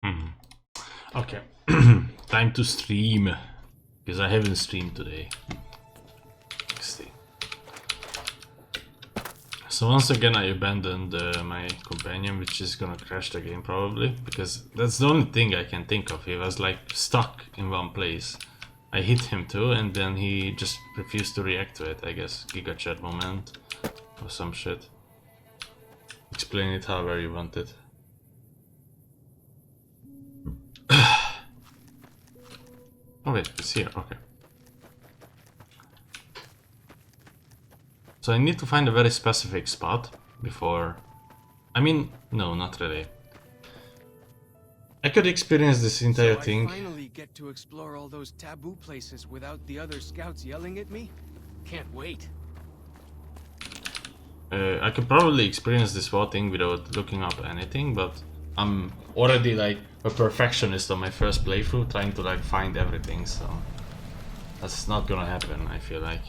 Hmm. Okay. Time to stream. Because I haven't streamed today. Let's see. So once again I abandoned my companion, which is gonna crash the game probably. Because that's the only thing I can think of. He was like stuck in one place. I hit him too, and then he just refused to react to it, I guess. Giga chat moment. Or some shit. Explain it however you want it. Oh wait, it's here, okay. So I need to find a very specific spot before... I mean, no, not really. I could experience this entire thing. I finally get to explore all those taboo places without the other scouts yelling at me? Can't wait. I could probably experience this whole thing without looking up anything, but I'm already like a perfectionist on my first playthrough, trying to like find everything, so that's not gonna happen, I feel like.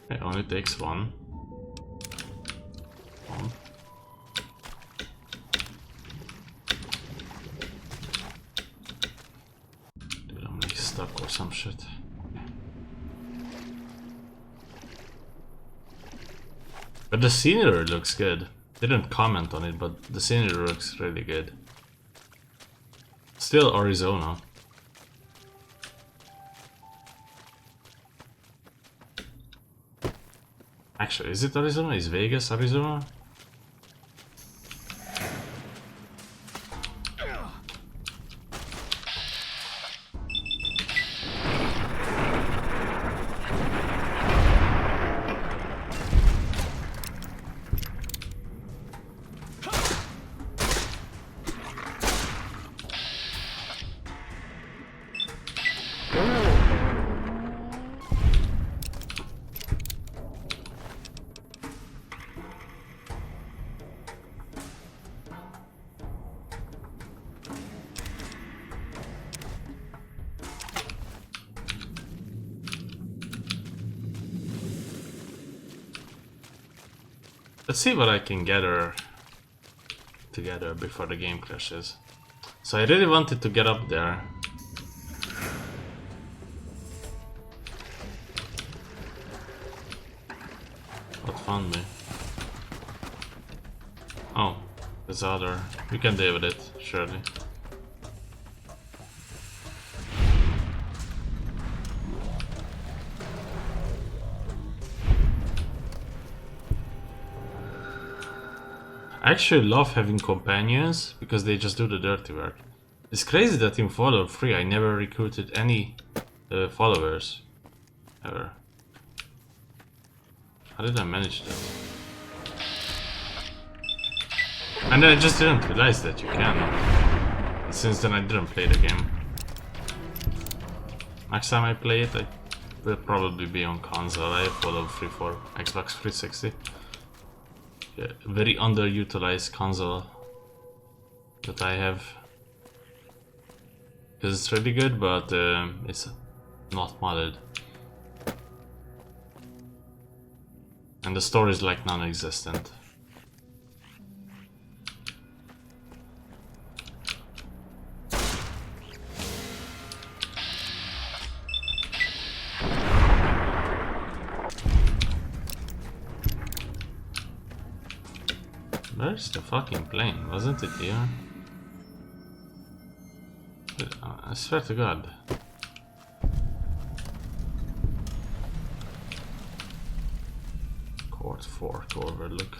It only takes one. Dude, I'm like stuck or some shit. But the scenery looks good. Didn't comment on it, but the scenery looks really good. Still Arizona. Actually, is it Arizona? Is Vegas Arizona? Let's see what I can gather together before the game crashes. So I really wanted to get up there. What found me? Oh, there's other. We can deal with it, surely. I actually love having companions because they just do the dirty work. It's crazy that in Fallout 3 I never recruited any followers. Ever. How did I manage that? And I just didn't realize that you can. Since then I didn't play the game. Next time I play it, I will probably be on console. I have Fallout 3 for Xbox 360. Yeah, very underutilized console that I have. Because it's really good, but it's not modded. And the story is like non-existent. Where's the fucking plane? Wasn't it here? I swear to God. Court 4 to overlook.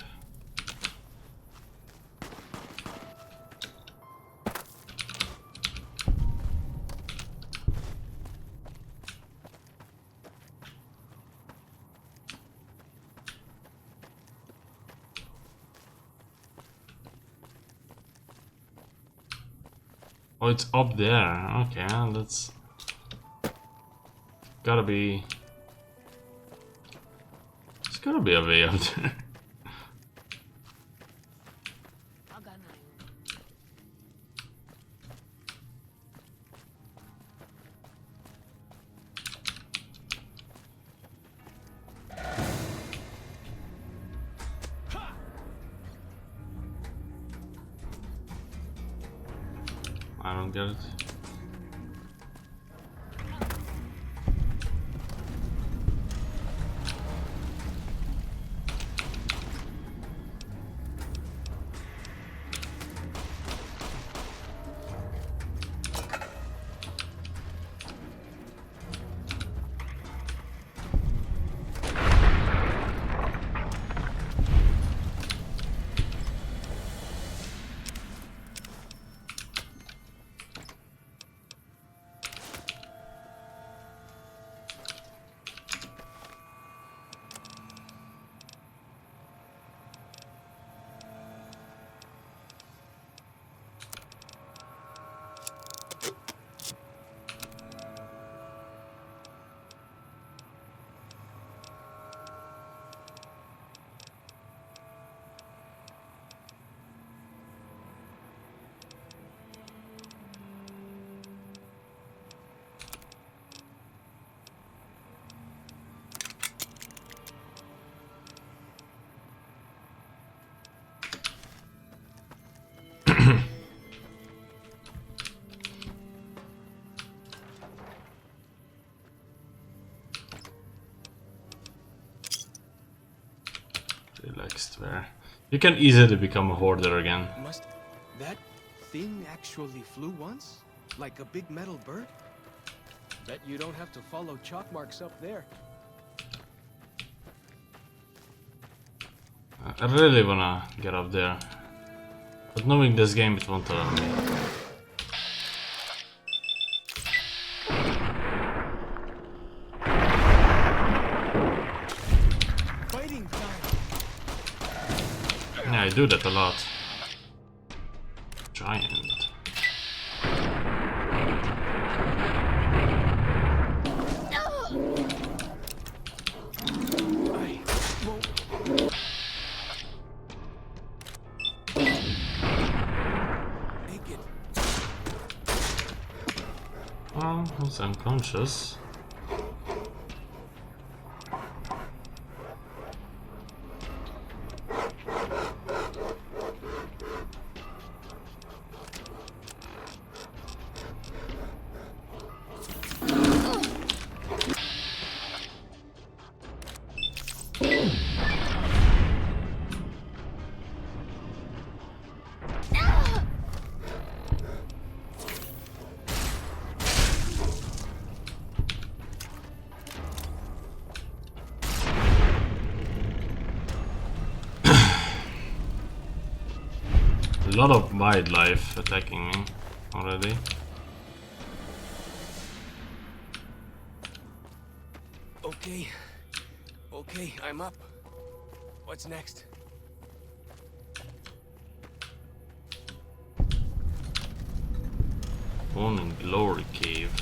Oh, it's up there. Okay, that's gotta be. It's gotta be a way up there. don't get it. Relaxed where you can easily become a hoarder again. Must that thing actually flew once? Like a big metal bird? Bet you don't have to follow chalk marks up there. I really wanna get up there, but knowing this game, it won't allow me. Fighting time! Yeah, I do that a lot. Giant. Oh, he's unconscious. A lot of wildlife attacking me already. Okay, I'm up. What's next? One in Glory Cave.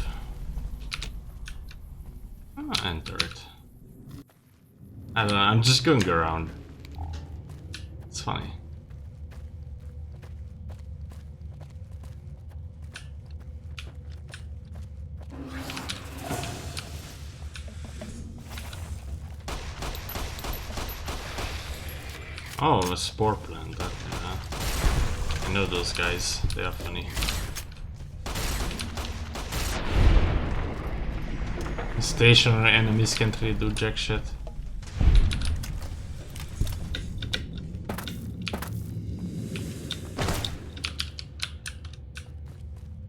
Enter it. I don't know, I'm just going around. It's funny. Oh, a spore plant. That, yeah. I know those guys. They are funny. Stationary enemies can't really do jack shit.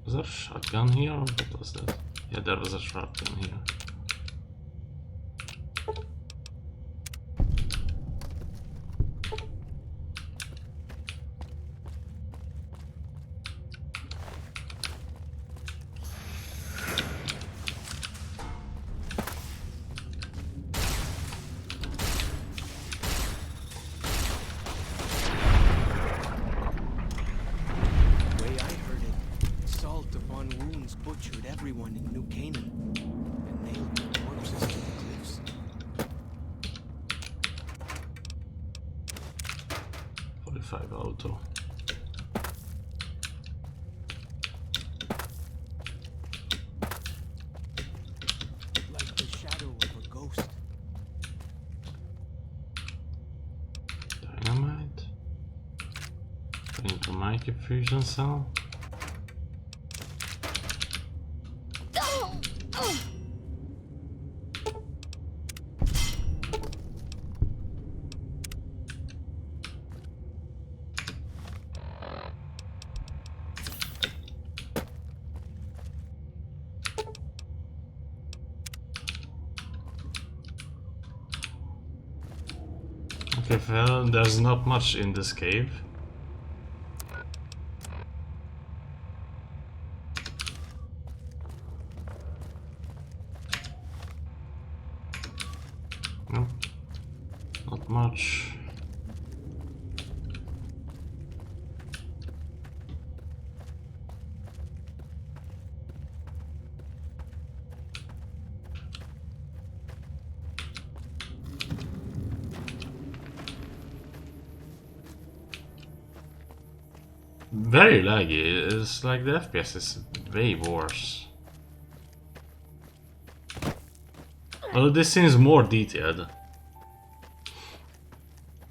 Was there a shotgun here? Or what was that? Yeah, there was a shotgun here. Butchered everyone in New Canaan and nailed their corpses to the cliffs. .45 auto. Like the shadow of a ghost. Dynamite. Into my fusion cell. Okay, well, there's not much in this cave. No, not much. Very laggy. It's like the FPS is way worse. Although this seems more detailed.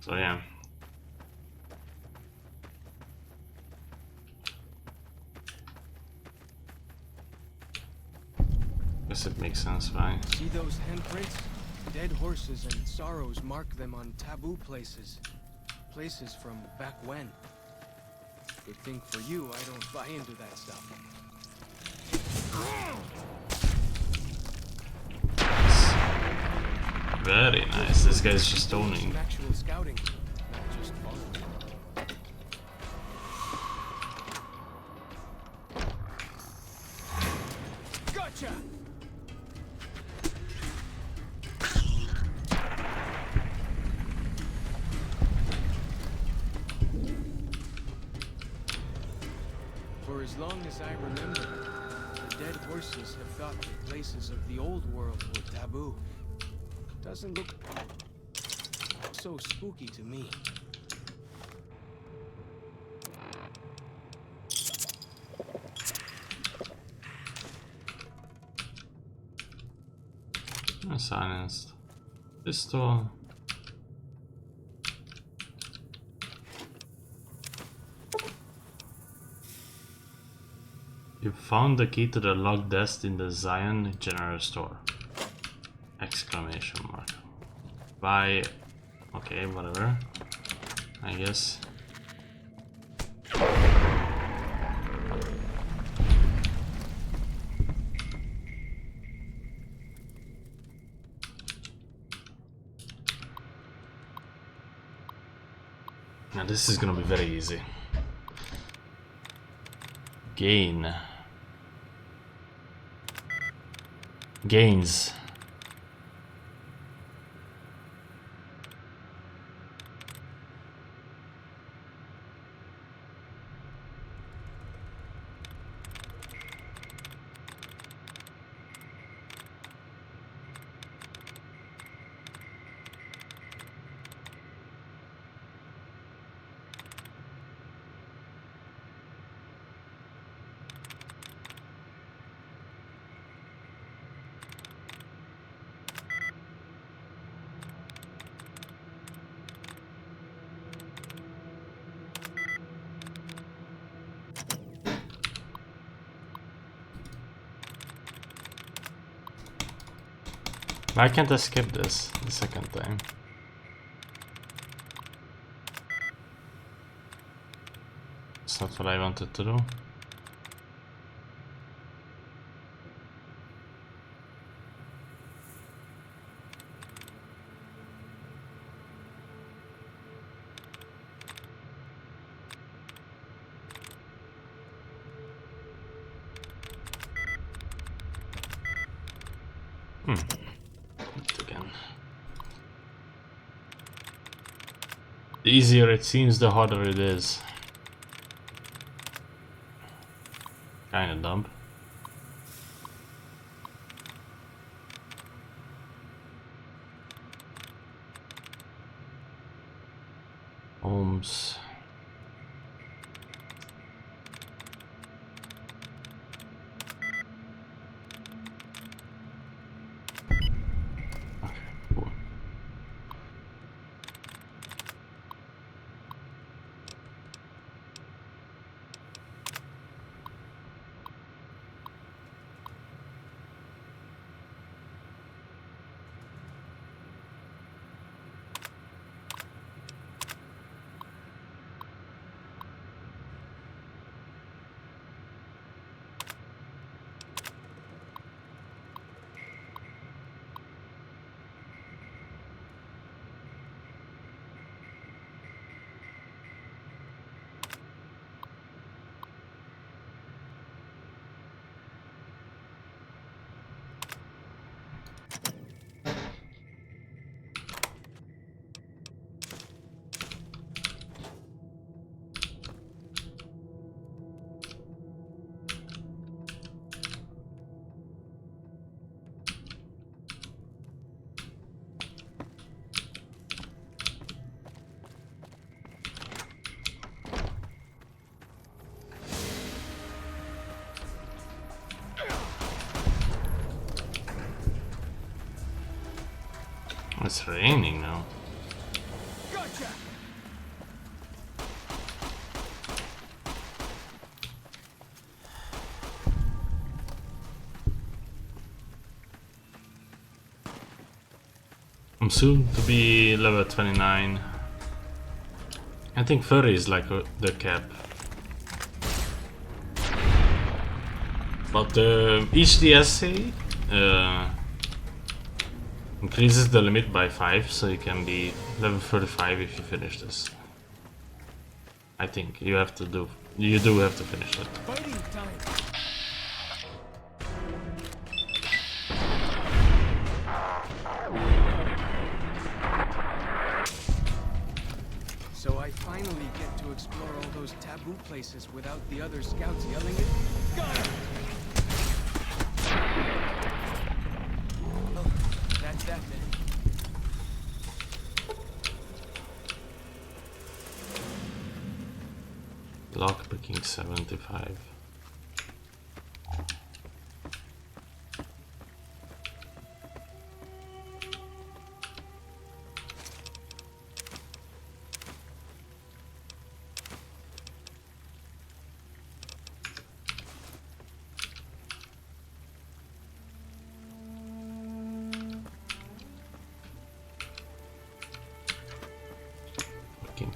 So yeah. Guess it makes sense, right? See those handprints? Dead horses and sorrows mark them on taboo places. Places from back when. Good thing for you, I don't buy into that stuff. Very nice. This guy's just owning. Some actual scouting, not just following. Gotcha! For as long as I remember, the dead horses have thought the places of the old world were taboo. Doesn't look so spooky to me. Silenced. Pistol. You found the key to the locked desk in the Zion General Store. Exclamation mark. Buy. Okay, whatever. I guess. Now this is gonna be very easy. Gain. Gains. Why can't I skip this the second time? It's not what I wanted to do. Again. The easier it seems, the harder it is. Kinda dumb. Ohms. Okay, cool. It's raining now. Gotcha! I'm soon to be level 29. I think 30 is like the cap. But each DSC increases the limit by 5, so you can be level 35 if you finish this. I think you have to do. You do have to finish it. Fighting time! So I finally get to explore all those taboo places without the other scouts yelling it. Got him! Oh, that's that then. Lockpicking 75.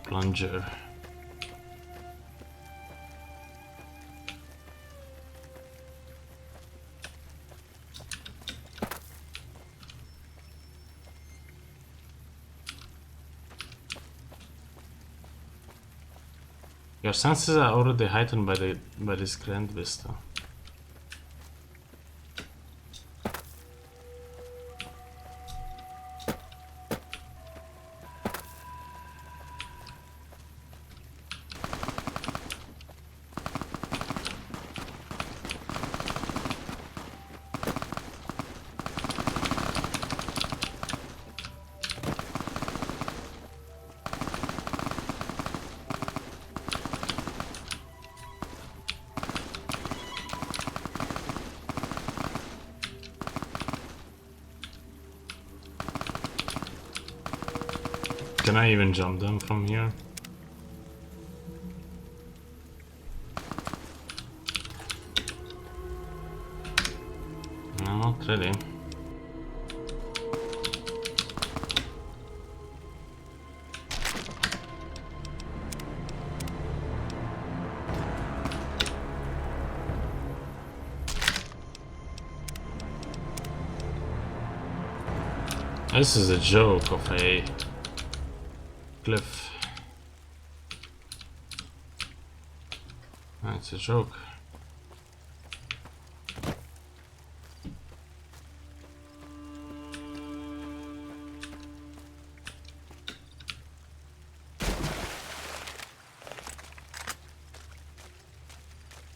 Plunger. Your senses are already heightened by this grand vista. Can I even jump them from here? No, not really. This is a joke of a cliff. It's a joke.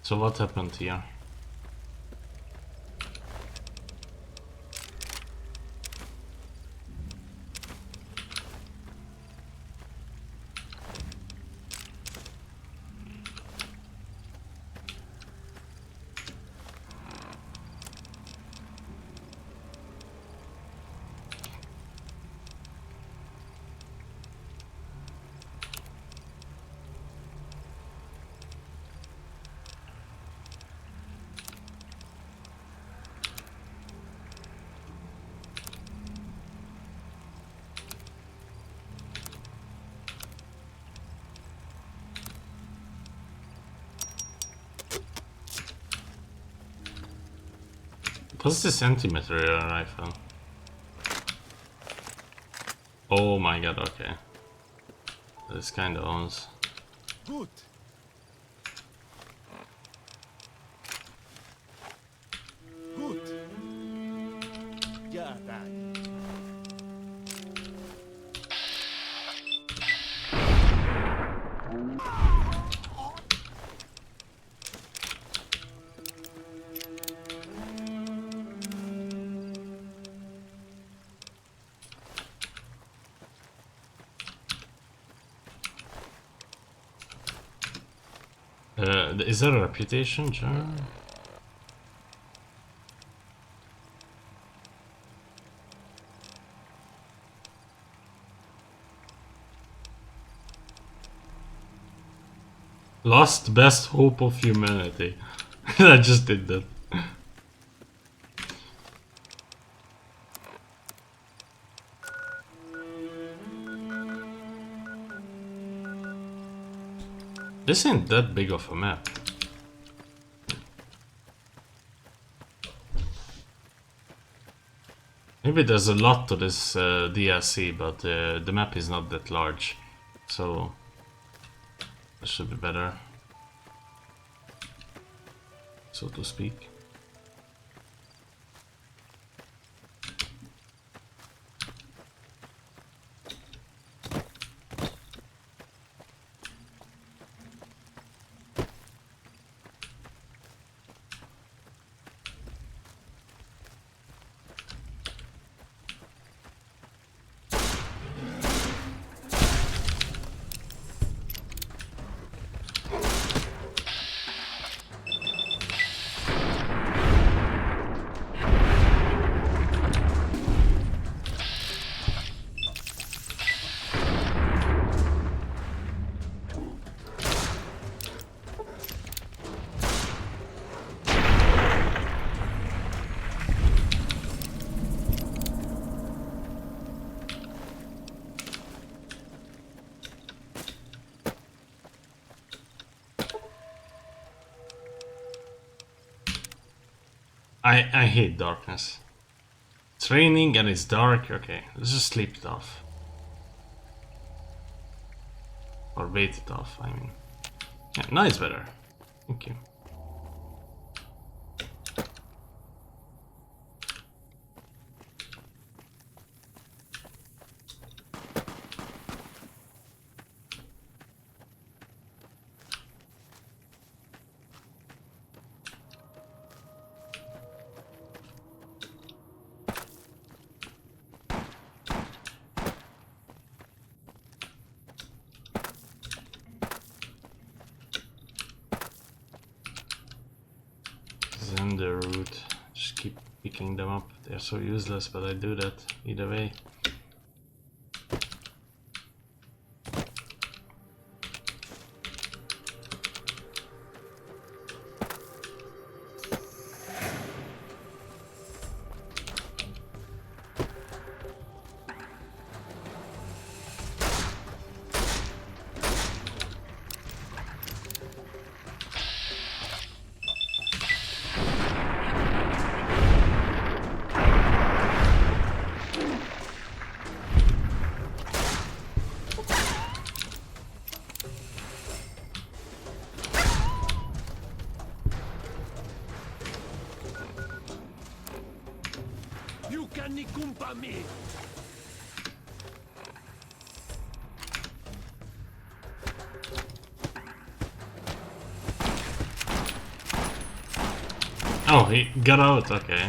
So what happened here? What's this anti-material rifle? Oh my god, okay. This kind of owns. Good. Good. Yeah, that. Is there a reputation jar? Lost best hope of humanity. I just did that. This ain't that big of a map. Maybe there's a lot to this DLC, but the map is not that large, so that should be better, so to speak. I hate darkness. It's raining and it's dark. Okay, let's just sleep it off. Or wait it off, I mean. Yeah, now it's better. Thank you. Xander root. Just keep picking them up. They're so useless, but I do that either way. Oh, he got out, okay.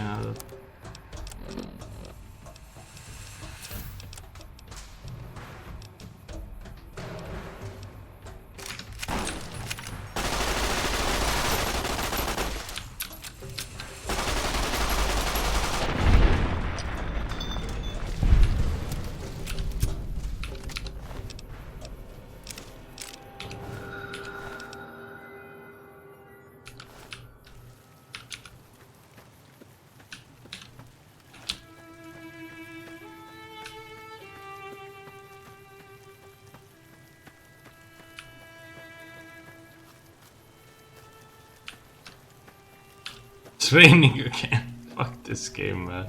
It's raining again. Fuck this game, man.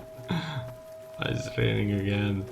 It's raining again.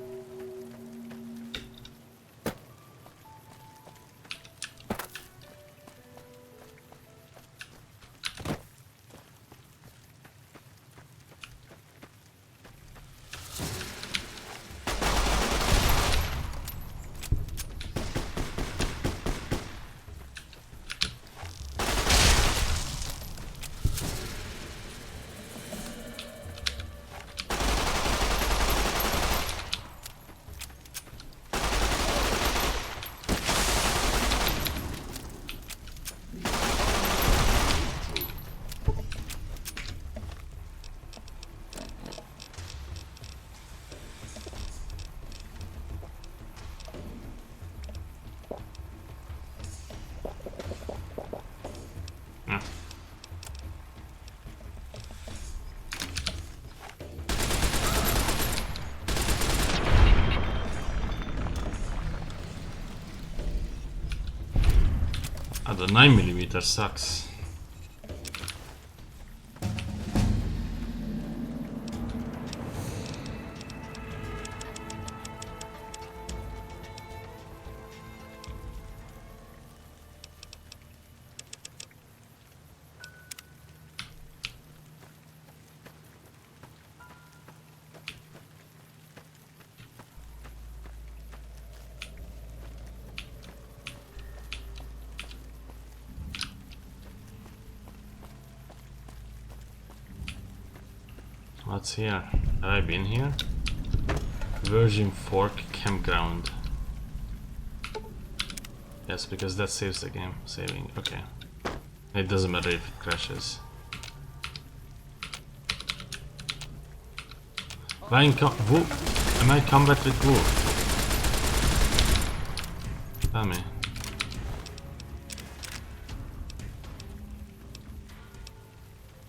the 9mm sucks. What's here? Have I been here? Virgin Fork Campground. Yes, because that saves the game. Saving, okay. It doesn't matter if it crashes. Am I combat with Wu? Tell me.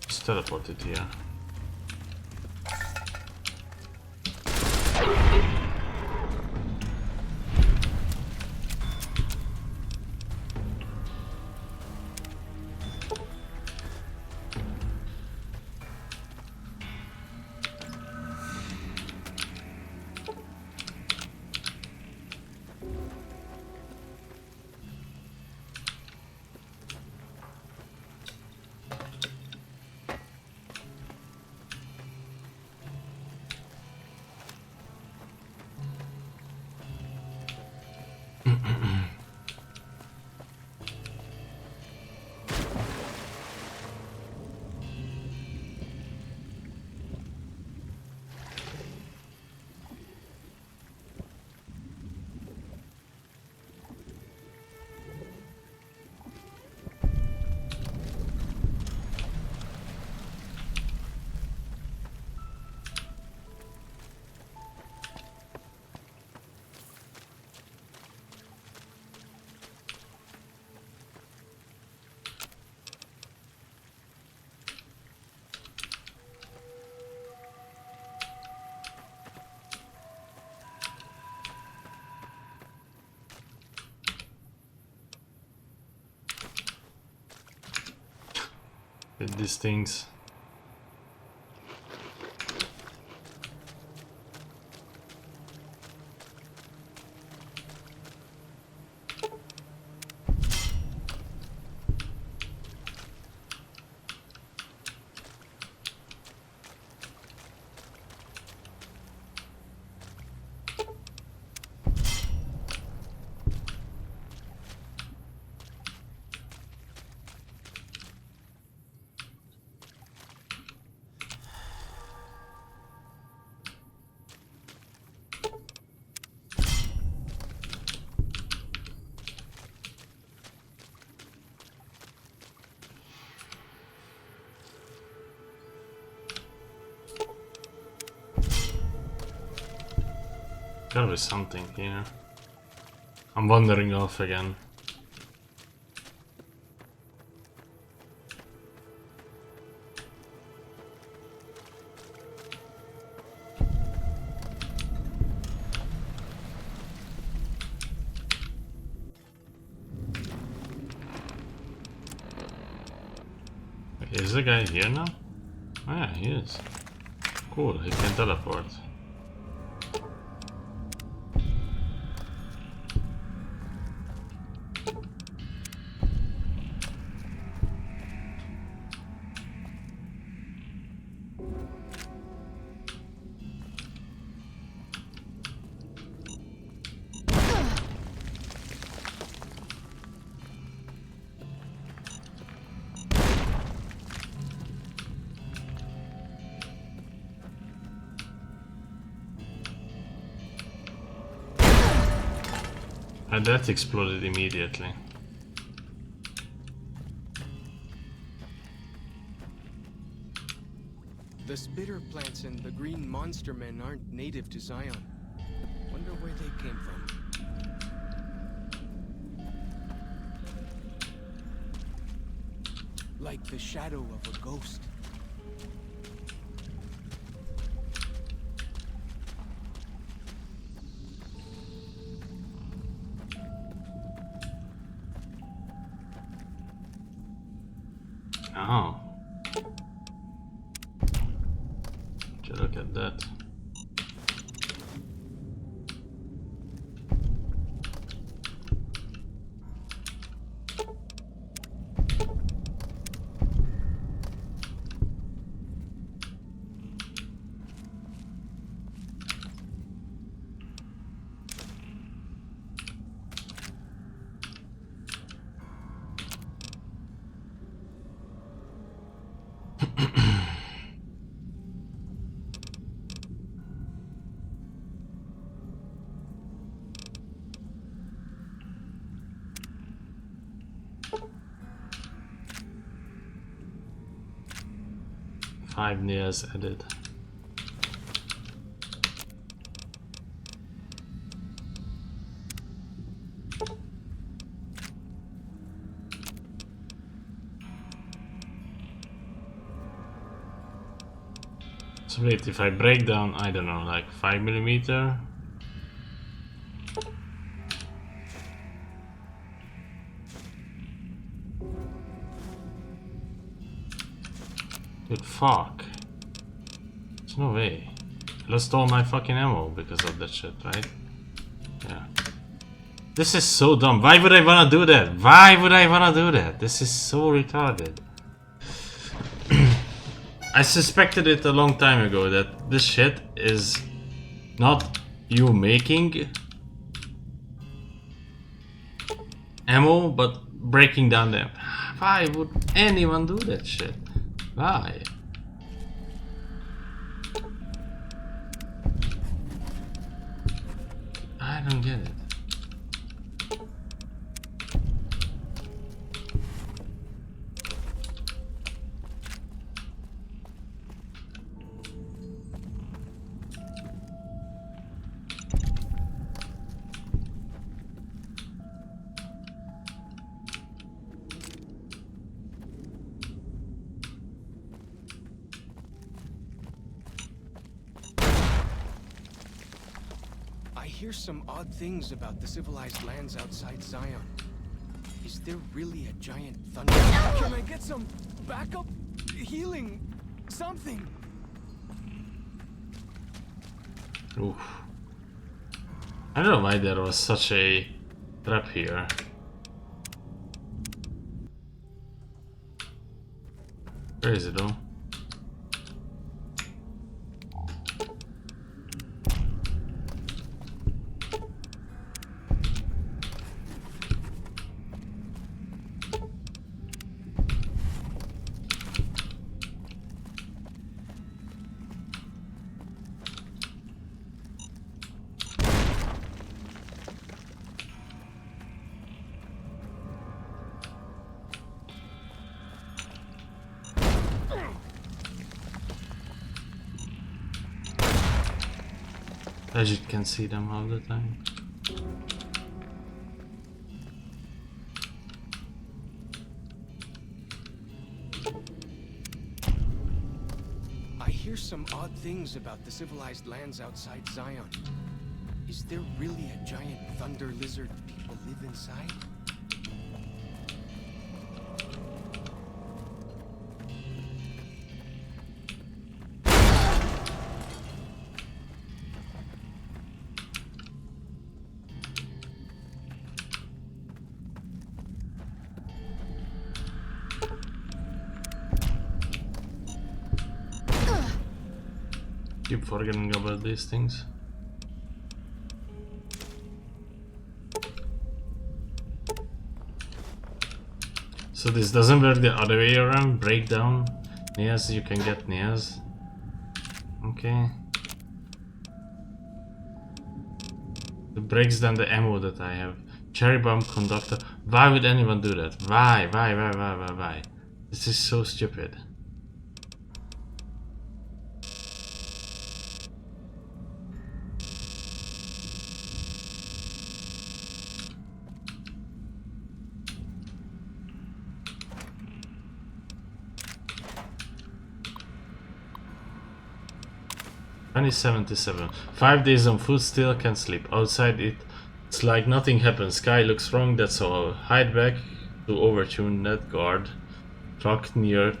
Just teleported here. With these things. Gotta be something here. I'm wandering off again. Is the guy here now? Oh yeah, he is. Cool, he can teleport. And that exploded immediately. The spitter plants and the green monster men aren't native to Zion. Wonder where they came from. Like the shadow of a ghost. Wow. Would you look at that? Five years added. So wait, if I break down, I don't know, like 5mm. Dude, fuck. There's no way. I lost all my fucking ammo because of that shit, right? Yeah. This is so dumb. Why would I wanna do that? Why would I wanna do that? This is so retarded. I suspected it a long time ago that this shit is not you making ammo, but breaking down them. Why would anyone do that shit? Why? I don't get it. I hear some odd things about the civilized lands outside Zion. Is there really a giant thunder? Can I get some backup? Healing? Something? Oof. I don't know why there was such a trap here. Where is it though? As you can see them all the time. I hear some odd things about the civilized lands outside Zion. Is there really a giant thunder lizard people live inside? Keep forgetting about these things. So this doesn't work the other way around. Break down Nias, you can get Nias. Okay. It breaks down the ammo that I have. Cherry bomb conductor. Why would anyone do that? Why? This is so stupid. $20.77. 5 days on food, still can't sleep. Outside it's like nothing happened. Sky looks wrong, that's all. Hide back to overtune that guard. truck near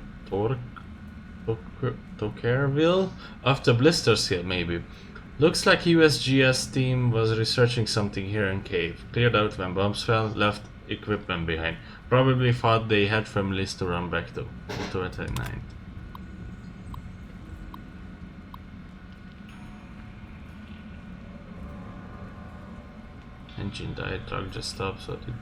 Tokerville? After Blister's Hill, maybe. Looks like USGS team was researching something here in cave. Cleared out when bombs fell, left equipment behind. Probably thought they had families to run back to. To it at night. Engine died, truck just stopped, so it did.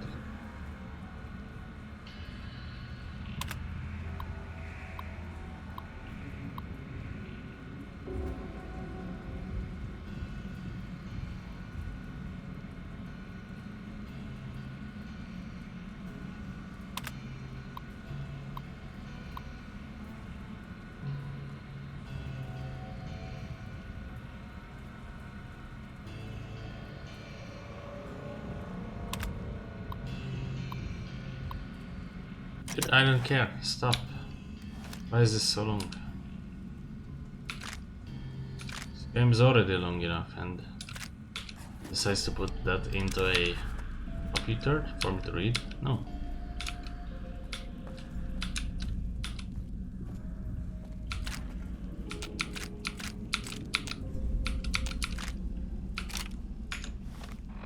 I don't care. Stop. Why is this so long? This game is already long enough and decides to put that into a computer for me to read? No.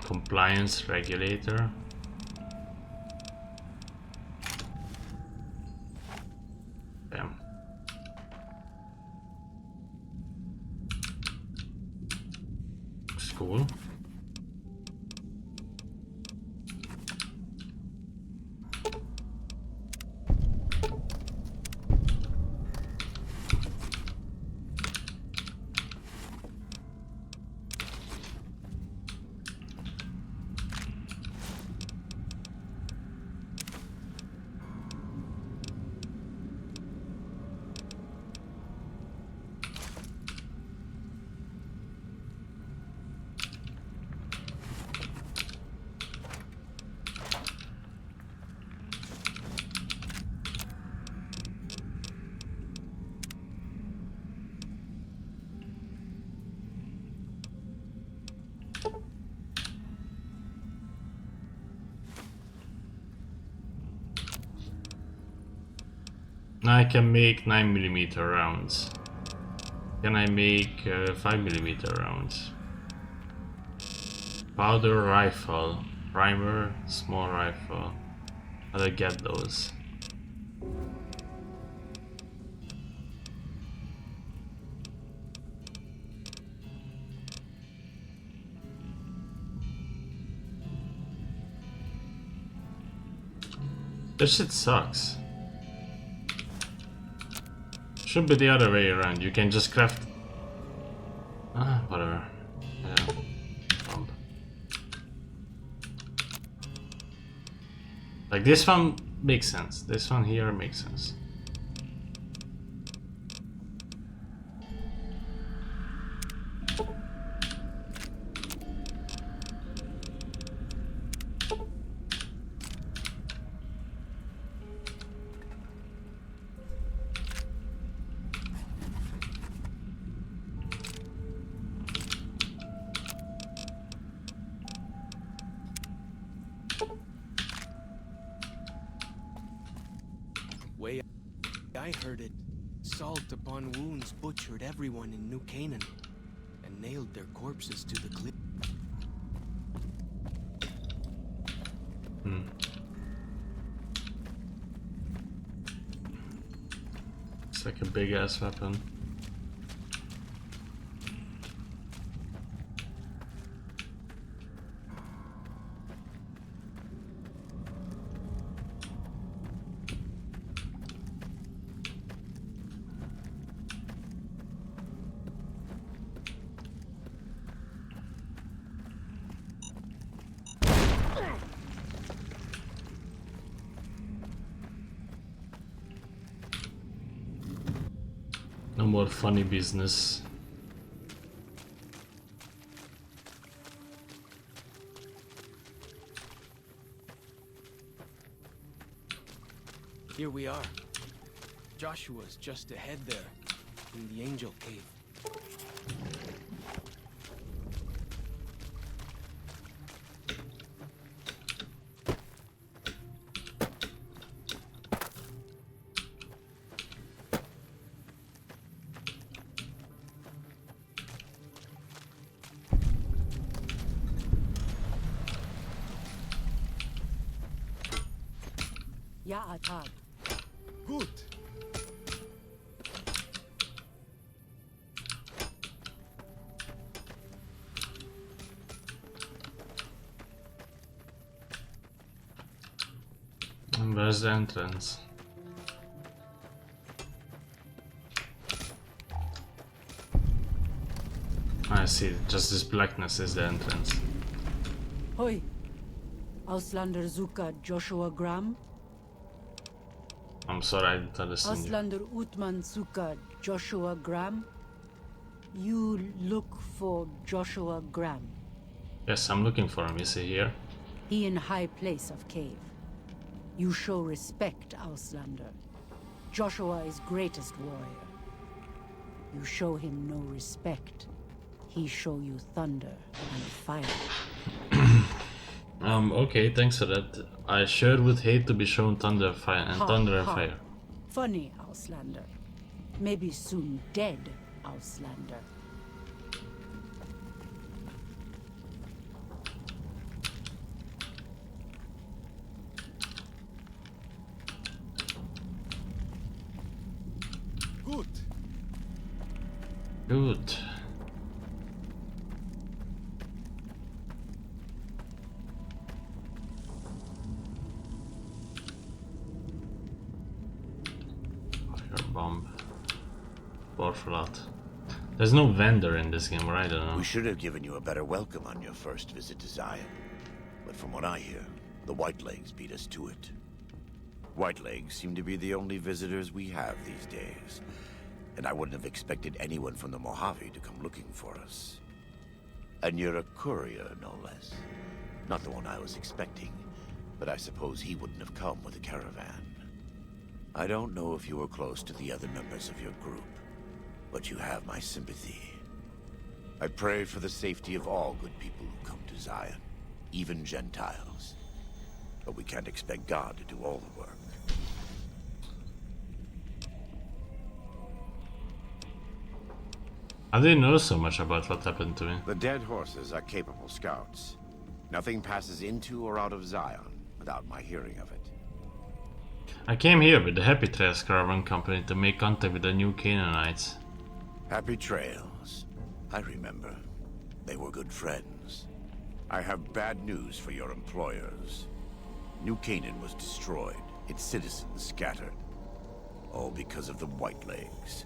Compliance regulator. Damn. School. Now I can make 9mm rounds. Can I make 5mm rounds? Powder rifle, primer, small rifle. How do I get those? This shit sucks. Should be the other way around. You can just craft. Whatever. Yeah. Bump. Like this one makes sense. This one here makes sense. Way I heard it, salt upon wounds butchered everyone in New Canaan and nailed their corpses to the cliff. It's like a big ass weapon. No more funny business. Here we are. Joshua's just ahead there, in the Angel Cave. Ya'atad. Good. And where's the entrance? I see, just this blackness is the entrance. Hoi. Auslander Zuka Joshua Gram. I'm sorry, I didn't understand you. Auslander Utman Zuka Joshua Gram. You look for Joshua Gram. Yes, I'm looking for him. Is he here? He in high place of cave. You show respect, Auslander. Joshua is greatest warrior. You show him no respect. He show you thunder and fire. Okay, thanks for that. I sure would hate to be shown thunder, fire, and thunder and fire. Funny, Auslander. Maybe soon dead, Auslander. Good. Good. Fire bomb. Borflat. There's no vendor in this game, right? I don't know. We should have given you a better welcome on your first visit to Zion. But from what I hear, the Whitelegs beat us to it. Whitelegs seem to be the only visitors we have these days. And I wouldn't have expected anyone from the Mojave to come looking for us. And you're a courier, no less. Not the one I was expecting, but I suppose he wouldn't have come with a caravan. I don't know if you were close to the other members of your group, but you have my sympathy. I pray for the safety of all good people who come to Zion, even Gentiles. But we can't expect God to do all the work. I didn't know so much about what happened to me. The dead horses are capable scouts. Nothing passes into or out of Zion without my hearing of it. I came here with the Happy Trails Caravan Company to make contact with the New Canaanites. Happy Trails. I remember. They were good friends. I have bad news for your employers. New Canaan was destroyed, its citizens scattered. All because of the Whitelegs.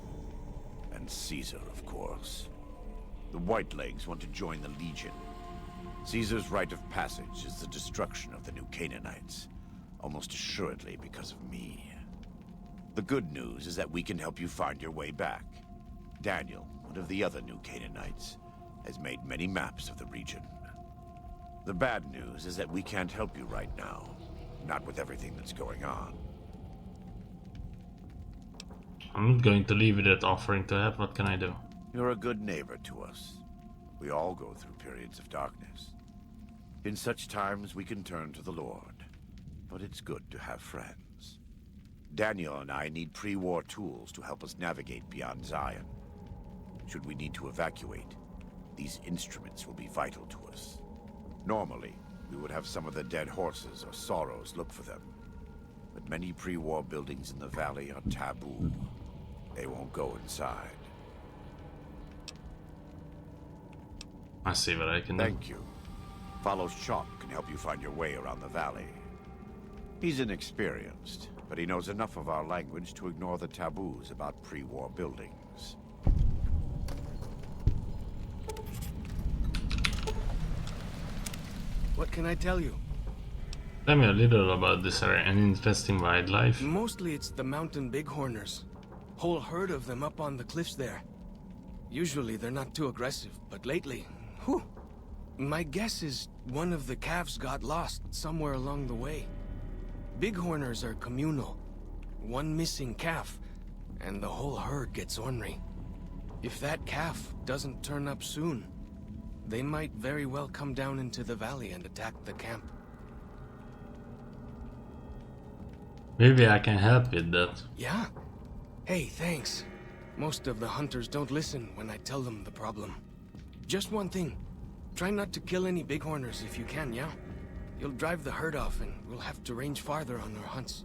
And Caesar, of course. The Whitelegs want to join the Legion. Caesar's rite of passage is the destruction of the New Canaanites. Almost assuredly because of me. The good news is that we can help you find your way back. Daniel, one of the other New Canaanites, has made many maps of the region. The bad news is that we can't help you right now. Not with everything that's going on. I'm not going to leave with that offering to help. What can I do? You're a good neighbor to us. We all go through periods of darkness. In such times, we can turn to the Lord. But it's good to have friends. Daniel and I need pre-war tools to help us navigate beyond Zion. Should we need to evacuate, these instruments will be vital to us. Normally, we would have some of the dead horses or sorrows look for them. But many pre-war buildings in the valley are taboo. They won't go inside. I see what I can do. Thank you. Follow Shock can help you find your way around the valley. He's inexperienced, but he knows enough of our language to ignore the taboos about pre-war buildings. What can I tell you? Tell me a little about this area and interesting wildlife. Mostly it's the mountain bighorners. Whole herd of them up on the cliffs there. Usually they're not too aggressive, but lately, whew. My guess is one of the calves got lost somewhere along the way. Bighorners are communal. One missing calf, and the whole herd gets ornery. If that calf doesn't turn up soon, they might very well come down into the valley and attack the camp. Maybe I can help with that. Yeah? Hey, thanks. Most of the hunters don't listen when I tell them the problem. Just one thing. Try not to kill any bighorners if you can, yeah? You'll drive the herd off and we'll have to range farther on our hunts.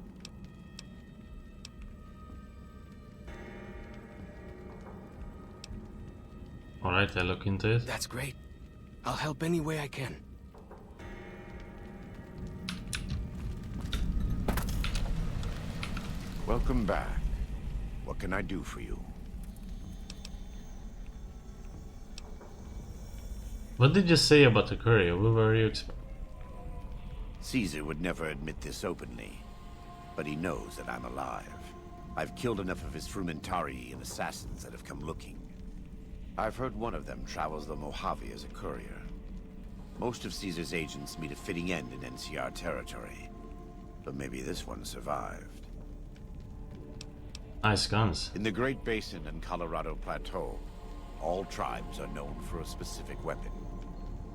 Alright, I look into it. That's great. I'll help any way I can. Welcome back. What can I do for you? What did you say about the courier? What were you Caesar would never admit this openly, but he knows that I'm alive. I've killed enough of his Frumentari and assassins that have come looking. I've heard one of them travels the Mojave as a courier. Most of Caesar's agents meet a fitting end in NCR territory, but maybe this one survived. Nice guns. In the Great Basin and Colorado Plateau, all tribes are known for a specific weapon.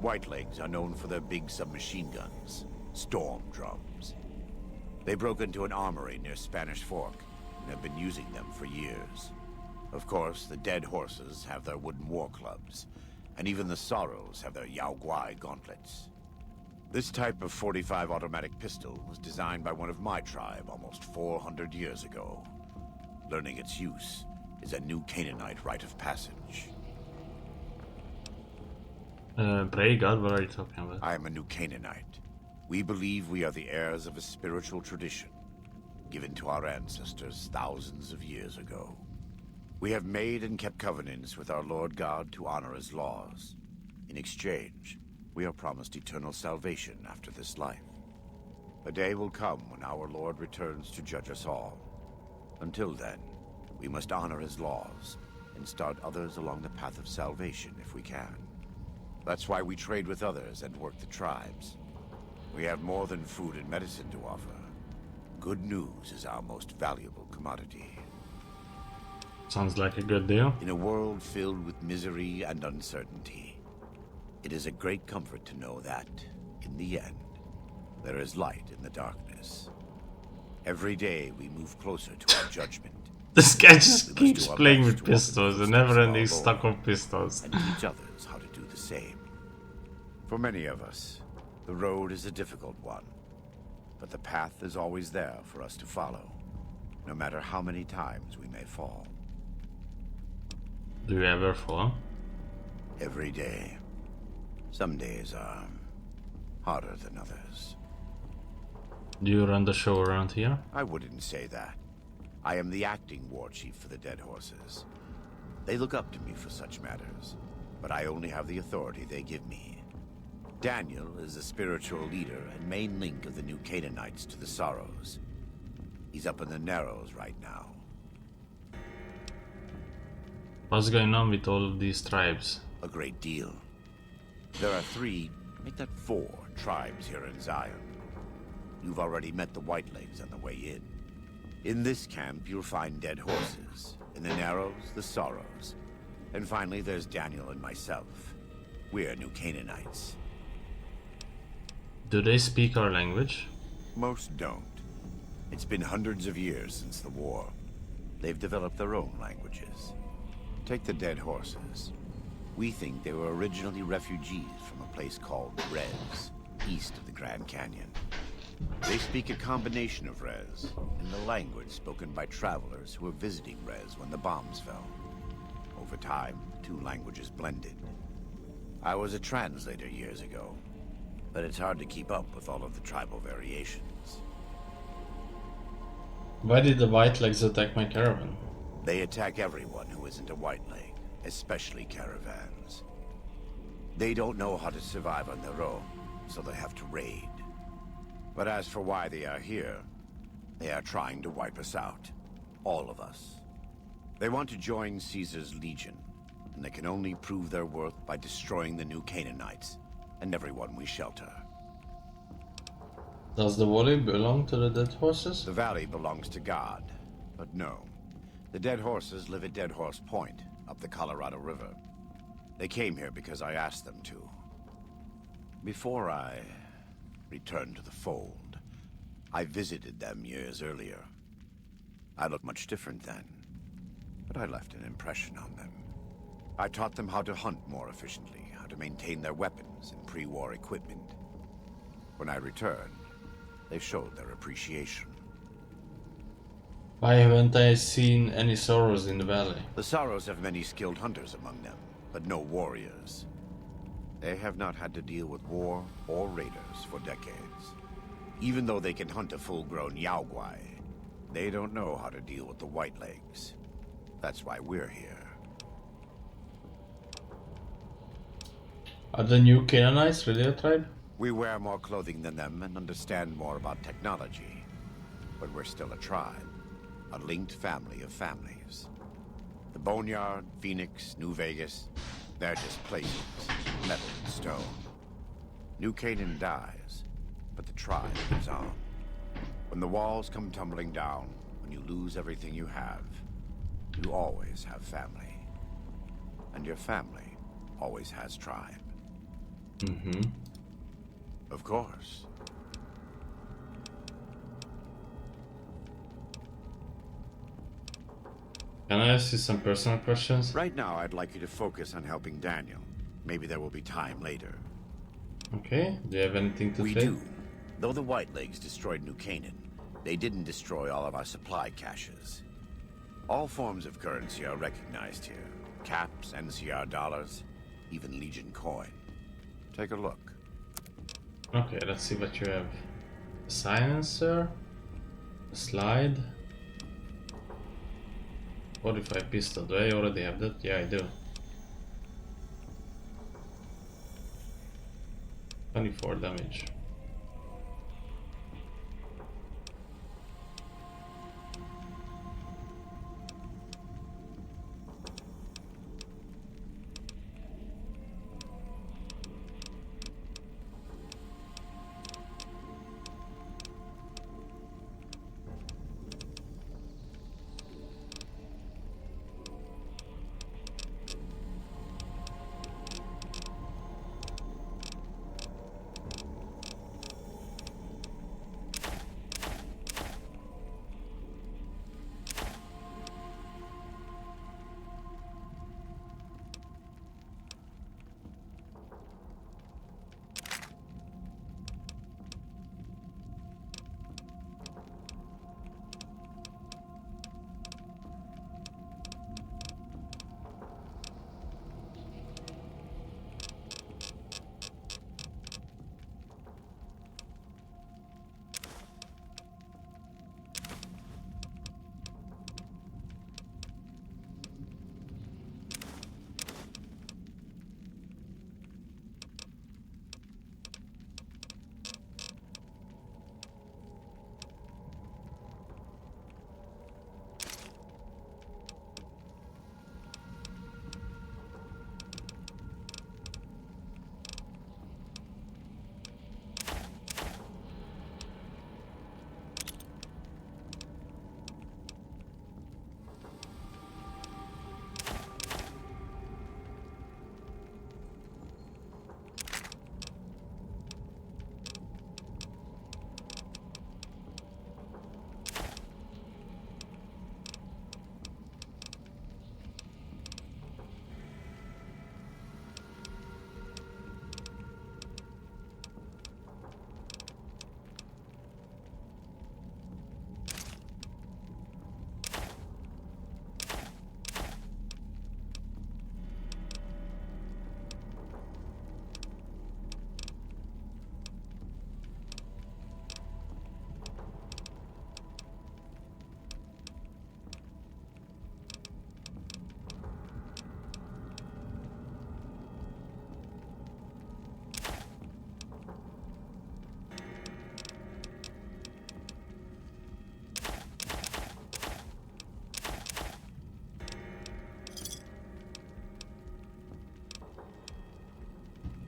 Whitelegs are known for their big submachine guns, storm drums. They broke into an armory near Spanish Fork and have been using them for years. Of course, the Dead Horses have their wooden war clubs, and even the Sorrows have their Yao Guai gauntlets. This type of .45 automatic pistol was designed by one of my tribe almost 400 years ago. Learning its use is a new Canaanite rite of passage. Pray God, what are you talking about? I am a new Canaanite. We believe we are the heirs of a spiritual tradition given to our ancestors thousands of years ago. We have made and kept covenants with our Lord God to honor his laws. In exchange, we are promised eternal salvation after this life. A day will come when our Lord returns to judge us all. Until then, we must honor his laws and start others along the path of salvation if we can. That's why we trade with others and work the tribes. We have more than food and medicine to offer. Good news is our most valuable commodity. Sounds like a good deal. In a world filled with misery and uncertainty, it is a great comfort to know that, in the end, there is light in the darkness. Every day we move closer to our judgment. This guy just We must keeps do our playing best with to walk in the pistols, a footsteps never-ending of our stock Lord of pistols. and teach others how to do the same. For many of us, the road is a difficult one, but the path is always there for us to follow, no matter how many times we may fall. Do you ever fall? Every day. Some days are harder than others. Do you run the show around here? I wouldn't say that. I am the acting war chief for the Dead Horses. They look up to me for such matters, but I only have the authority they give me. Daniel is the spiritual leader and main link of the new Canaanites to the Sorrows. He's up in the Narrows right now. What's going on with all of these tribes? A great deal. There are 3, make that 4 tribes here in Zion. You've already met the Whitelegs on the way in. In this camp, you'll find Dead Horses. In the Narrows, the Sorrows. And finally, there's Daniel and myself. We're new Canaanites. Do they speak our language? Most don't. It's been hundreds of years since the war. They've developed their own languages. Take the Dead Horses. We think they were originally refugees from a place called Rez, east of the Grand Canyon. They speak a combination of Rez and the language spoken by travelers who were visiting Rez when the bombs fell. Over time, the 2 languages blended. I was a translator years ago, but it's hard to keep up with all of the tribal variations. Why did the Whitelegs attack my caravan? They attack everyone who isn't a Whiteleg, especially caravans. They don't know how to survive on their own, so they have to raid. But as for why they are here, they are trying to wipe us out. All of us. They want to join Caesar's legion, and they can only prove their worth by destroying the new Canaanites and everyone we shelter. Does the valley belong to the Dead Horses? The valley belongs to God, but no. The Dead Horses live at Dead Horse Point, up the Colorado River. They came here because I asked them to. Before I returned to the fold, I visited them years earlier. I looked much different then, but I left an impression on them. I taught them how to hunt more efficiently, how to maintain their weapons and pre-war equipment. When I returned, they showed their appreciation. Why haven't I seen any Sorrows in the valley? The Sorrows have many skilled hunters among them, but no warriors. They have not had to deal with war or raiders for decades. Even though they can hunt a full-grown Yaoguai, they don't know how to deal with the Whitelegs. That's why we're here. Are the new Canaanites really a tribe? We wear more clothing than them and understand more about technology. But we're still a tribe, a linked family of families. The Boneyard, Phoenix, New Vegas, they're just places, metal and stone. New Canaan dies, but the tribe lives on. When the walls come tumbling down, when you lose everything you have, you always have family. And your family always has tribe. Mm-hmm. Of course. Can I ask you some personal questions? Right now, I'd like you to focus on helping Daniel. Maybe there will be time later. Okay, do you have anything to We say? do. Though the Whitelegs destroyed New Canaan, they didn't destroy all of our supply caches. All forms of currency are recognized here. Caps, NCR dollars, even Legion coin. Take a look. Okay, let's see what you have. A silencer, a slide, 45 pistol. Do I already have that? Yeah, I do. 24 damage.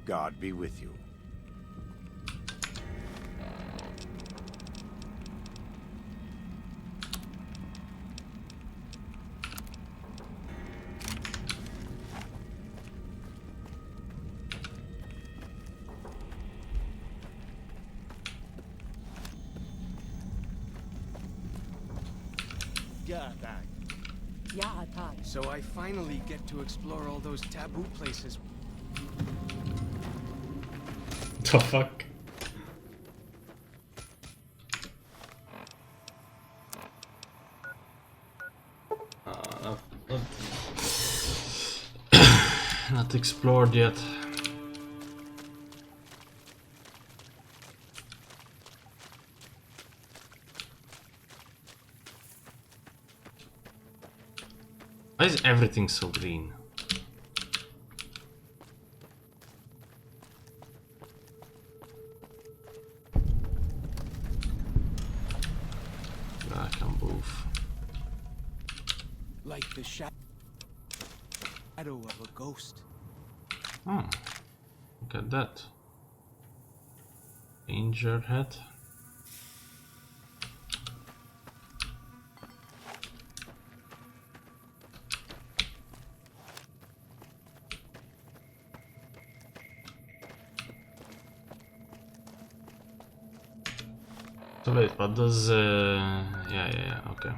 God be with you. Ya'atai. So I finally get to explore all those taboo places. The fuck? Not Not explored yet. Why is everything so green? I can move. Like the shadow of a ghost. Oh, look at that. Injured head. So wait, what does yeah, okay.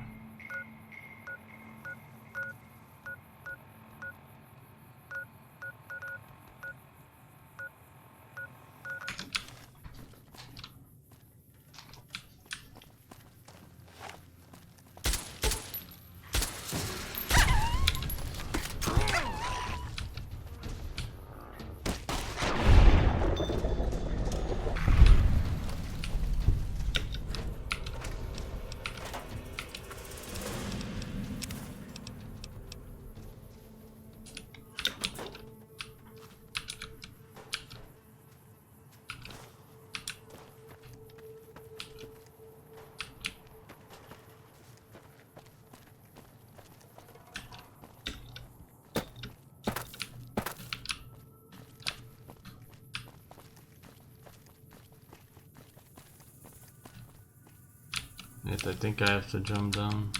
Wait, I think I have to jump down.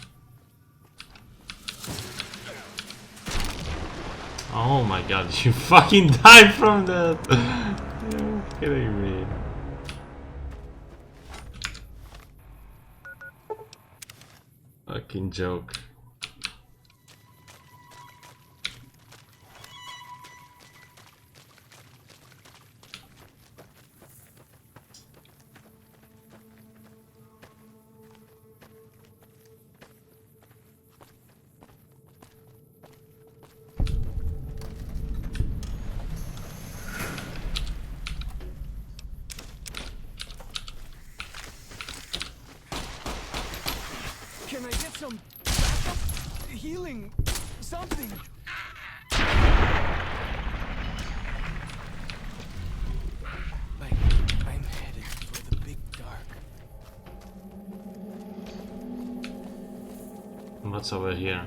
Oh my god, you fucking died from that! You're kidding me. Fucking joke. Can I get some backup? Healing? Something? I'm headed for the big dark. What's over here?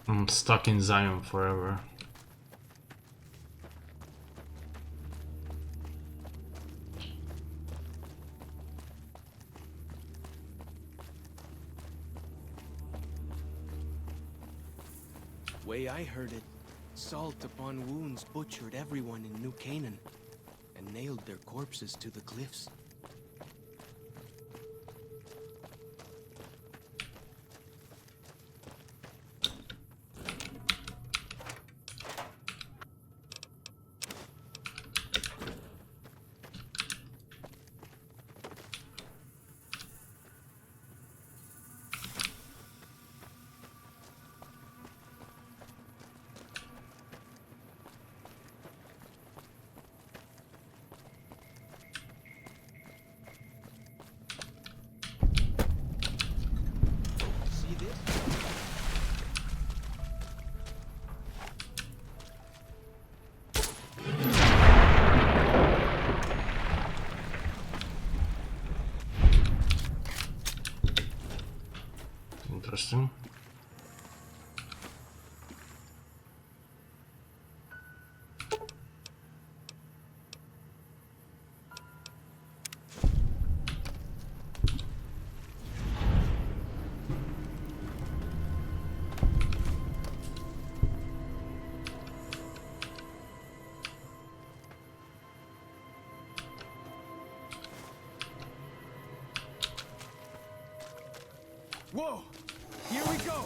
I'm stuck in Zion forever. Way I heard it, salt upon wounds butchered everyone in New Canaan and nailed their corpses to the cliffs. See this? Interesting. Whoa! Here we go!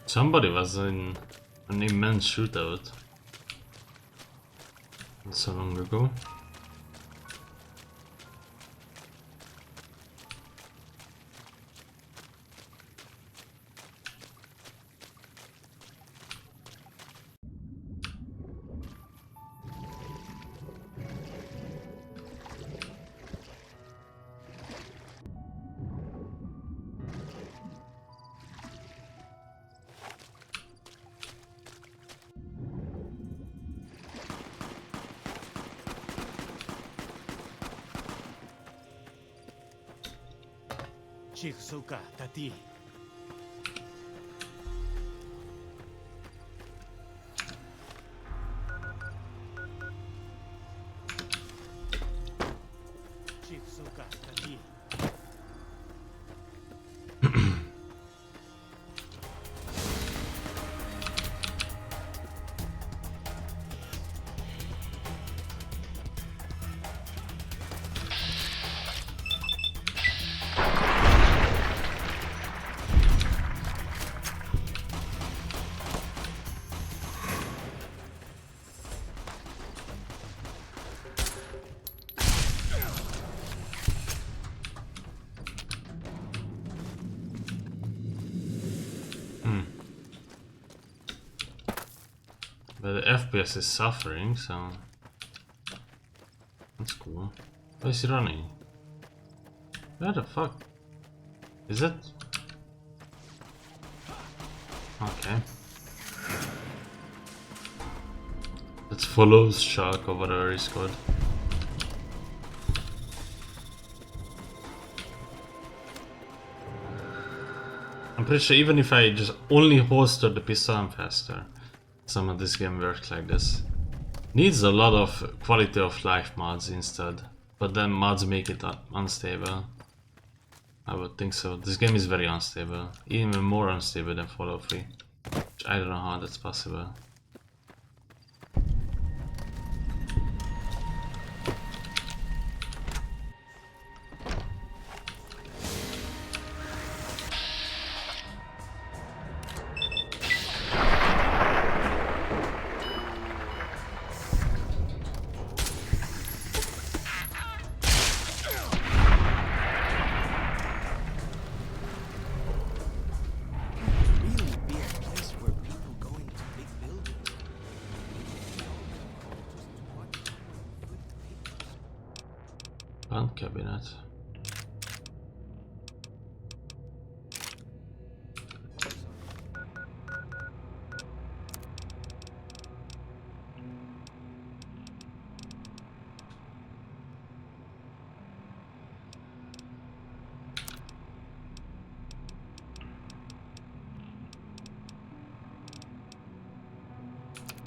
Somebody was in an immense shootout not so long ago. Chiksuka Tati. Chiksuka Tati. But the FPS is suffering, so that's cool. Why is he running? Where the fuck? Is it? Okay. Let's follow Shark or whatever he's called. I'm pretty sure even if I just only holster the pistol, I'm faster. Some of this game works like this. Needs a lot of quality of life mods instead, but then mods make it unstable. I would think so. This game is very unstable, even more unstable than Fallout 3. Which I don't know how that's possible. Really be a place where people go into big buildings. Just watch someone flip the papers. Gun cabinet.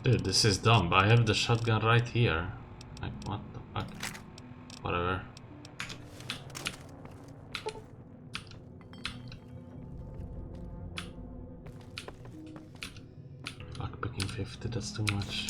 Dude, this is dumb. I have the shotgun right here. Like, what the fuck? Whatever. Lockpicking 50, that's too much.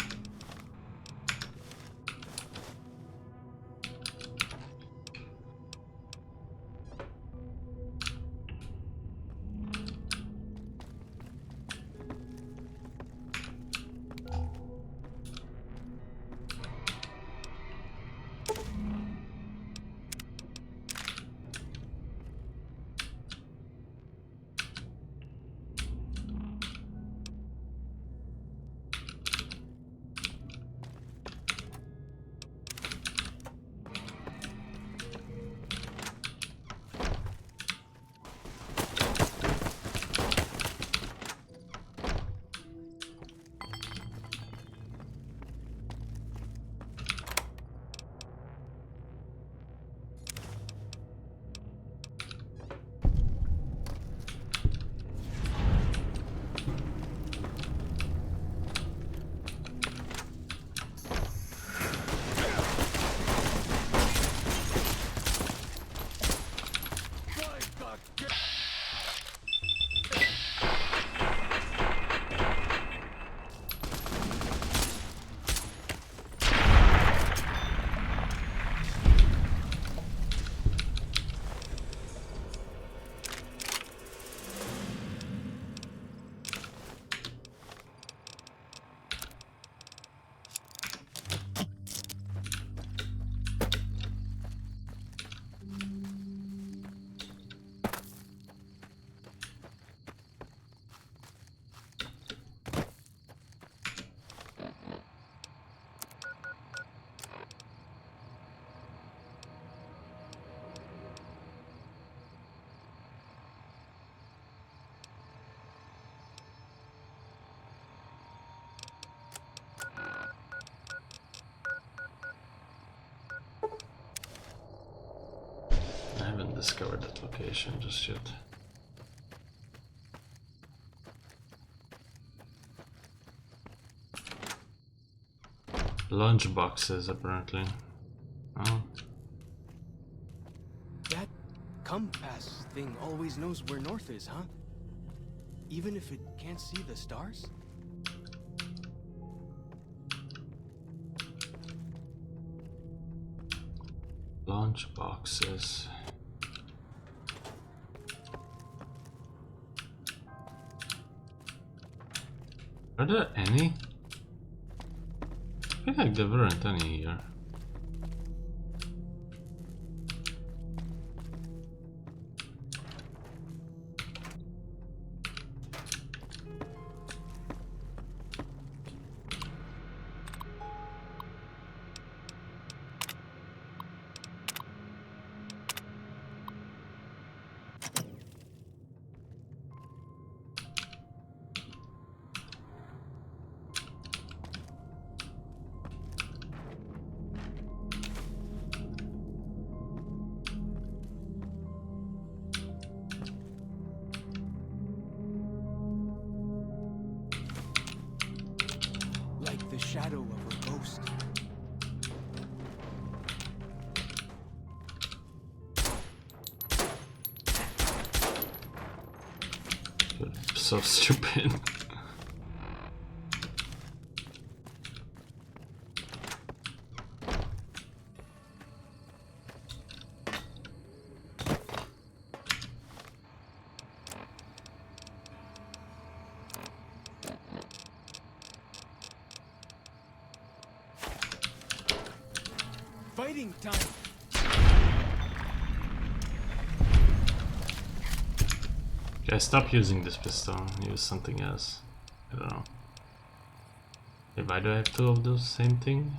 discovered that location just yet. Lunch boxes, apparently. Oh. That compass thing always knows where north is, huh? Even if it can't see the stars? Lunch boxes. Are there any? I feel like there weren't any here. Like the shadow of a ghost. So stupid. Fighting time! Okay, stop using this pistol. Use something else. I don't know. Hey, why do I have two of those same thing?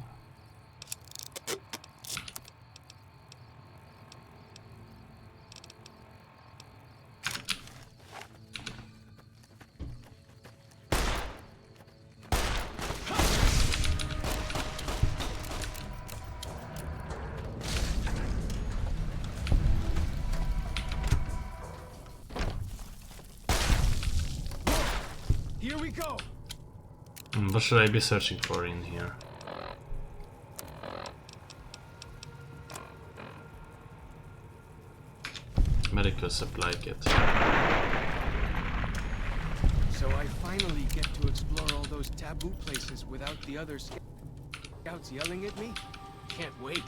Here we go! What should I be searching for in here? Medical supply kit. So I finally get to explore all those taboo places without the other scouts yelling at me? Can't wait.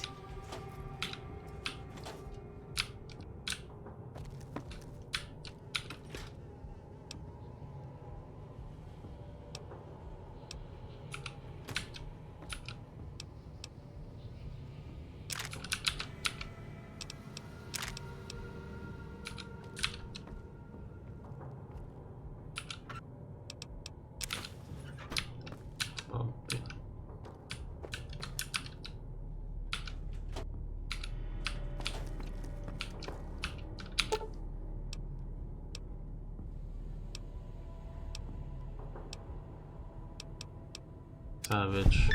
Okay. Savage.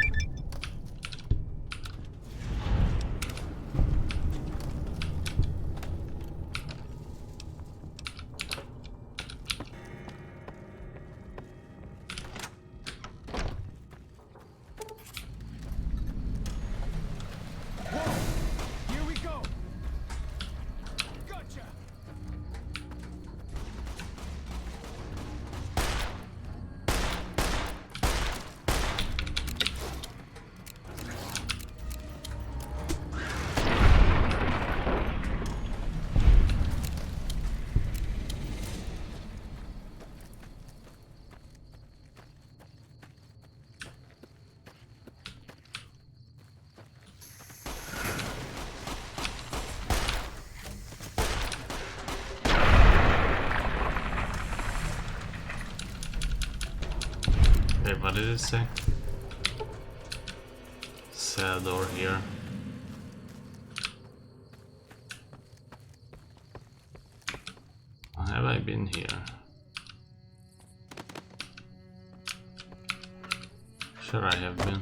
Here we go! Gotcha! Hey, what did it say? Cell door here. Have I been here? Sure I have been.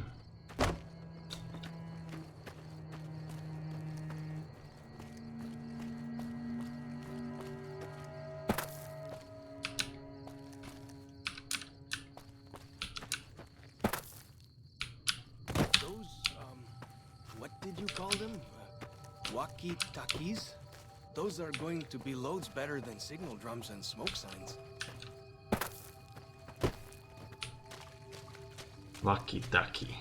did you call them? Walkie-talkies? Those are going to be loads better than signal drums and smoke signs. Lucky ducky.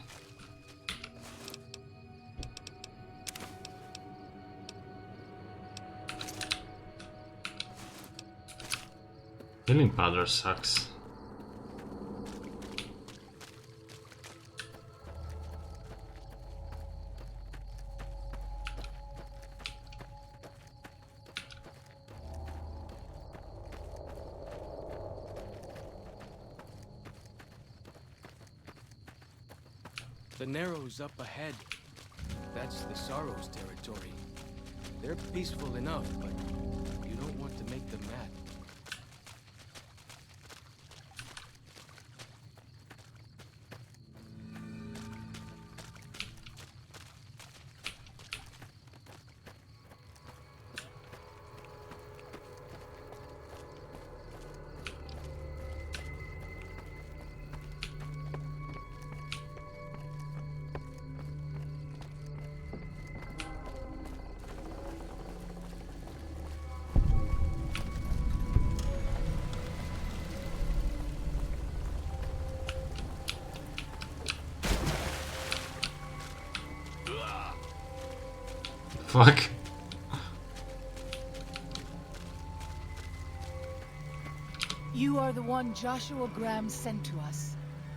Healing powder sucks. The Narrows up ahead. That's the Sorrows territory. They're peaceful enough, but you don't want to make them mad. Fuck. You are the one Joshua Graham sent to us.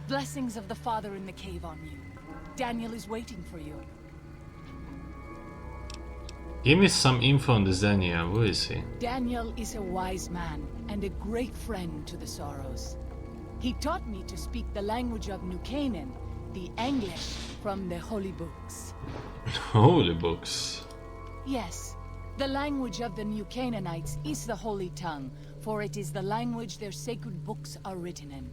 Blessings of the Father in the cave on you. Daniel is waiting for you. Give me some info on this Daniel. Who is he? Daniel is a wise man and a great friend to the Sorrows. He taught me to speak the language of New Canaan, the English from the holy books. Holy books. Yes, the language of the New Canaanites is the holy tongue, for it is the language their sacred books are written in.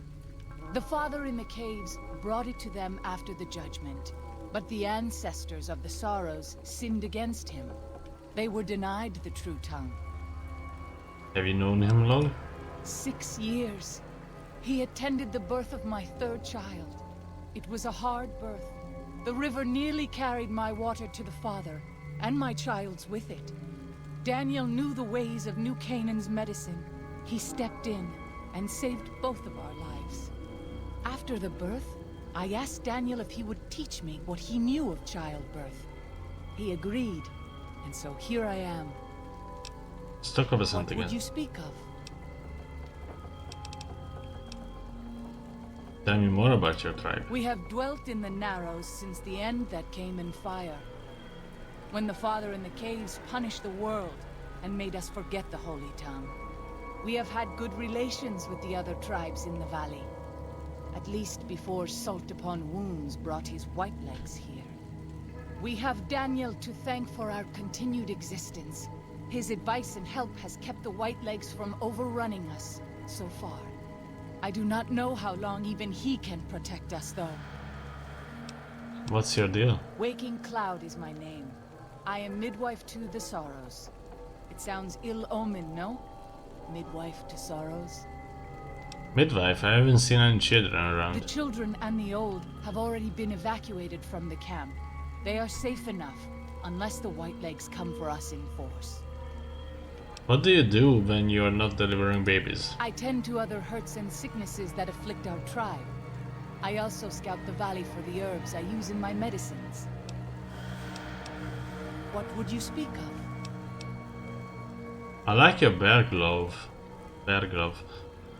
The Father in the caves brought it to them after the judgment, but the ancestors of the Sorrows sinned against him. They were denied the true tongue. Have you known him long? 6 years. He attended the birth of my third child. It was a hard birth. The river nearly carried my water to the Father, and my child's with it. Daniel knew the ways of New Canaan's medicine. He stepped in and saved both of our lives. After the birth, I asked Daniel if he would teach me what he knew of childbirth. He agreed, and so here I am. Let's talk about What something would else. you speak of? Tell me more about your tribe. We have dwelt in the Narrows since the end that came in fire. When the Father in the caves punished the world and made us forget the holy tongue. We have had good relations with the other tribes in the valley. At least before Salt Upon Wounds brought his white legs here. We have Daniel to thank for our continued existence. His advice and help has kept the white legs from overrunning us so far. I do not know how long even he can protect us, though. What's your deal? Waking Cloud is my name. I am midwife to the Sorrows. It sounds ill-omened, no? Midwife to Sorrows? Midwife, I haven't seen any children The around. children and the old have already been evacuated from the camp. They are safe enough, unless the Whitelegs come for us in force. What do you do when you are not delivering babies? I tend to other hurts and sicknesses that afflict our tribe. I also scout the valley for the herbs I use in my medicines. What would you speak of? I like your bear glove. Bear glove.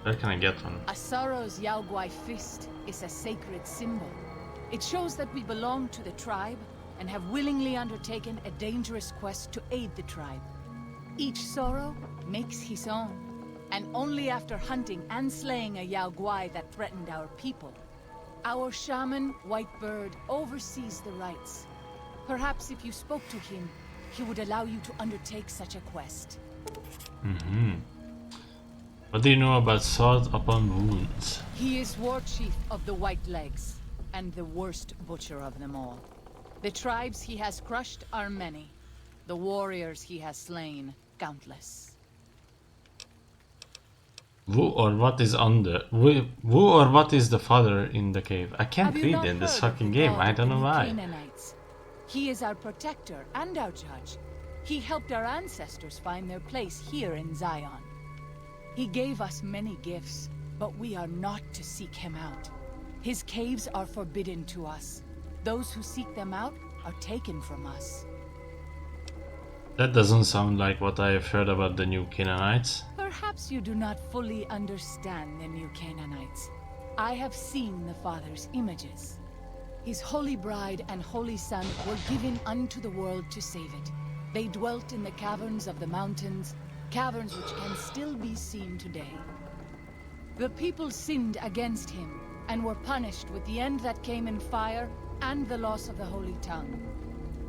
Where can I get one? A Sorrow's Yaoguai fist is a sacred symbol. It shows that we belong to the tribe and have willingly undertaken a dangerous quest to aid the tribe. Each Sorrow makes his own, and only after hunting and slaying a Yaoguai that threatened our people. Our shaman, Whitebird, oversees the rites. Perhaps if you spoke to him, he would allow you to undertake such a quest. What do you know about Salt Upon Wounds? He is war chief of the White Legs, and the worst butcher of them all. The tribes he has crushed are many. The warriors he has slain, countless. Who or what is who or what is the father in the cave? I can't Have you read not in this heard of fucking the game. god I of don't the know New why. Canaanites? He is our protector and our judge. He helped our ancestors find their place here in Zion. He gave us many gifts, but we are not to seek him out. His caves are forbidden to us. Those who seek them out are taken from us. That doesn't sound like what I have heard about the new Canaanites. Perhaps you do not fully understand the new Canaanites. I have seen the Father's images. His holy bride and holy son were given unto the world to save it. They dwelt in the caverns of the mountains, caverns which can still be seen today. The people sinned against him and were punished with the end that came in fire and the loss of the holy tongue.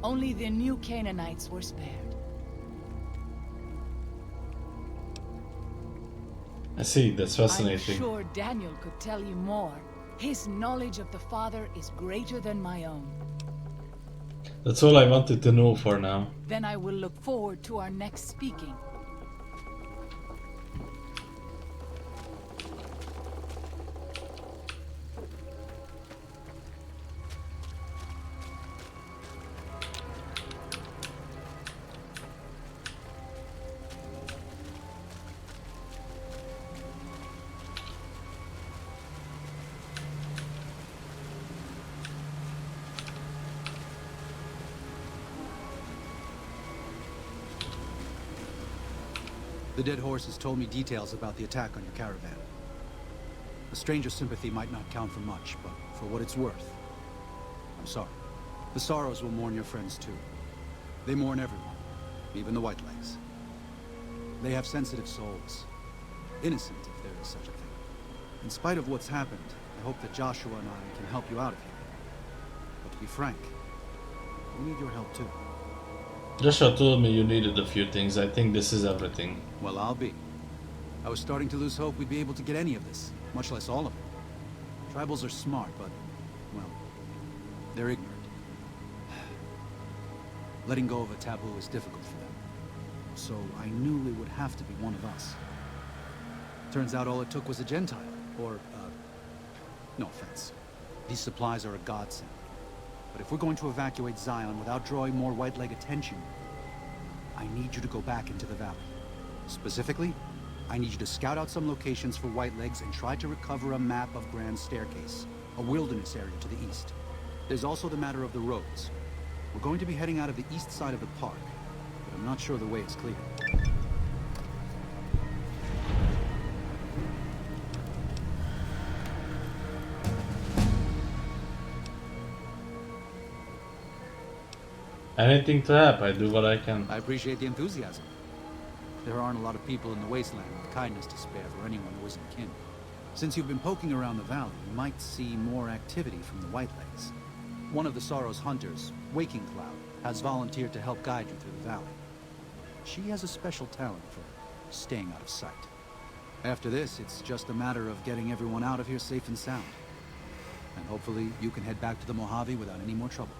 Only the new Canaanites were spared. I see, that's I'm fascinating. sure Daniel could tell you more. His knowledge of the Father is greater than my own. That's all I wanted to know for now. Then I will look forward to our next speaking. The dead horse has told me details about the attack on your caravan. A stranger's sympathy might not count for much, but for what it's worth, I'm sorry. The Sorrows will mourn your friends too. They mourn everyone, even the Whitelegs. They have sensitive souls. Innocent, if there is such a thing. In spite of what's happened, I hope that Joshua and I can help you out of here. But to be frank, we need your help too. Joshua told me you needed a few things. I think this is everything. Well, I'll be. I was starting to lose hope we'd be able to get any of this, much less all of it. Tribals are smart, but, well, they're ignorant. Letting go of a taboo is difficult for them. So I knew it would have to be one of us. Turns out all it took was a Gentile, or, no offense. These supplies are a godsend. But if we're going to evacuate Zion without drawing more Whiteleg attention, I need you to go back into the valley. Specifically, I need you to scout out some locations for Whitelegs and try to recover a map of Grand Staircase, a wilderness area to the east. There's also the matter of the roads. We're going to be heading out of the east side of the park, but I'm not sure the way is clear. Anything to help, I do what I can. I appreciate the enthusiasm. There aren't a lot of people in the wasteland with kindness to spare for anyone who isn't kin. Since you've been poking around the valley, you might see more activity from the Whitelegs. One of the Sorrow's hunters, Waking Cloud, has volunteered to help guide you through the valley. She has a special talent for staying out of sight. After this, it's just a matter of getting everyone out of here safe and sound. And hopefully you can head back to the Mojave without any more trouble.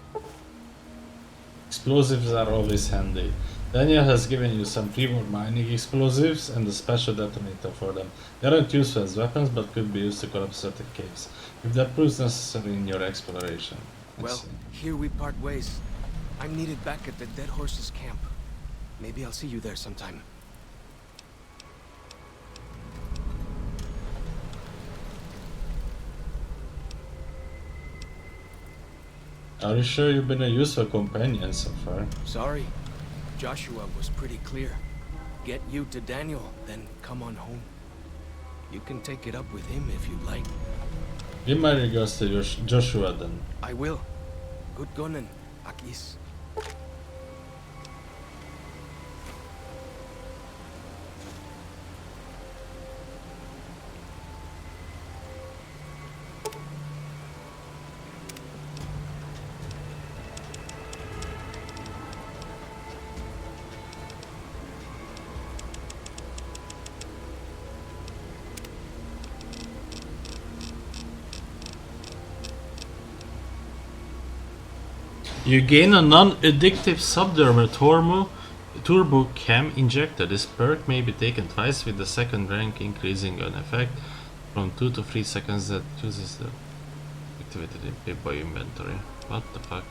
Explosives are always handy. Daniel has given you some remote mining explosives and a special detonator for them. They aren't useful as weapons, but could be used to collapse certain caves, if that proves necessary in your exploration. Let's Well, see. here we part ways. I'm needed back at the Dead Horses camp. Maybe I'll see you there sometime. Are you sure you've been a useful companion so far? Sorry. Joshua was pretty clear. Get you to Daniel, then come on home. You can take it up with him if you'd like. Give my regards to Joshua then. I will. Good gunning, Akis. You gain a non-addictive subdermal turbo chem injector. This perk may be taken twice with the second rank increasing in effect from 2 to 3 seconds that uses the activated in Pip-Boy inventory. What the fuck?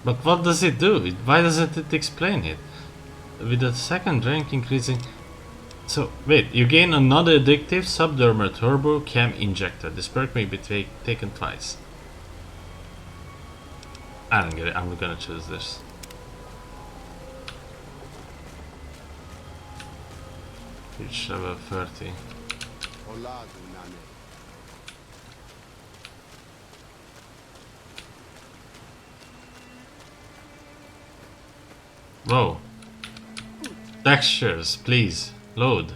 But what does it do? Why doesn't it explain it? With the second rank increasing... So, wait, you gain another addictive Subdermal Turbo Chem Injector. This perk may be taken twice. I don't get it, I'm gonna choose this. Reach level 30. Whoa. Textures, please. Load.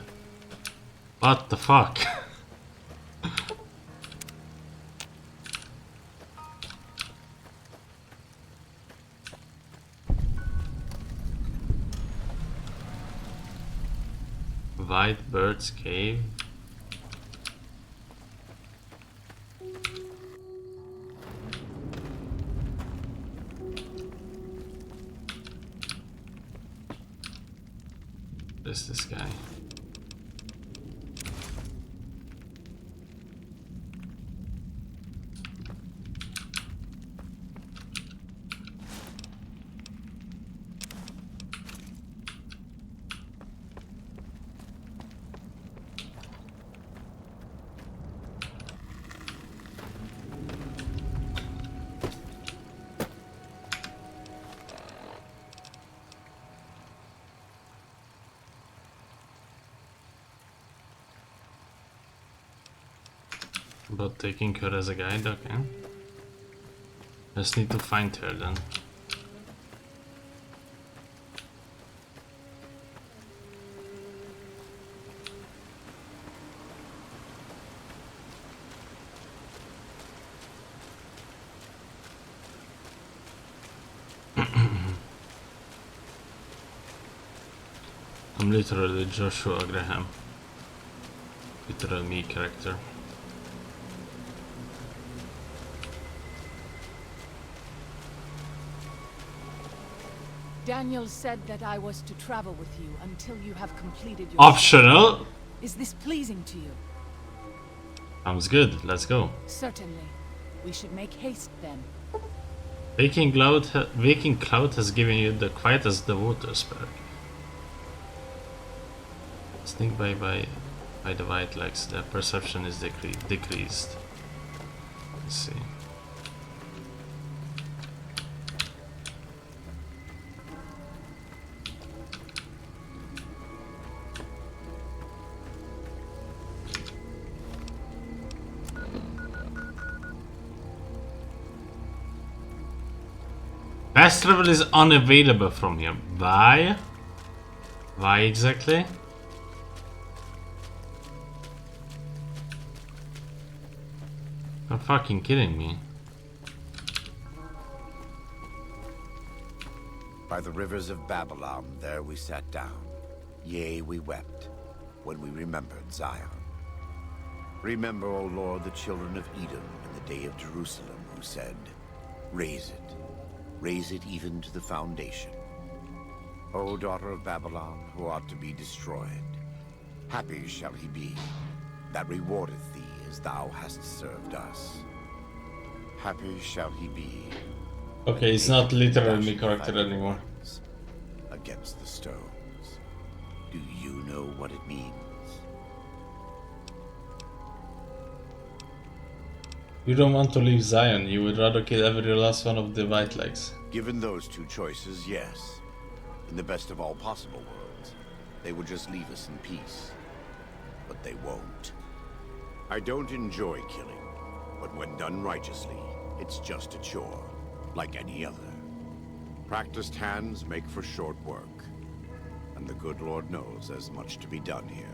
What the fuck? White Bird's Cave. There's this guy. But taking her as a guide, okay. Just need to find her then. I'm literally Joshua Graham. Literal me character. Daniel said that I was to travel with you until you have completed your... Optional? Is this pleasing to you? Sounds good, let's go. Certainly. We should make haste then. Waking Cloud has given you the Quiet as the Waters perk. Sneak by the white legs, the perception is decreased. Let's see. Fast travel is unavailable from here. Why? Why exactly? You're fucking kidding me. By the rivers of Babylon, there we sat down. Yea, we wept, when we remembered Zion. Remember, O Lord, the children of Edom in the day of Jerusalem, who said, raise it even to the foundation. O daughter of Babylon, who ought to be destroyed, happy shall he be, that rewardeth thee as thou hast served us. Happy shall he be. Okay, it's not literally character anymore. Against the stones. Do you know what it means? You don't want to leave Zion, you would rather kill every last one of the white legs. Given those two choices, yes. In the best of all possible worlds, they would just leave us in peace. But they won't. I don't enjoy killing, but when done righteously, it's just a chore, like any other. Practiced hands make for short work, and the good Lord knows there's much to be done here.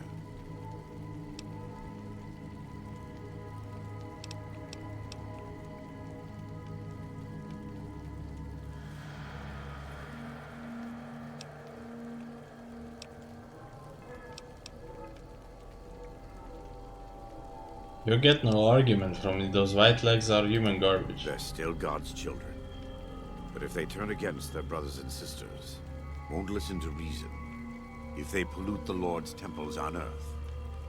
You get no argument from me, those white legs are human garbage. They're still God's children. But if they turn against their brothers and sisters, won't listen to reason, if they pollute the Lord's temples on earth,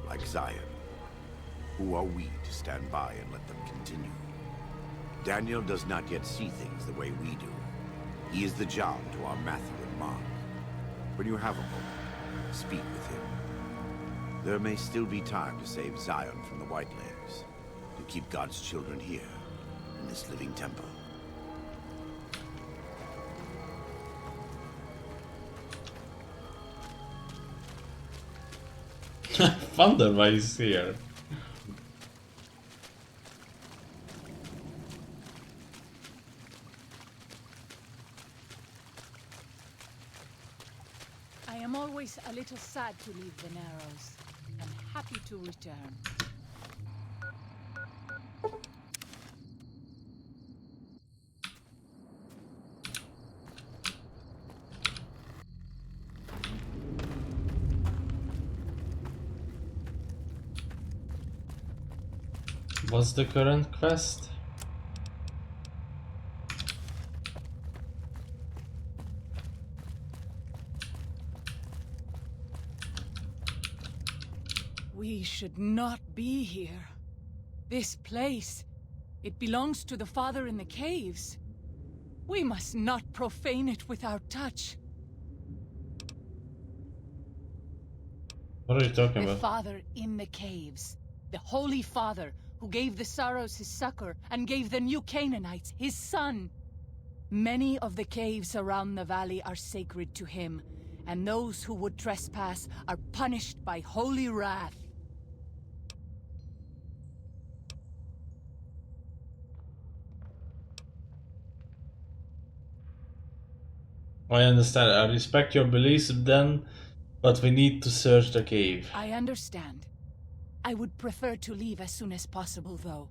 like Zion, who are we to stand by and let them continue? Daniel does not yet see things the way we do, He is the John to our Matthew and Mark. When you have a moment, speak with him. There may still be time to save Zion from the Whitelands, to keep God's children here, in this living temple. Wonder why he's here. I am always a little sad to leave the Narrows, and happy to return. What's the current quest? We should not be here. This place, it belongs to the Father in the caves. We must not profane it with our touch. What are you talking The about? Father in the caves. The Holy Father who gave the Sorrows his succor and gave the new Canaanites his son. Many of the caves around the valley are sacred to him, and those who would trespass are punished by holy wrath. I understand. I respect your beliefs then, but we need to search the cave. I understand. I would prefer to leave as soon as possible, though.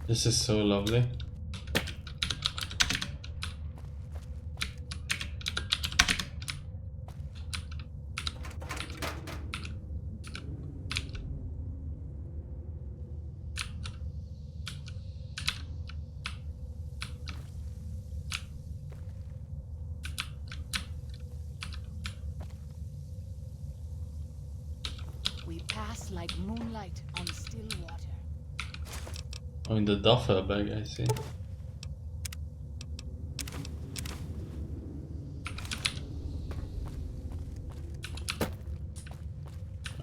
This is so lovely. We pass like moonlight on still water. Oh, in the duffel bag, I see.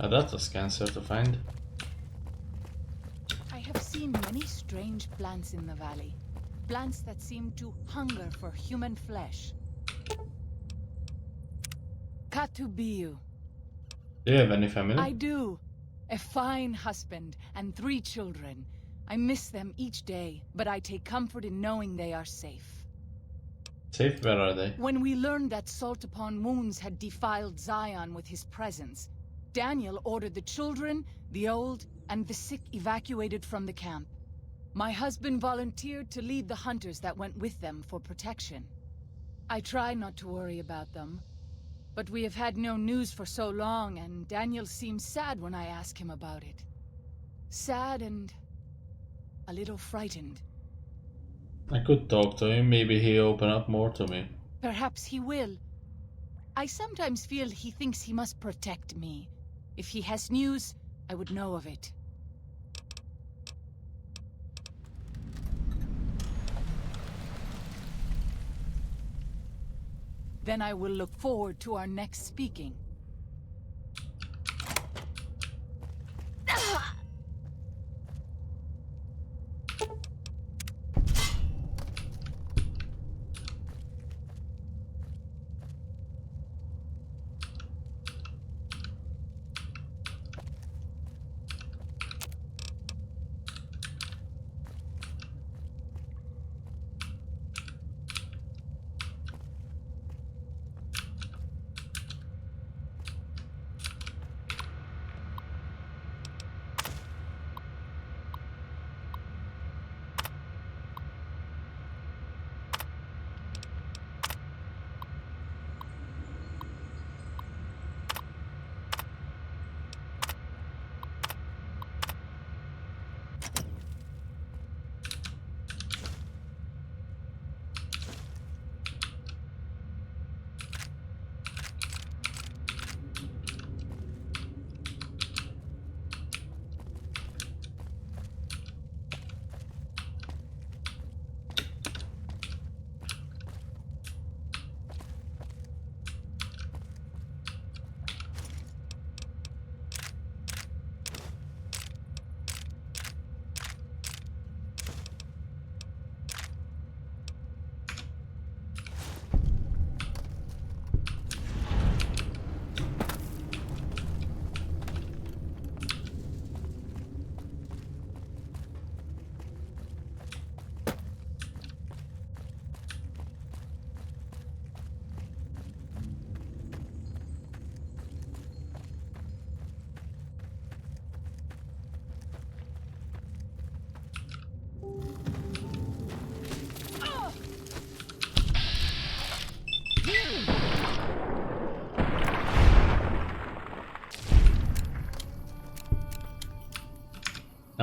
Ah, that was cancer to find. I have seen many strange plants in the valley. Plants that seem to hunger for human flesh. Katubiu. Do you have any family? I do. A fine husband and 3 children. I miss them each day, but I take comfort in knowing they are safe. Safe? Where are they? When we learned that Salt Upon Wounds had defiled Zion with his presence, Daniel ordered the children, the old, and the sick evacuated from the camp. My husband volunteered to lead the hunters that went with them for protection. I try not to worry about them, but we have had no news for so long, and Daniel seems sad when I ask him about it. Sad and a little frightened. I could talk to him, maybe he'll open up more to me. Perhaps he will. I sometimes feel he thinks he must protect me. If he has news, I would know of it. Then I will look forward to our next speaking.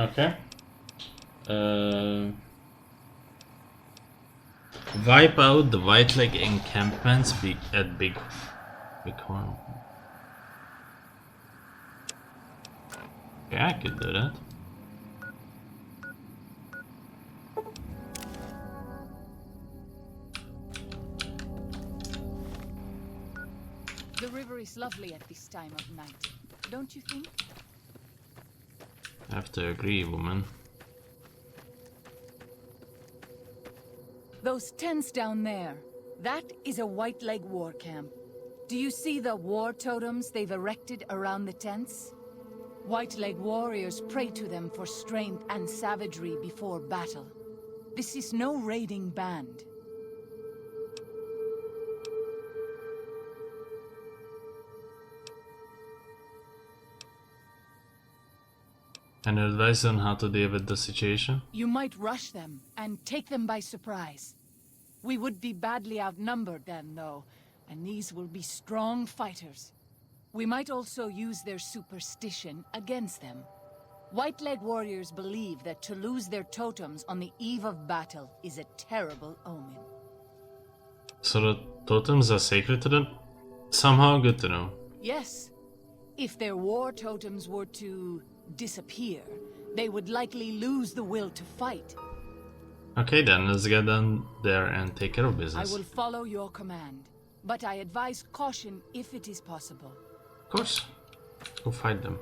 Okay. Wipe out the White Leg encampments at Bighorn. Yeah, I could do that. The river is lovely at this time of night, don't you think? I have to agree, woman. Those tents down there, that is a White Leg war camp. Do you see the war totems they've erected around the tents? White Leg warriors pray to them for strength and savagery before battle. This is no raiding band. Any advice on how to deal with the situation? You might rush them and take them by surprise. We would be badly outnumbered then, though, and these will be strong fighters. We might also use their superstition against them. White Leg warriors believe that to lose their totems on the eve of battle is a terrible omen. So the totems are sacred to them? Somehow good to know. Yes. If their war totems were to disappear, they would likely lose the will to fight. Okay then, let's get down there and take care of I business. will follow your command, but I advise caution if it is possible. Of course. Go fight them.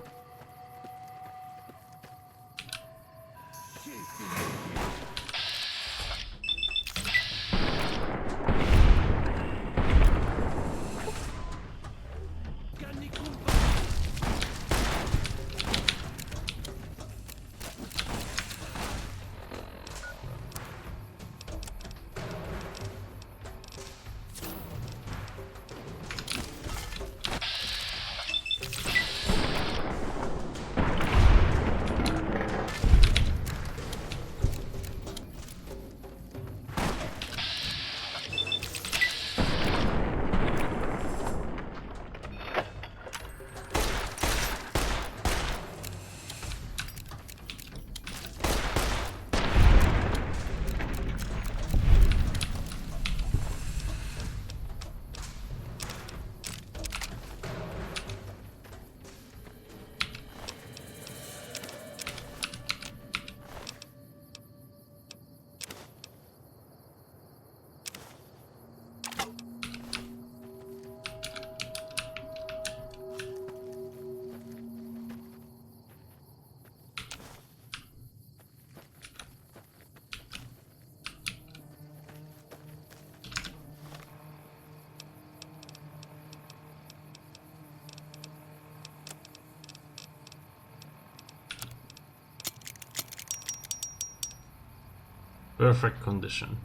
Perfect condition.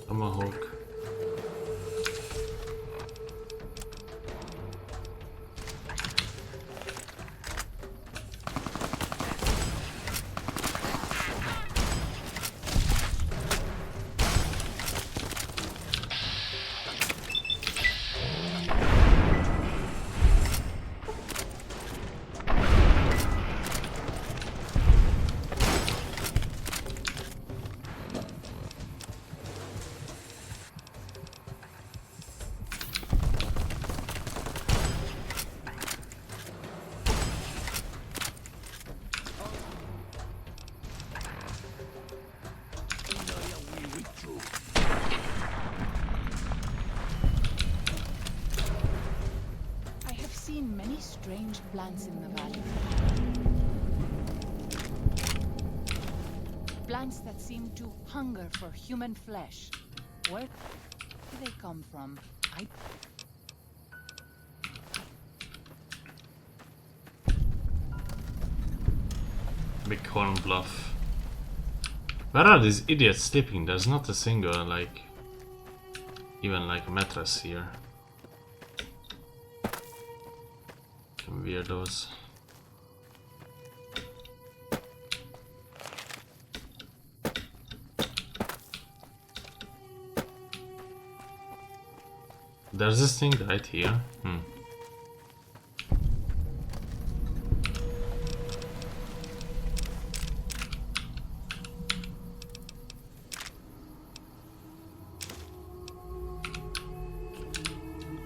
Tomahawk. I have seen many strange plants in the valley. Plants that seem to hunger for human flesh. Where do they come from? Bighorn Bluff. Where are these idiots sleeping? There's not a single, like, even like a mattress here. Some weirdos. There's this thing right here.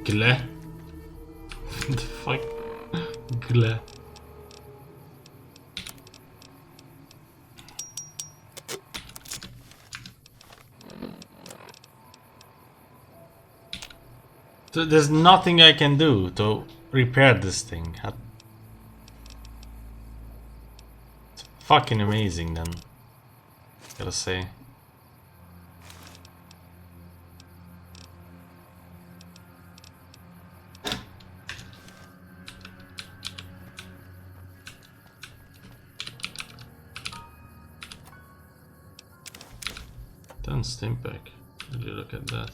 Gle? The fuck? Gle. So there's nothing I can do to repair this thing. It's fucking amazing then. Gotta say. Done Stimpack. Would you look at that?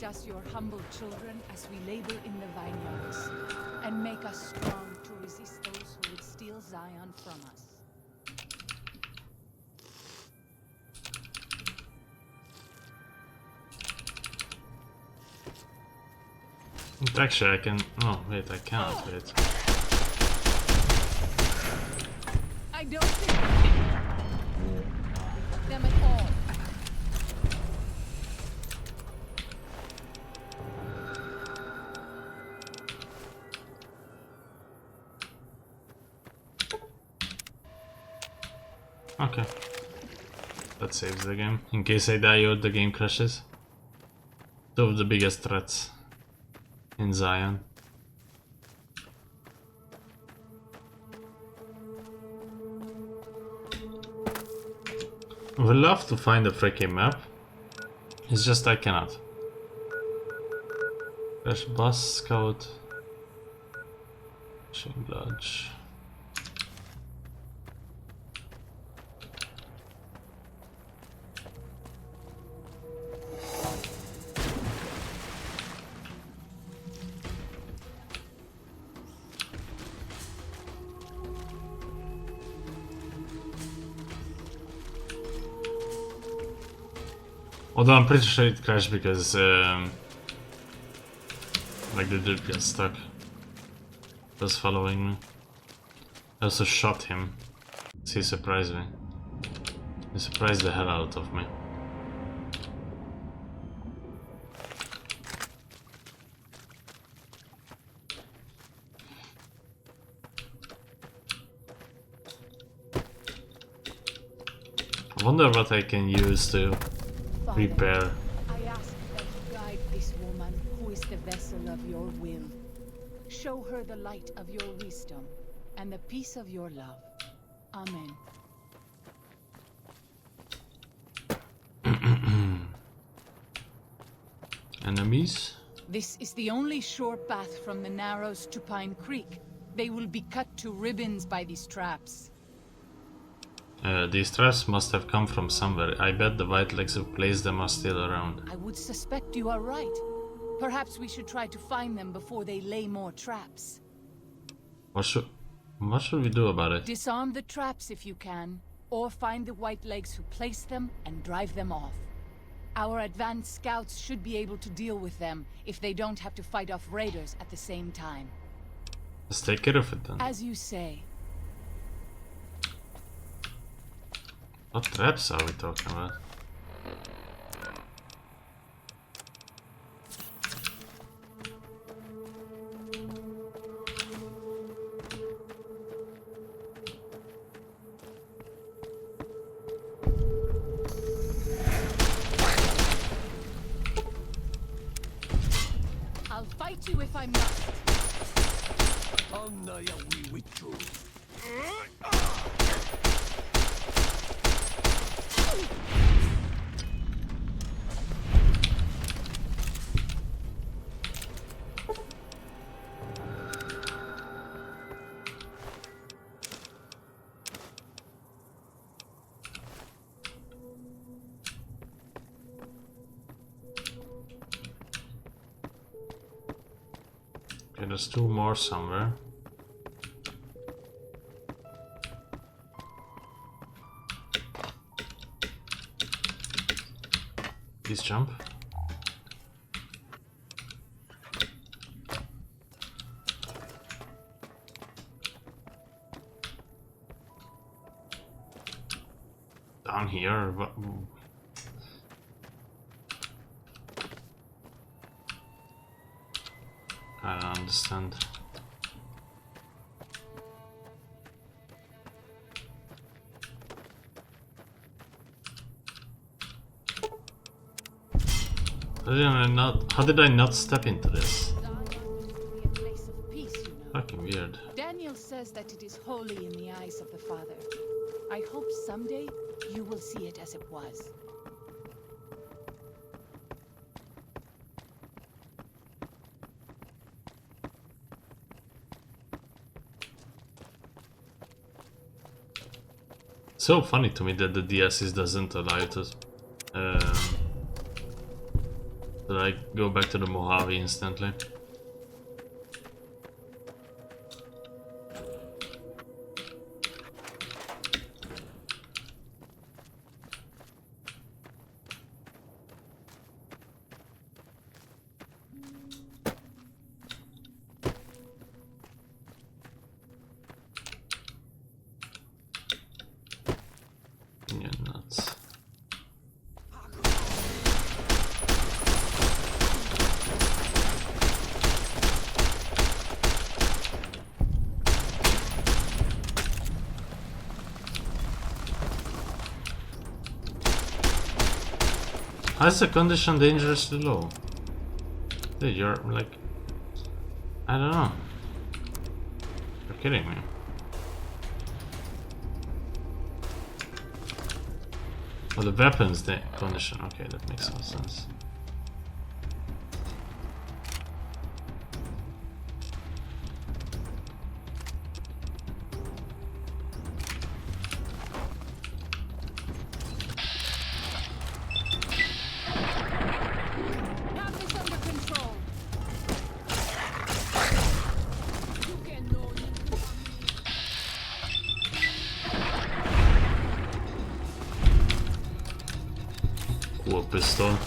Us, your humble children, as we labor in the vineyards, and make us strong to resist those who would steal Zion from us. Actually, I can. Oh, wait, I can't. Wait. I don't think them at all. Okay. That saves the game. In case I die or the game crashes. Two of the biggest threats in Zion. I would love to find a freaking map. It's just I cannot. Crash bus scout. Shane Lodge. Although I'm pretty sure it crashed because like the dude got stuck. Was following me. I also shot him. He surprised me. He surprised the hell out of me. I wonder what I can use to repair. I ask that you guide this woman, who is the vessel of your will. Show her the light of your wisdom and the peace of your love. Amen. Enemies? This is the only sure path from the Narrows to Pine Creek. They will be cut to ribbons by these traps. These traps must have come from somewhere. I bet the White Legs who placed them are still around. I would suspect you are right. Perhaps we should try to find them before they lay more traps. What should we do about it? Disarm the traps if you can, or find the Whitelegs who placed them and drive them off. Our advanced scouts should be able to deal with them if they don't have to fight off raiders at the same time. Let's take care of it then. As you say. What traps are we talking about? I'll fight you if I'm not. Okay, there's 2 more somewhere. Please jump. Down here? What? I don't understand. How did I not step into this? Zion will be a place of peace, you know. Fucking weird. Daniel says that it is holy in the eyes of the Father. I hope someday you will see it as it was. So funny to me that the DLCs doesn't allow you to like go back to the Mojave instantly. Yeah, nuts. How is the condition dangerously low? Dude, you're like... I don't know. You're kidding me. Oh, the weapons condition. Okay, that makes some sense. Have this under control. You can know you. Cool pistol.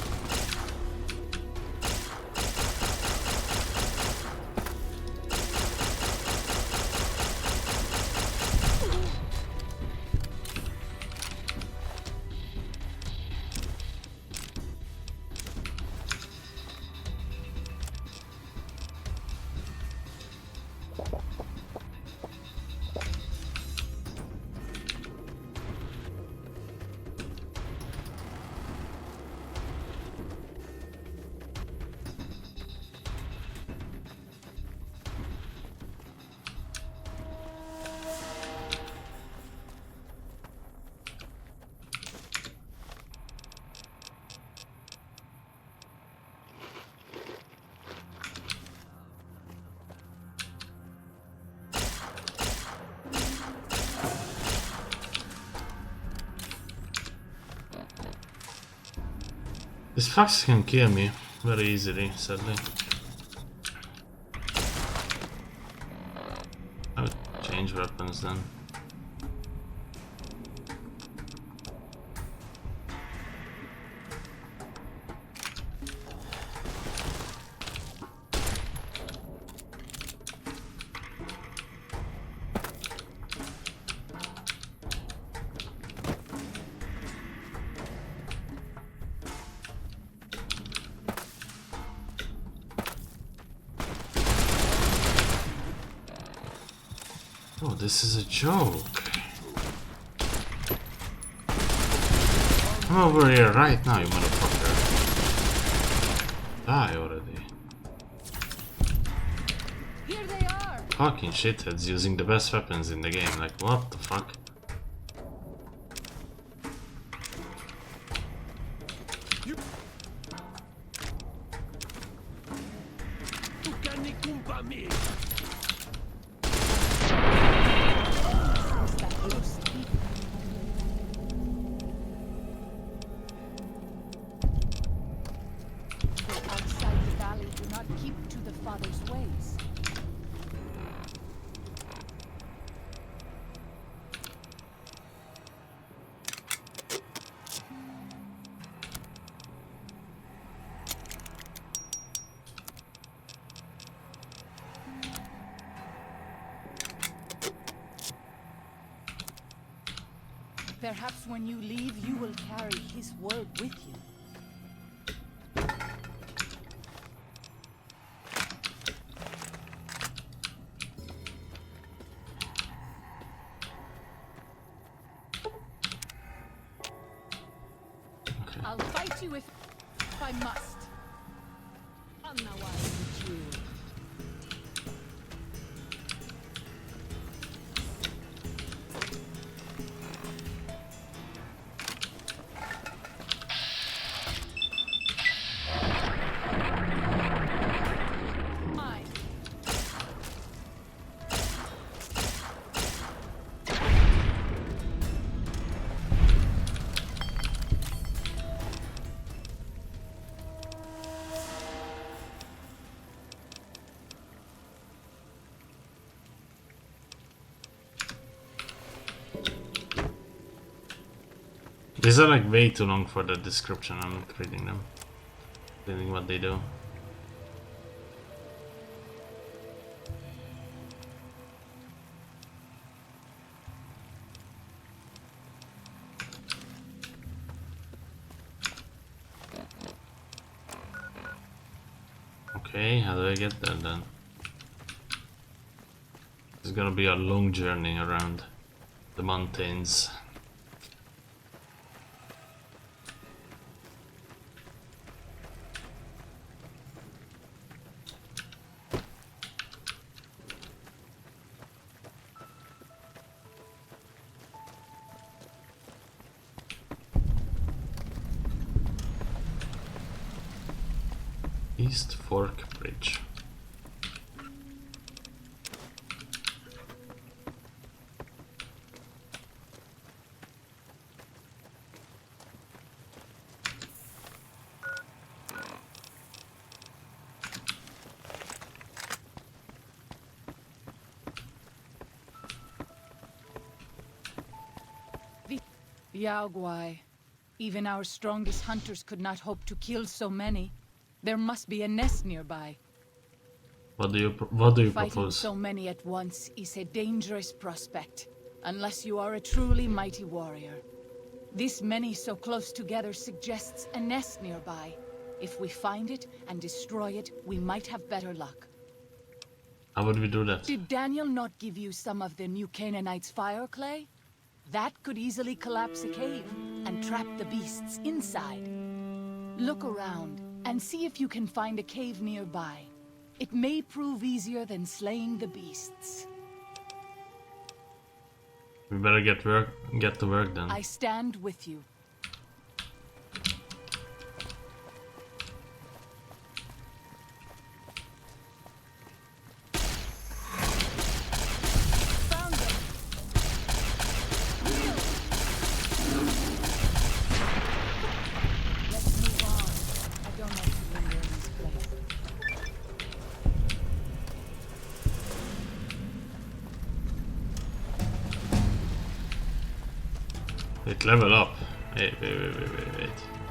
These fucks can kill me. very easily, sadly. I would change weapons then. Oh, this is a joke. I'm over here right now, you motherfucker. Die already. Here they are! Fucking shitheads using the best weapons in the game. Like, what the fuck? Outside the valley do not keep to the Father's ways. Perhaps when you leave, you will carry his word with you. I'll fight you if I must. Mine. These are like way too long for the description. I'm not reading them. Reading what they do. Okay, how do I get there then? It's gonna be a long journey around the mountains. East Fork Bridge. Yao Guai. Even our strongest hunters could not hope to kill so many. There must be a nest nearby. What do you Fighting propose? so many at once is a dangerous prospect, unless you are a truly mighty warrior. This many so close together suggests a nest nearby. If we find it and destroy it, we might have better luck. How would we do that? Did Daniel not give you some of the new Canaanites' fire clay? That could easily collapse a cave and trap the beasts inside. Look around and see if you can find a cave nearby. It may prove easier than slaying the beasts. We better get to work then. I stand with you. Found them. Let's move on. I don't want to linger Wait, level up. Wait.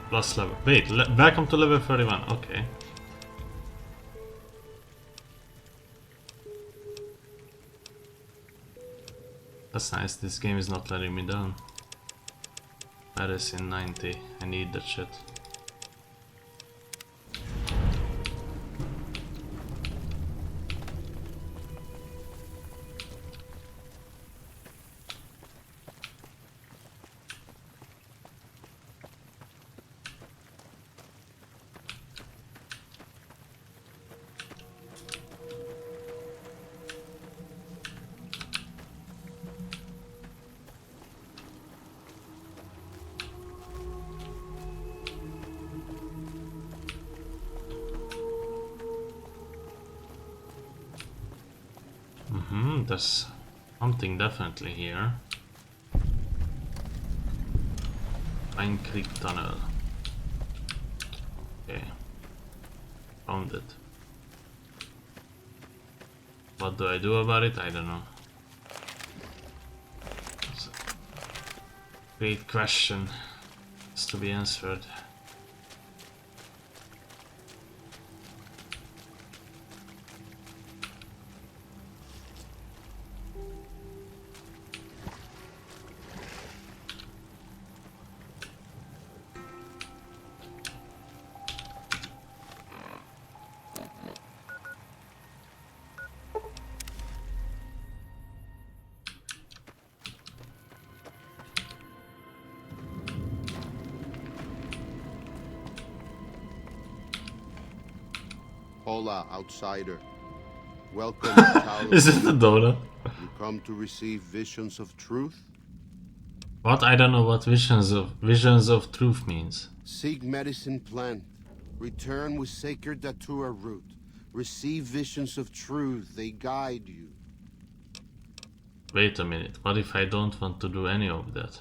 Plus level. Wait, back up to level 31. Okay. That's nice. This game is not letting me down. Medicine 90. I need that shit. There's something definitely here. Pine Creek Tunnel. Okay. Found it. What do I do about it? I don't know. It's a great question. Has to be answered. Hola, outsider. Welcome to Talos. Is it the donut? You come to receive visions of truth? What? I don't know what visions of truth means. Seek medicine plant. Return with sacred datura root. Receive visions of truth. They guide you. Wait a minute. What if I don't want to do any of that?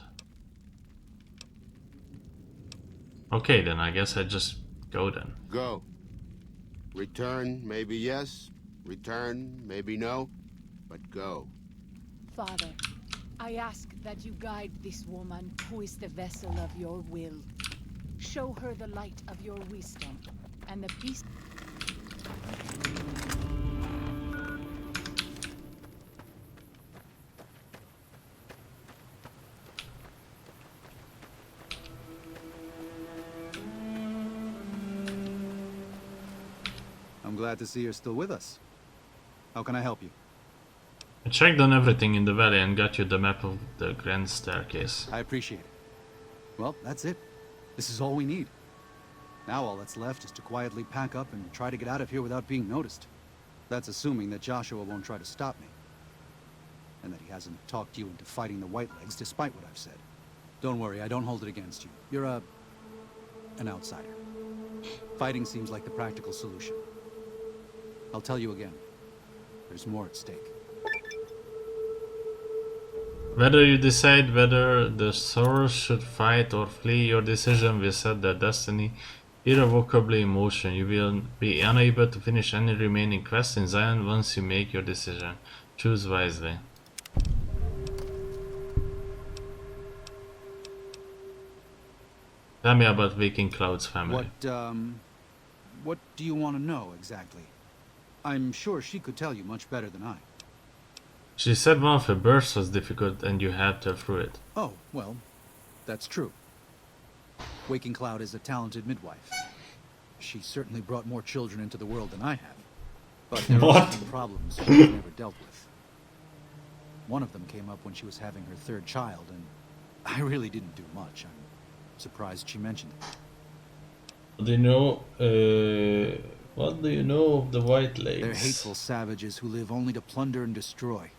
Okay, then I guess I just go then. Go. Return, maybe yes. Return, maybe no. But go. Father, I ask that you guide this woman who is the vessel of your will. Show her the light of your wisdom and the peace. I'm glad to see you're still with us. How can I help you? I checked on everything in the valley and got you the map of the grand staircase. I appreciate it. Well, that's it. This is all we need. Now all that's left is to quietly pack up and try to get out of here without being noticed. That's assuming that Joshua won't try to stop me. And that he hasn't talked you into fighting the Whitelegs despite what I've said. Don't worry, I don't hold it against you. You're an outsider. Fighting seems like the practical solution. I'll tell you again. There's more at stake. Whether you decide whether the Soros should fight or flee, your decision will set their destiny irrevocably in motion. You will be unable to finish any remaining quests in Zion once you make your decision. Choose wisely. Tell me about Waking Cloud's family. What do you want to know exactly? I'm sure she could tell you much better than I. She said one of her births was difficult and you helped her through it. Oh, well, that's true. Waking Cloud is a talented midwife. She certainly brought more children into the world than I have. But there are some problems she's never dealt with. One of them came up when she was having her third child, and I really didn't do much. I'm surprised she mentioned it. What do you know of the Whitelegs? They're hateful savages who live only to plunder and destroy.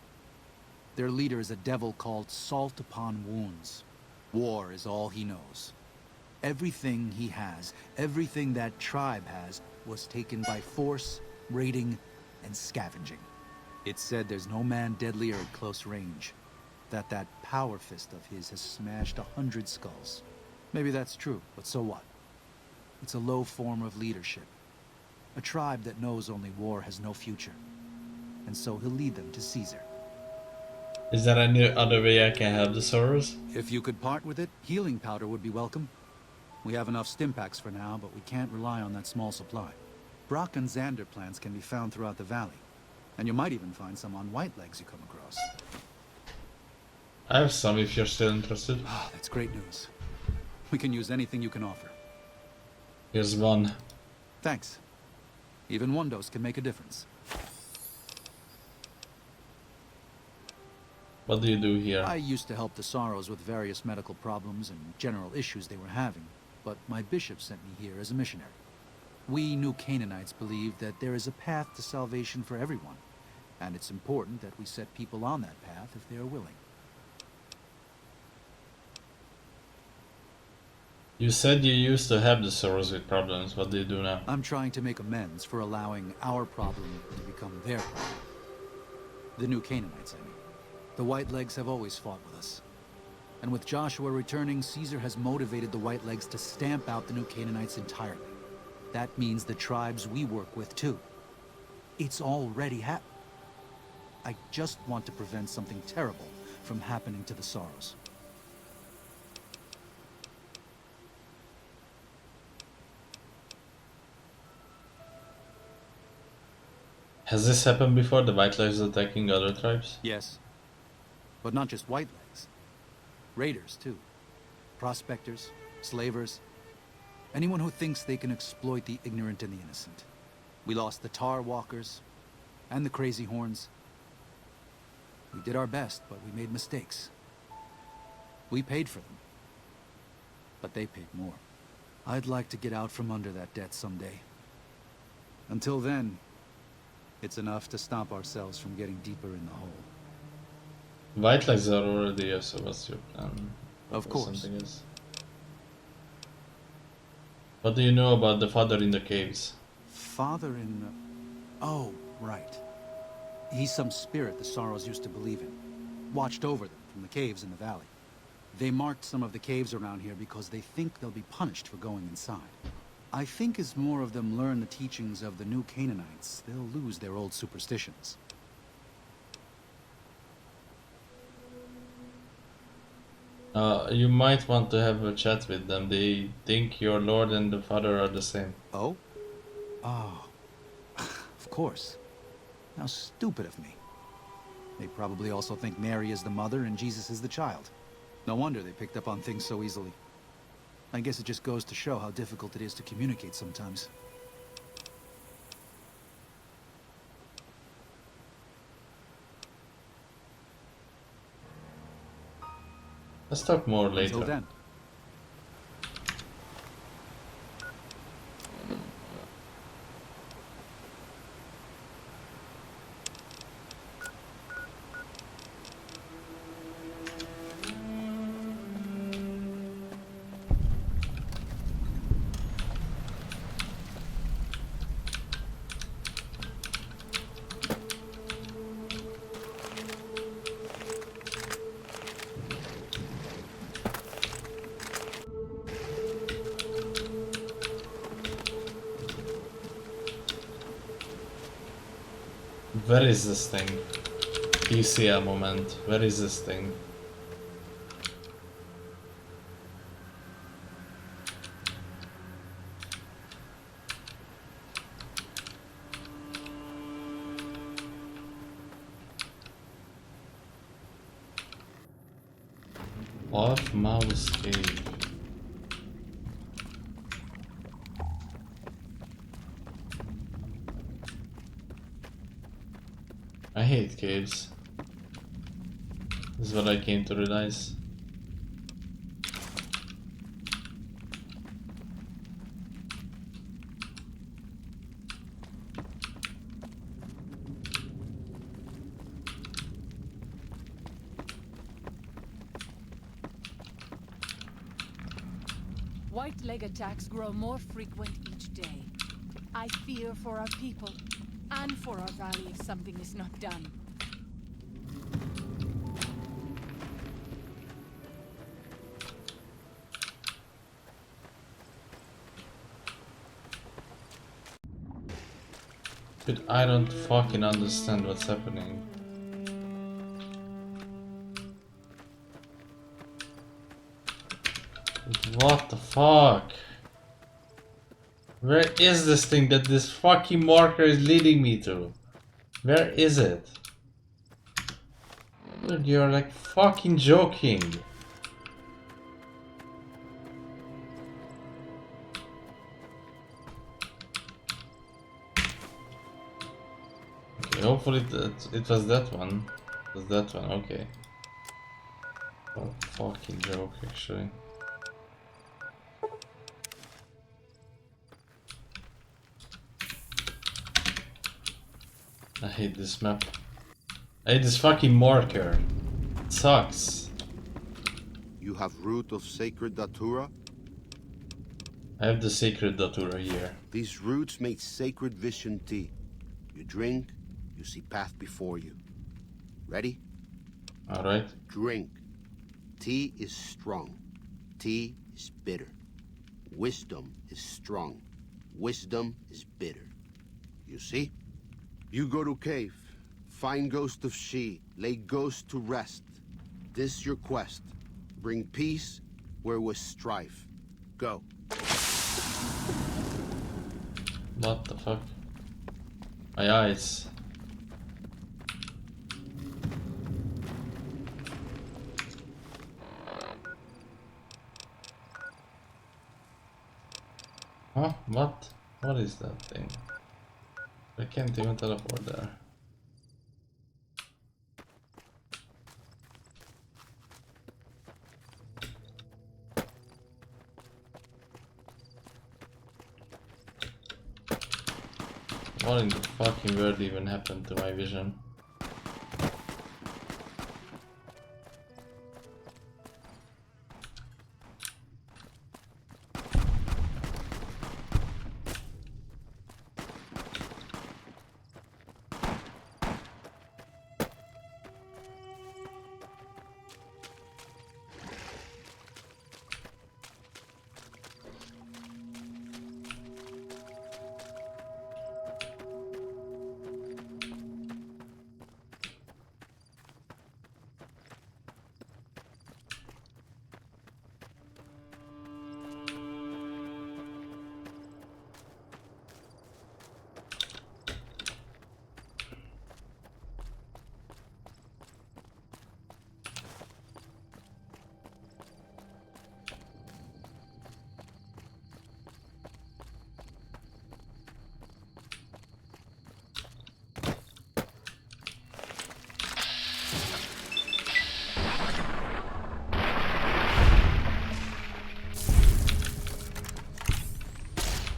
Their leader is a devil called Salt Upon Wounds. War is all he knows. Everything he has, everything that tribe has, was taken by force, raiding, and scavenging. It's said there's no man deadlier at close range. That power fist of his has smashed 100 skulls. Maybe that's true, but so what? It's a low form of leadership. A tribe that knows only war has no future. And so he'll lead them to Caesar. Is there any other way I can help the Soros? If you could part with it, healing powder would be welcome. We have enough stim packs for now, but we can't rely on that small supply. Brock and Xander plants can be found throughout the valley. And you might even find some on Whitelegs you come across. I have some if you're still interested. Ah, that's great news. We can use anything you can offer. Here's one. Thanks. Even one dose can make a difference. What do you do here? I used to help the Sorrows with various medical problems and general issues they were having, but my bishop sent me here as a missionary. We New Canaanites believe that there is a path to salvation for everyone, and it's important that we set people on that path if they are willing. You said you used to have the Soros with problems. What do you do now? I'm trying to make amends for allowing our problem to become their problem. The New Canaanites, I mean. The Whitelegs have always fought with us. And with Joshua returning, Caesar has motivated the Whitelegs to stamp out the New Canaanites entirely. That means the tribes we work with, too. It's already happened. I just want to prevent something terrible from happening to the Sorrows. Has this happened before? The Whitelegs attacking other tribes? Yes. But not just Whitelegs. Raiders, too. Prospectors, slavers. Anyone who thinks they can exploit the ignorant and the innocent. We lost the Tar Walkers and the Crazy Horns. We did our best, but we made mistakes. We paid for them. But they paid more. I'd like to get out from under that debt someday. Until then, it's enough to stop ourselves from getting deeper in the hole. Whitelegs are already here, so what's your plan? Of course. Something else. What do you know about the father in the caves? Father in the... Oh, right. He's some spirit the Sorrows used to believe in. Watched over them from the caves in the valley. They marked some of the caves around here because they think they'll be punished for going inside. I think as more of them learn the teachings of the New Canaanites, they'll lose their old superstitions. You might want to have a chat with them. They think your Lord and the Father are the same. Oh? Oh. Of course. How stupid of me. They probably also think Mary is the mother and Jesus is the child. No wonder they picked up on things so easily. I guess it just goes to show how difficult it is to communicate sometimes. Let's talk more later. Until then. Where is this thing? TCL moment. Where is this thing? Off mouse cave. I hate caves. This is what I came to realize. White-leg attacks grow more frequent each day. I fear for our people, and for our valley if something is not done. But I don't fucking understand what's happening. What the fuck? Where is this thing that this fucking marker is leading me to? Where is it? Dude, you're like fucking joking. Okay, hopefully it was that one. It was that one, okay. What a fucking joke, actually. I hate this map. I hate this fucking marker. It sucks. You have root of sacred datura? I have the sacred datura here. These roots make sacred vision tea. You drink, you see path before you. Ready? Alright. Drink. Tea is strong. Tea is bitter. Wisdom is strong. Wisdom is bitter. You see? You go to cave, find ghost of she, lay ghost to rest. This your quest. Bring peace where was strife. Go. What the fuck? My eyes. Huh? What? What is that thing? I can't even teleport there. What in the fucking world even happened to my vision?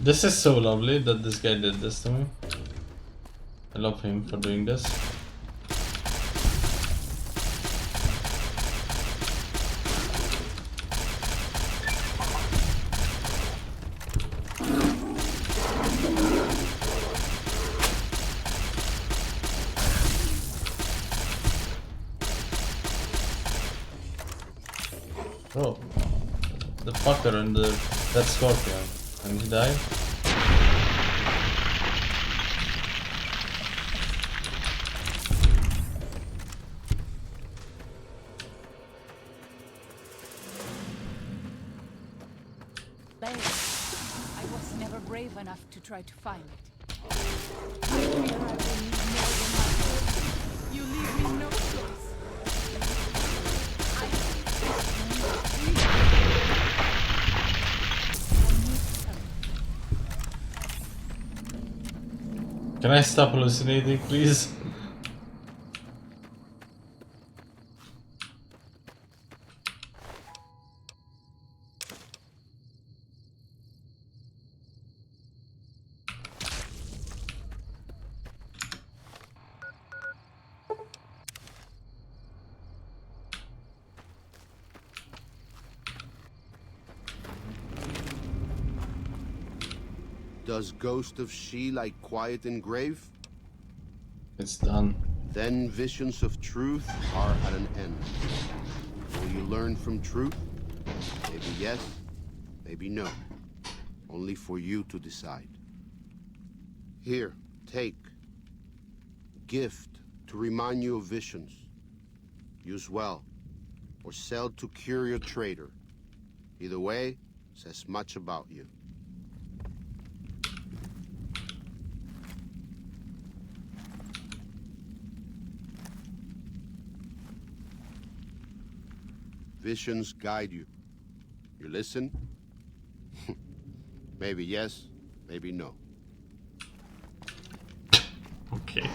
This is so lovely that this guy did this to me. I love him for doing this. Bro, the fucker and that scorpion. And he died? Babe, I was never brave enough to try to find it. I fear I will need more than my word. You leave me no choice. I need help. Can I stop hallucinating, please? Does Ghost of She lie quiet in grave? It's done. Then visions of truth are at an end. Will you learn from truth? Maybe yes, maybe no. Only for you to decide. Here, take. Gift to remind you of visions. Use well, or sell to curious trader. Either way, says much about you. Visions guide you. You listen? Maybe yes, maybe no. Okay.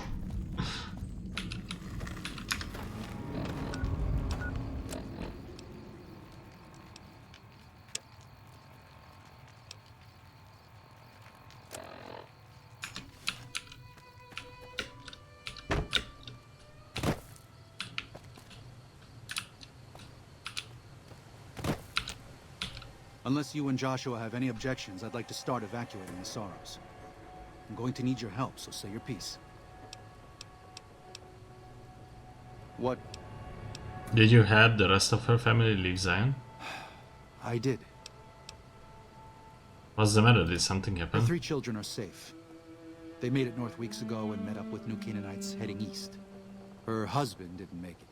Unless you and Joshua have any objections, I'd like to start evacuating the Sorrows. I'm going to need your help, so say your piece. What? Did you have the rest of her family leave Zion? I did. What's the matter? Did something Her happen? 3 children are safe. They made it north weeks ago and met up with New Canaanites heading east. Her husband didn't make it.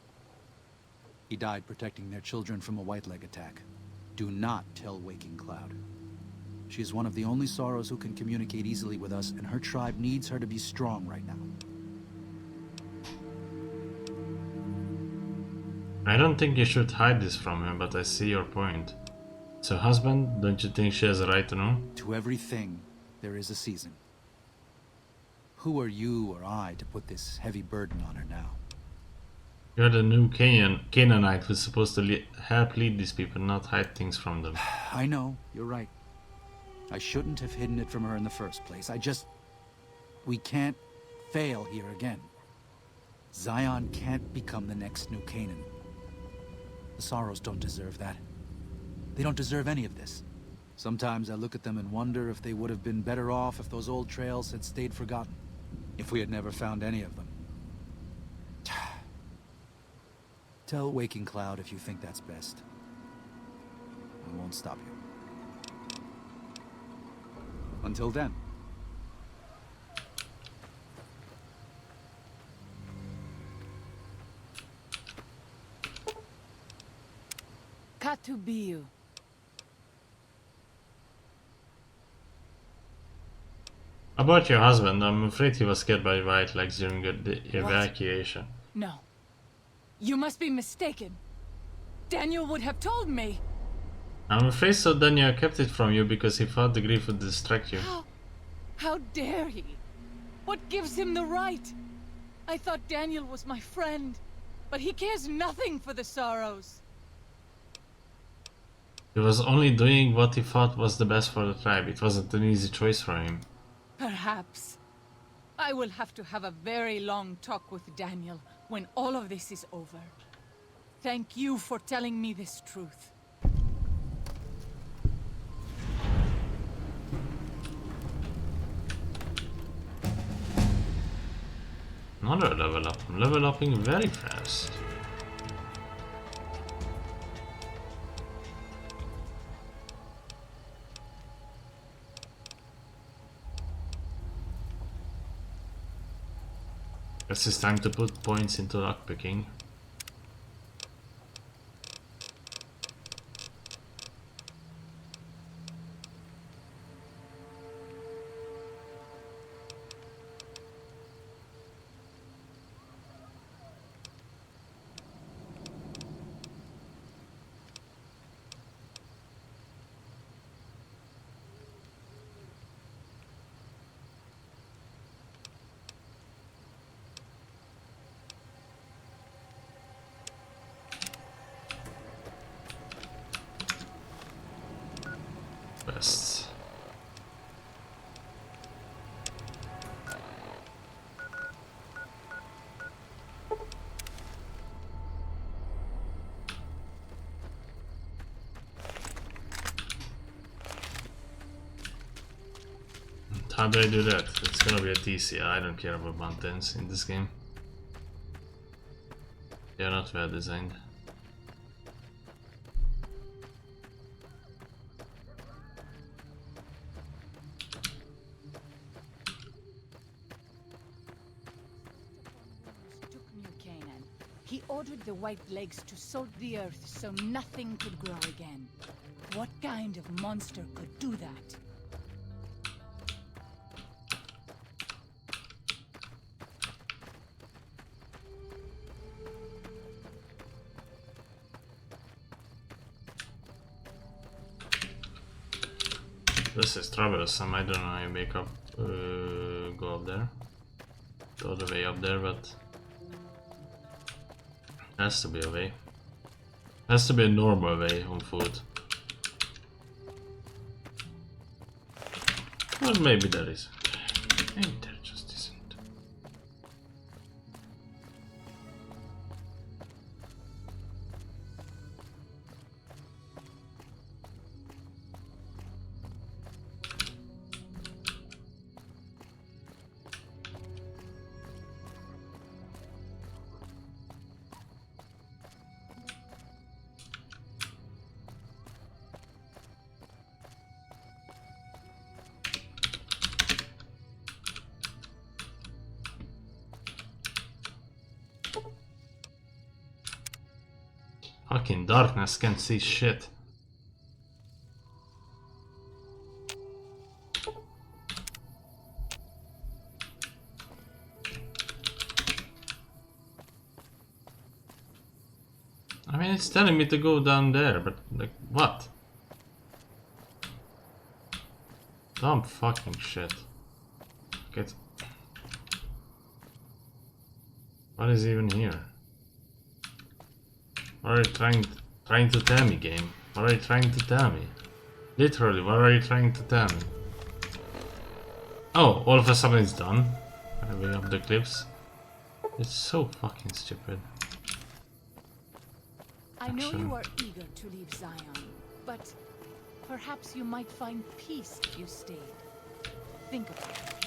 He died protecting their children from a White Leg attack. Do not tell Waking Cloud. She is one of the only Sorrows who can communicate easily with us, and her tribe needs her to be strong right now. I don't think you should hide this from her, but I see your point. So, husband, don't you think she has a right to know? To everything, there is a season. Who are you or I to put this heavy burden on her now? You're the new Canaanite who's supposed to help lead these people, not hide things from them. I know, you're right. I shouldn't have hidden it from her in the first place. We can't fail here again. Zion can't become the next New Canaan. The Sorrows don't deserve that. They don't deserve any of this. Sometimes I look at them and wonder if they would have been better off if those old trails had stayed forgotten. If we had never found any of them. Tell Waking Cloud if you think that's best. I won't stop you. Until then. Katubiu. About your husband, I'm afraid he was scared by White Legs during the evacuation. No. You must be mistaken. Daniel would have told me. I'm afraid so. Daniel kept it from you because he thought the grief would distract you. How dare he? What gives him the right? I thought Daniel was my friend, but he cares nothing for the Sorrows. He was only doing what he thought was the best for the tribe. It wasn't an easy choice for him. Perhaps. I will have to have a very long talk with Daniel when all of this is over. Thank you for telling me this truth. Another level up. I'm level upping very fast. Guess it's time to put points into lockpicking. Best. How do I do that? It's gonna be a TC. I don't care about mountains in this game. They're not well designed. He ordered the White Legs to salt the earth so nothing could grow again. What kind of monster could do that? This is troublesome. I don't know how you make up, go up there. The other way up there, but has to be a way. Has to be a normal way on foot. Well, maybe there is. Maybe there just isn't. Fucking darkness, can't see shit. I mean, it's telling me to go down there, but like, what? Dumb fucking shit. Get. What is even here? What are you trying to tell me, game? What are you trying to tell me? Literally, what are you trying to tell me? Oh, all of a sudden it's done. Way up the cliffs. It's so fucking stupid. I know you are eager to leave Zion, but perhaps you might find peace if you stayed. Think about it.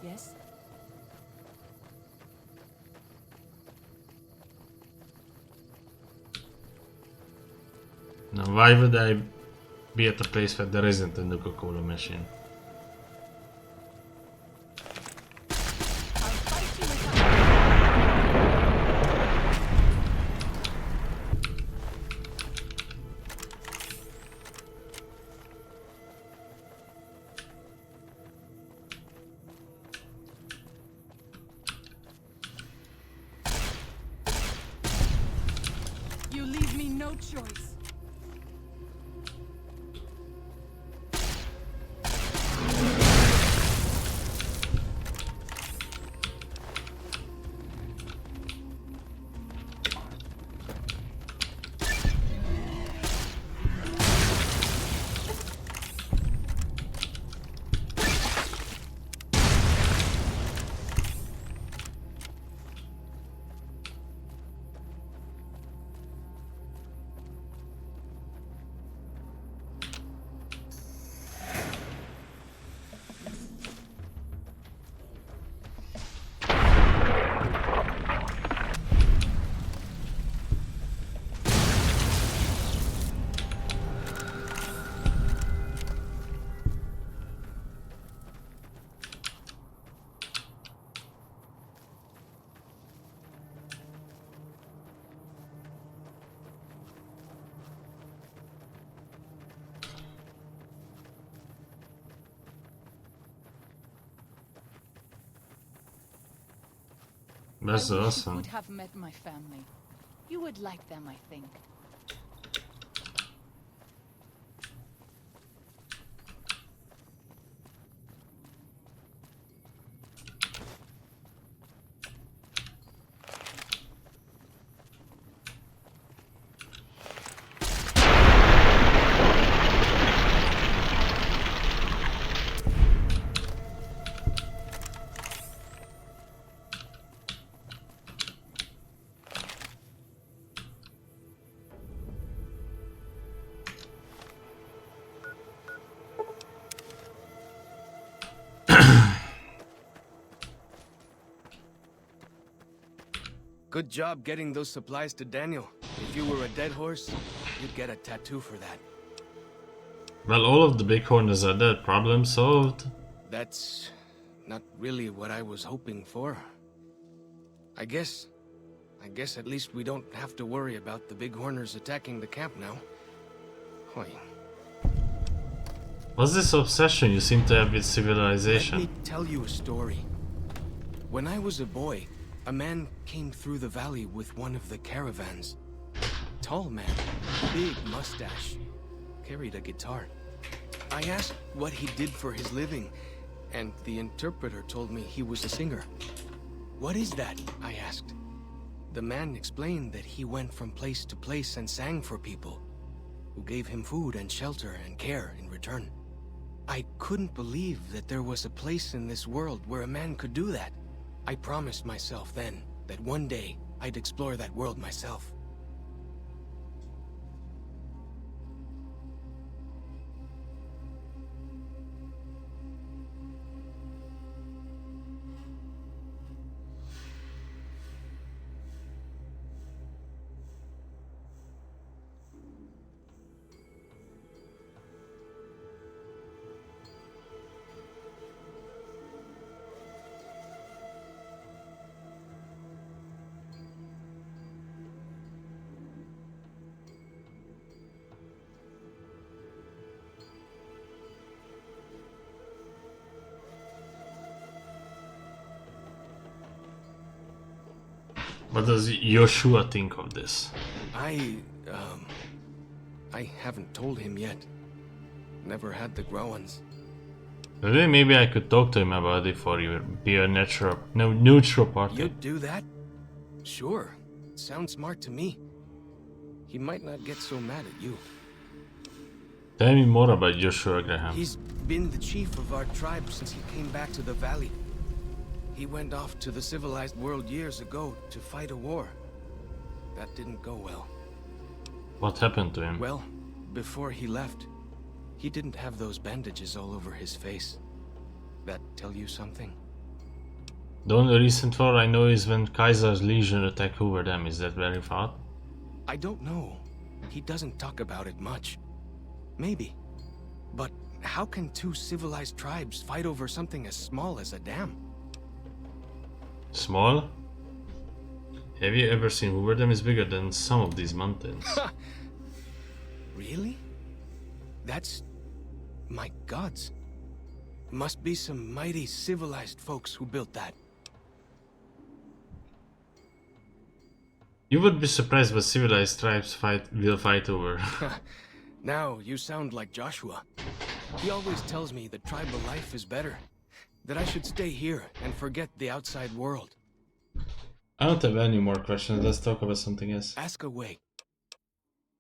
Yes? Now, why would I be at a place where there isn't a Nuka-Cola machine? You leave me no choice. That's I wish awesome. you could have met my family. You would like them, I think. Good job getting those supplies to Daniel. If you were a dead horse, you'd get a tattoo for that. Well, all of the bighorners are dead. Problem solved. That's not really what I was hoping for. I guess at least we don't have to worry about the bighorners attacking the camp now. Oi, What's this obsession you seem to have with Let civilization? me tell you a story. When I was a boy, a man came through the valley with one of the caravans. Tall man, big mustache, carried a guitar. I asked what he did for his living, and the interpreter told me he was a singer. What is that? I asked. The man explained that he went from place to place and sang for people, who gave him food and shelter and care in return. I couldn't believe that there was a place in this world where a man could do that. I promised myself then that one day I'd explore that world myself. What does Joshua think of this? I haven't told him yet. Never had the Growans. Maybe I could talk to him about it for you. Be a neutral party. You'd do that? Sure. Sounds smart to me. He might not get so mad at you. Tell me more about Joshua Graham. He's been the chief of our tribe since he came back to the valley. He went off to the civilized world years ago to fight a war. That didn't go well. What happened to him? Well, before he left, he didn't have those bandages all over his face. That tell you something? The only recent war I know is when Kaiser's legion attacked Hoover Dam. Is that very far? I don't know. He doesn't talk about it much. Maybe. But how can two civilized tribes fight over something as small as a dam? Small? Have you ever seen Hoover Dam is bigger than some of these mountains? Really? That's... my gods. Must be some mighty civilized folks who built that. You would be surprised what civilized tribes will fight over. Now you sound like Joshua. He always tells me that tribal life is better. That I should stay here and forget the outside world. I don't have any more questions. Let's talk about something else. Ask away.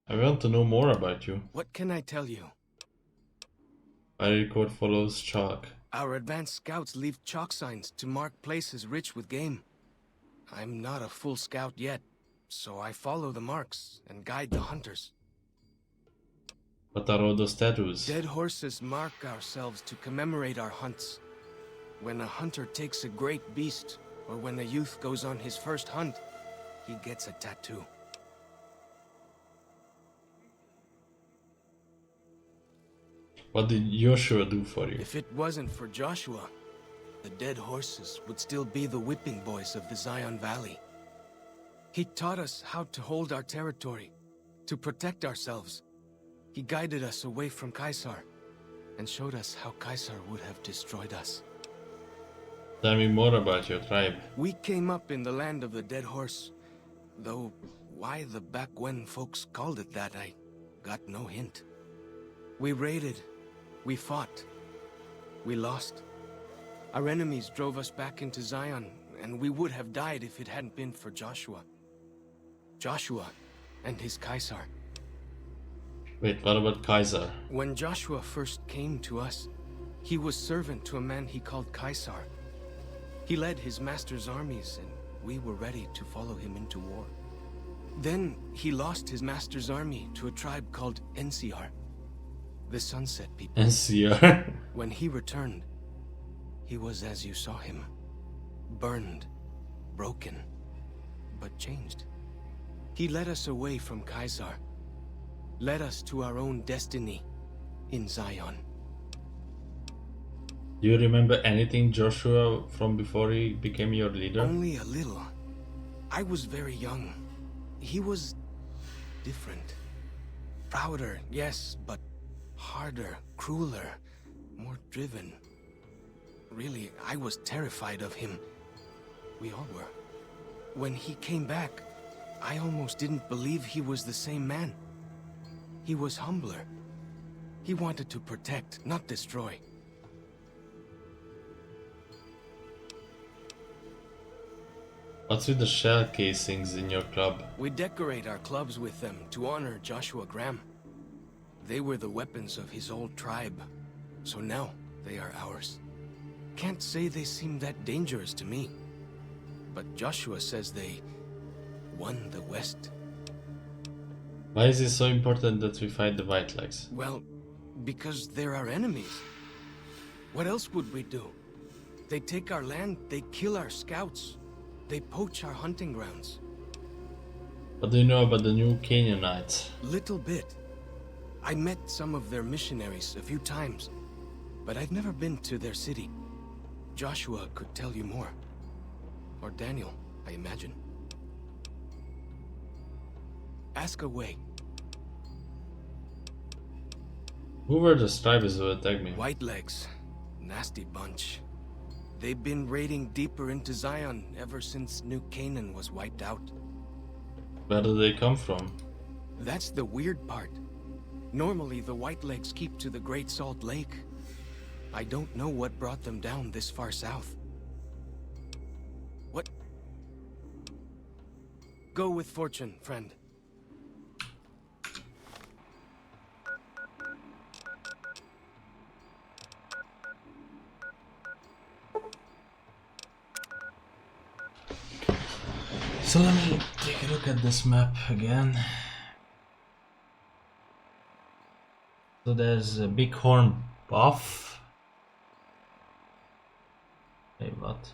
I want to know more about you. What can I tell you? Fiery Code follows chalk. Our advanced scouts leave chalk signs to mark places rich with game. I'm not a full scout yet, so I follow the marks and guide the hunters. What are all those tattoos? Dead horses mark ourselves to commemorate our hunts. When a hunter takes a great beast, or when a youth goes on his first hunt, he gets a tattoo. What did Joshua do for you? If it wasn't for Joshua, the dead horses would still be the whipping boys of the Zion Valley. He taught us how to hold our territory, to protect ourselves. He guided us away from Caesar, and showed us how Caesar would have destroyed us. Tell me more about your tribe. We came up in the land of the dead horse, though why the back when folks called it that, I got no hint. We raided, we fought, we lost. Our enemies drove us back into Zion, and we would have died if it hadn't been for Joshua. Joshua and his Caesar. Wait, what about Kaiser? When Joshua first came to us, he was servant to a man he called Caesar. He led his master's armies, and we were ready to follow him into war. Then he lost his master's army to a tribe called NCR, the Sunset People. NCR? When he returned, he was as you saw him. Burned, broken, but changed. He led us away from Caesar, led us to our own destiny in Zion. Do you remember anything, Joshua, from before he became your leader? Only a little. I was very young. He was different. Prouder, yes, but Harder, crueler, more driven. Really, I was terrified of him. We all were. When he came back, I almost didn't believe he was the same man. He was humbler. He wanted to protect, not destroy. What's with the shell casings in your club? We decorate our clubs with them to honor Joshua Graham. They were the weapons of his old tribe, so now they are ours. Can't say they seem that dangerous to me, but Joshua says they won the West. Why is it so important that we fight the Whitelegs? Well, because they're our enemies. What else would we do? They take our land, they kill our scouts, they poach our hunting grounds. What do you know about the new Canaanites? Little bit. I met some of their missionaries a few times, but I've never been to their city. Joshua could tell you more. Or Daniel, I imagine. Ask away. Who were the strivers who attacked me? Whitelegs. Nasty bunch. They've been raiding deeper into Zion ever since New Canaan was wiped out. Where did they come from? That's the weird part. Normally, the Whitelegs keep to the Great Salt Lake. I don't know what brought them down this far south. What? Go with fortune, friend. So let me take a look at this map again. So there's a Bighorn Buff. Wait, what?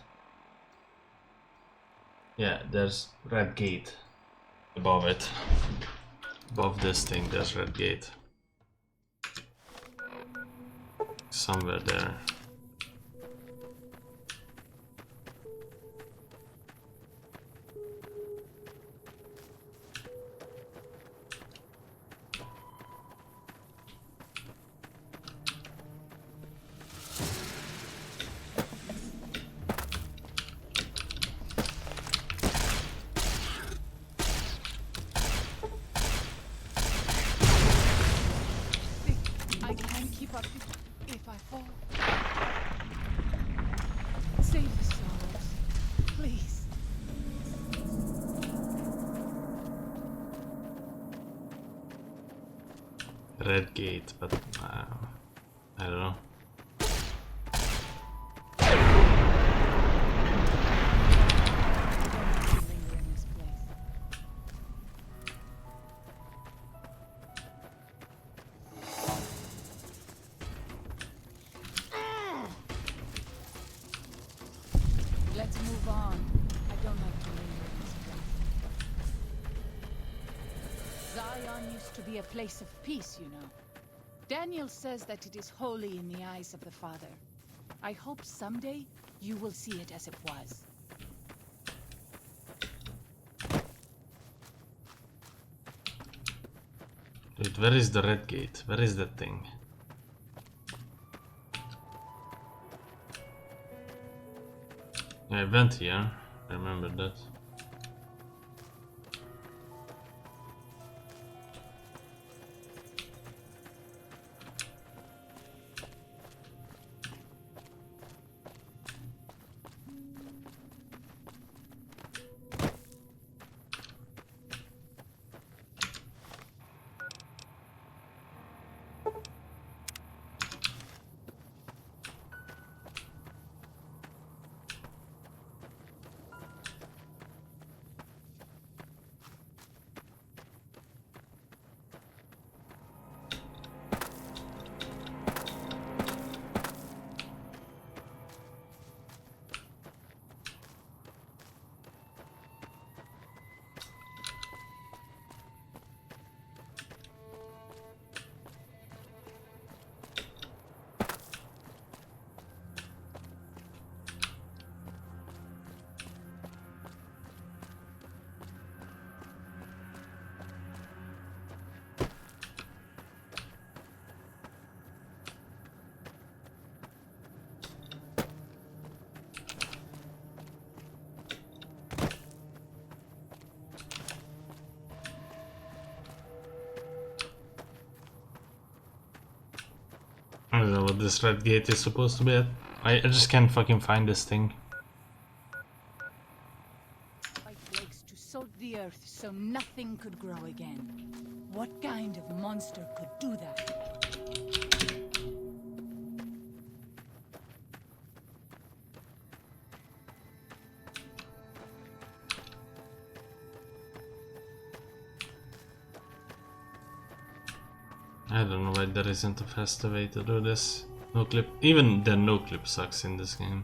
Yeah, there's Red Gate above it. Above this thing, there's Red Gate. Somewhere there. I can't keep up if I fall. Save the sorrows, please. Red Gate, but I don't know. Linger in this place. Let's move on. I don't like to linger in this place. Zion used to be a place of peace, you know. Daniel says that it is holy in the eyes of the Father. I hope someday you will see it as it was. Wait, where is the Red Gate? Where is that thing? Yeah, I went here. I remember that. I don't know what this red gate is supposed to be at. I just can't fucking find this thing. White flakes to salt the earth so nothing could grow again. What kind of monster could do that? I don't know why there isn't a faster way to do this. No clip. Even the no clip sucks in this game.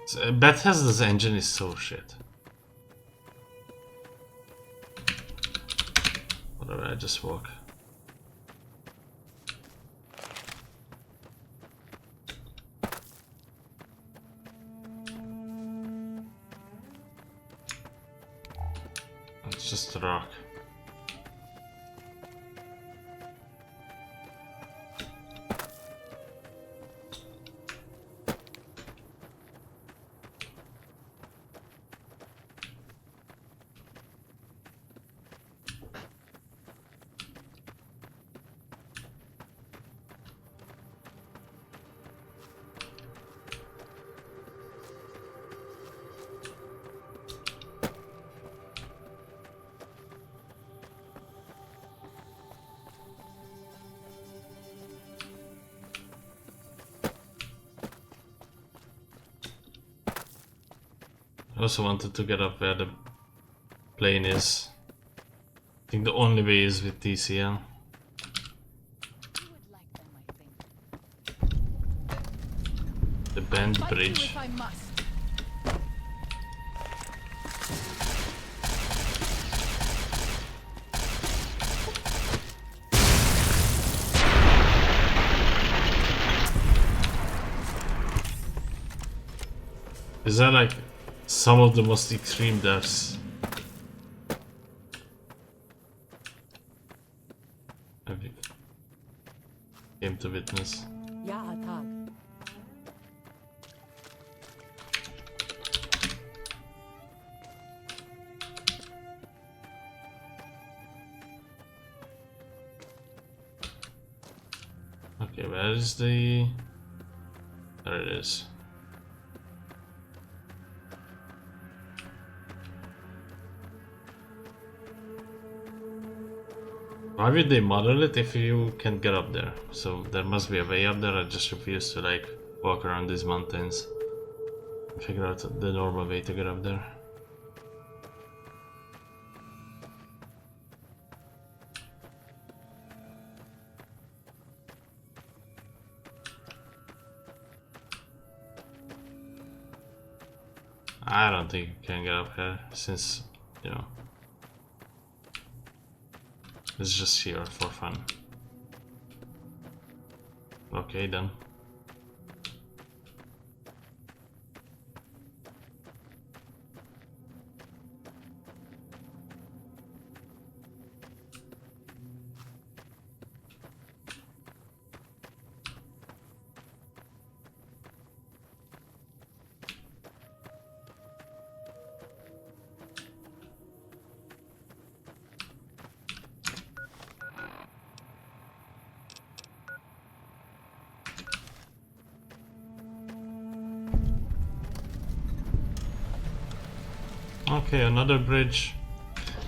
So, Bethesda's engine is so shit. Whatever, I just walk. It's just a rock. I also wanted to get up where the plane is. I think the only way is with TCL. You would like them, I think. The band Fight you bridge. if I must. Is that like some of the most extreme deaths I've came to witness? Ja, Tag. Okay, where is the... There it is. Why would they model it if you can't get up there? So there must be a way up there. I just refuse to like walk around these mountains. Figure out the normal way to get up there. I don't think you can get up here since, you know, it's just here for fun. Okay then. Okay, another bridge.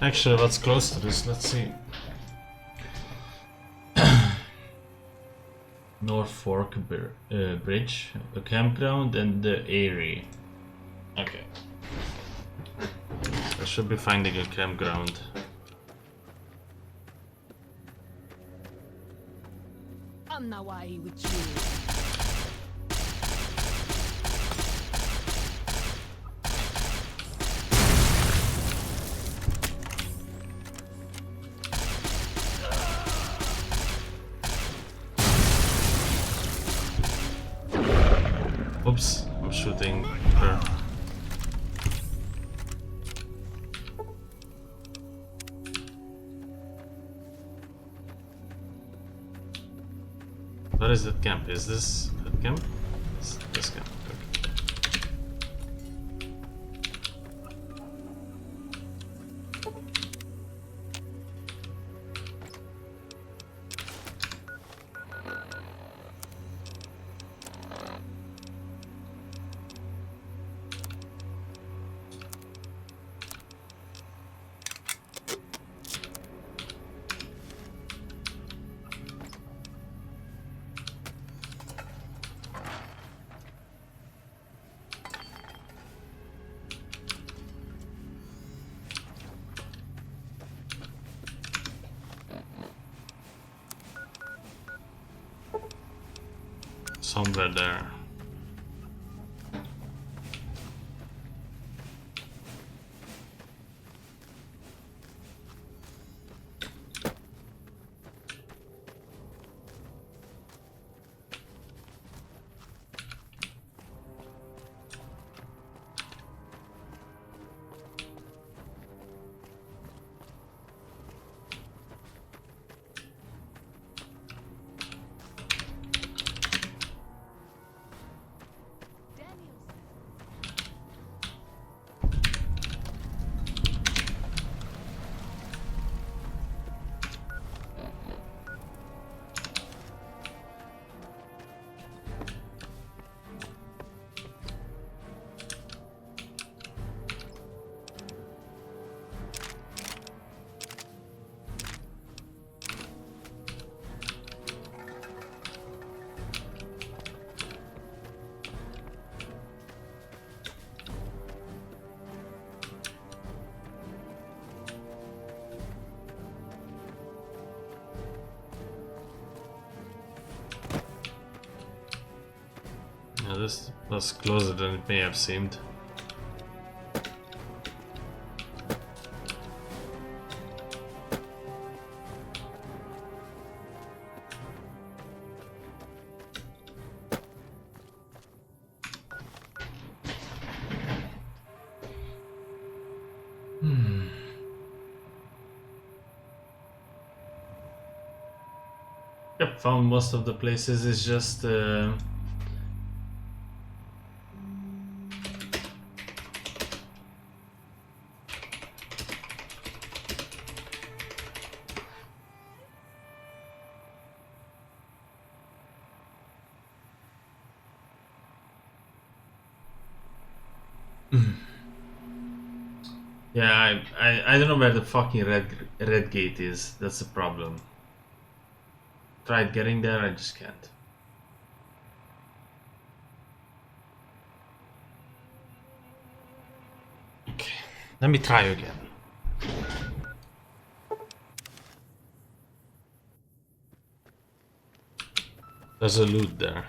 Actually, what's close to this? Let's see. North Fork Bridge, the campground, and the Eyrie. Okay. I should be finding a campground. I'm not why with you. Oops, I'm shooting her. Where is that camp? Is this that camp? This camp. Okay. somewhere there. Yeah, this was closer than it may have seemed. Yep, found most of the places. It's just yeah, I don't know where the fucking red gate is. That's the problem. Tried getting there, I just can't. Okay, let me try again. There's a loot there.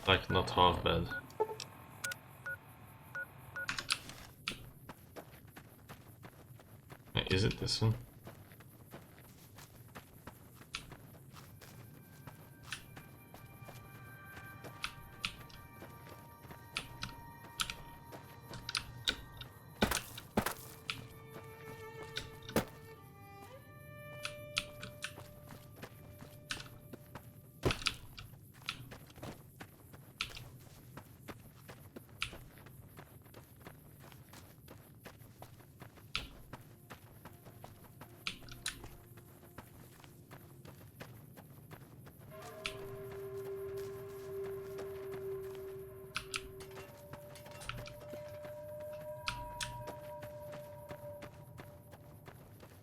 Like, not half bad. Is it this one?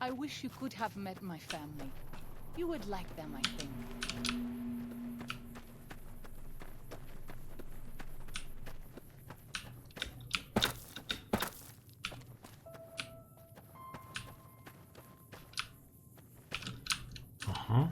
I wish you could have met my family. You would like them, I think. Uh-huh.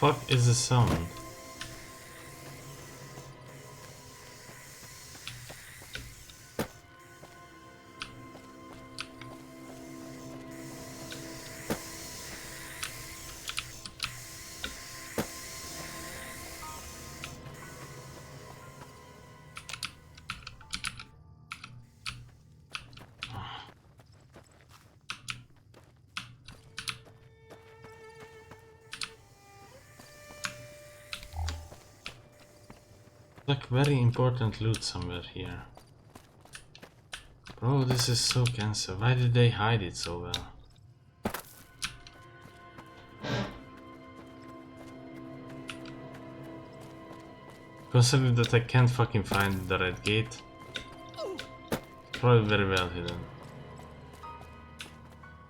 Fuck is the sound? Like very important loot somewhere here. Bro, this is so cancer. Why did they hide it so well? Considering that I can't fucking find the red gate. probably very well hidden.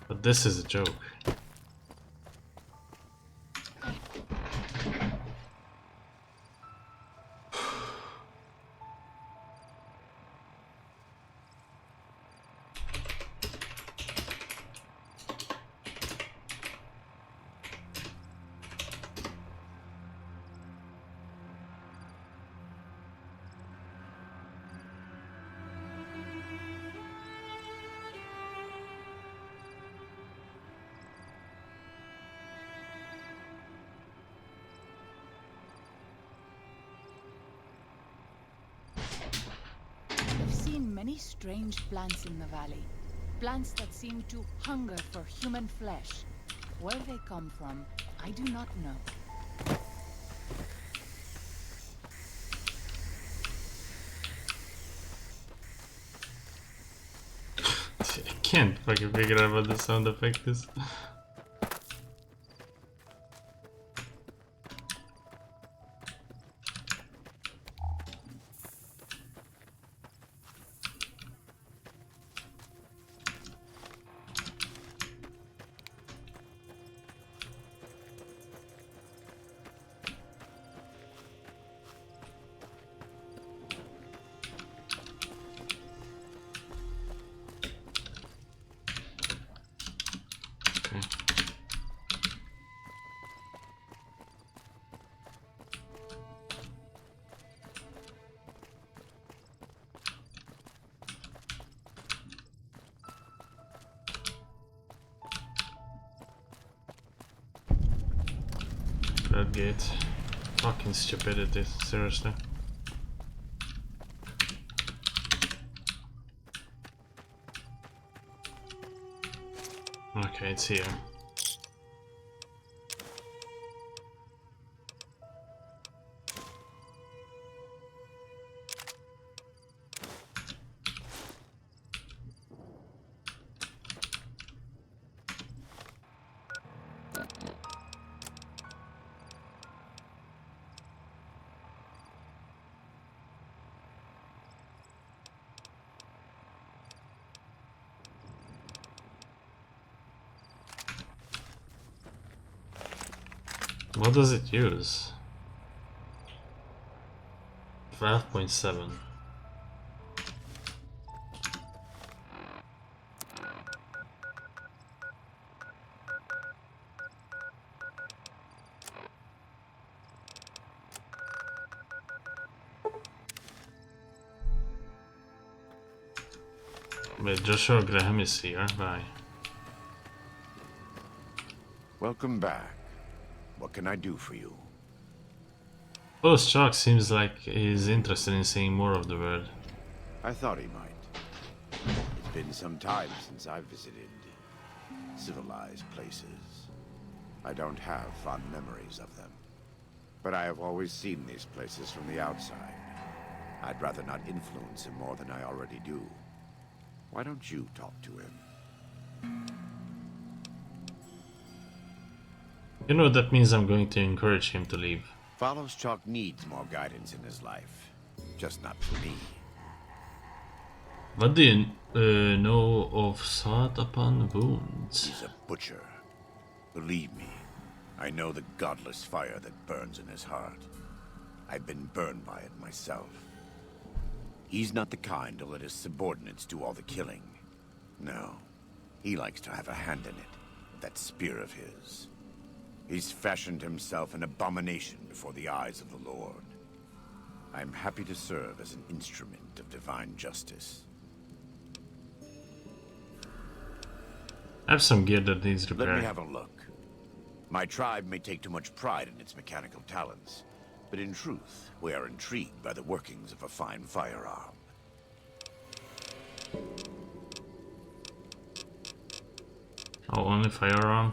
But this is a joke. I've seen many strange plants in the valley. Plants that seem to hunger for human flesh. Where they come from, I do not know. I can't fucking figure out what the sound effect is. That gate. Fucking stupidity, seriously. Okay, it's here. What does it use? 12.7. Wait, Joshua Graham is here. Bye. Welcome back. What can I do for you? Post Shock seems like he's interested in seeing more of the world. I thought he might. It's been some time since I've visited civilized places. I don't have fond memories of them. But I have always seen these places from the outside. I'd rather not influence him more than I already do. Why don't you talk to him? You know, that means I'm going to encourage him to leave. Followschalk needs more guidance in his life. Just not from me. What do you know of Sought Upon Wounds? He's a butcher. Believe me, I know the godless fire that burns in his heart. I've been burned by it myself. He's not the kind to let his subordinates do all the killing. No, he likes to have a hand in it, that spear of his. He's fashioned himself an abomination before the eyes of the Lord. I'm happy to serve as an instrument of divine justice. I have some gear that needs Let me repair. have a look. My tribe may take too much pride in its mechanical talents, but in truth, we are intrigued by the workings of a fine firearm. Oh, only firearm?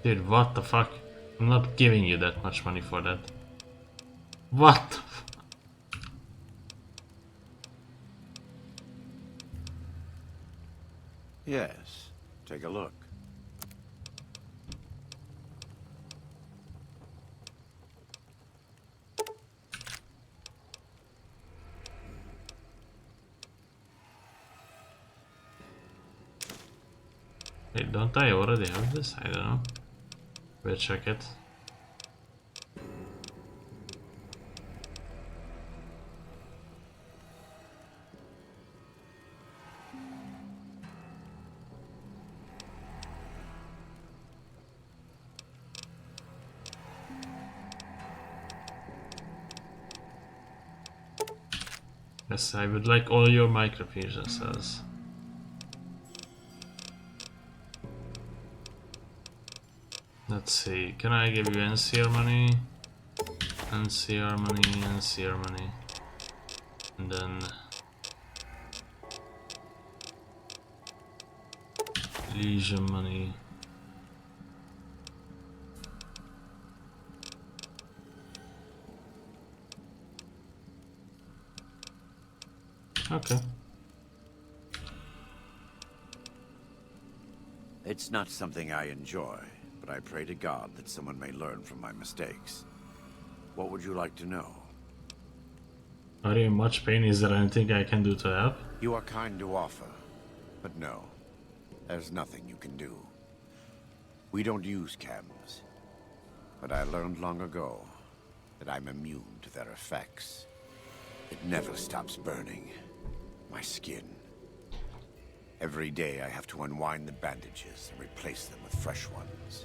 Dude, what the fuck? I'm not giving you that much money for that. What the f- Yes, take a look. don't I already have this? I don't know. We'll check it. Yes, I would like all your microfusion cells. Let's see, can I give you NCR money? NCR money, NCR money. And then Legion money. Okay. It's not something I enjoy, but I pray to God that someone may learn from my mistakes. What would you like to know? Are you in much pain? Is there anything I can do to help? You are kind to offer, but no. There's nothing you can do. We don't use chems, but I learned long ago that I'm immune to their effects. It never stops burning. My skin. Every day I have to unwind the bandages and replace them with fresh ones.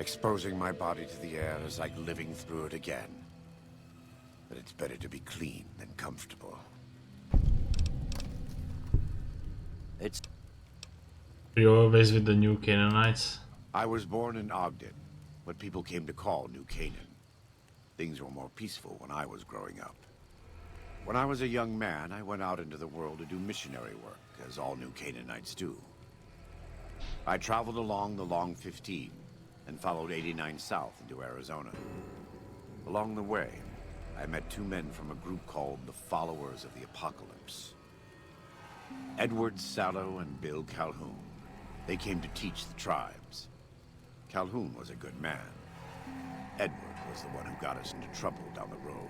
Exposing my body to the air is like living through it again. But it's better to be clean than comfortable. It's... You're always with the New Canaanites? I was born in Ogden, what people came to call New Canaan. Things were more peaceful when I was growing up. When I was a young man, I went out into the world to do missionary work, as all New Canaanites do. I traveled along the Long 15 and followed 89 south into Arizona. Along the way, I met two men from a group called the Followers of the Apocalypse. Edward Sallow and Bill Calhoun. They came to teach the tribes. Calhoun was a good man. Edward was the one who got us into trouble down the road.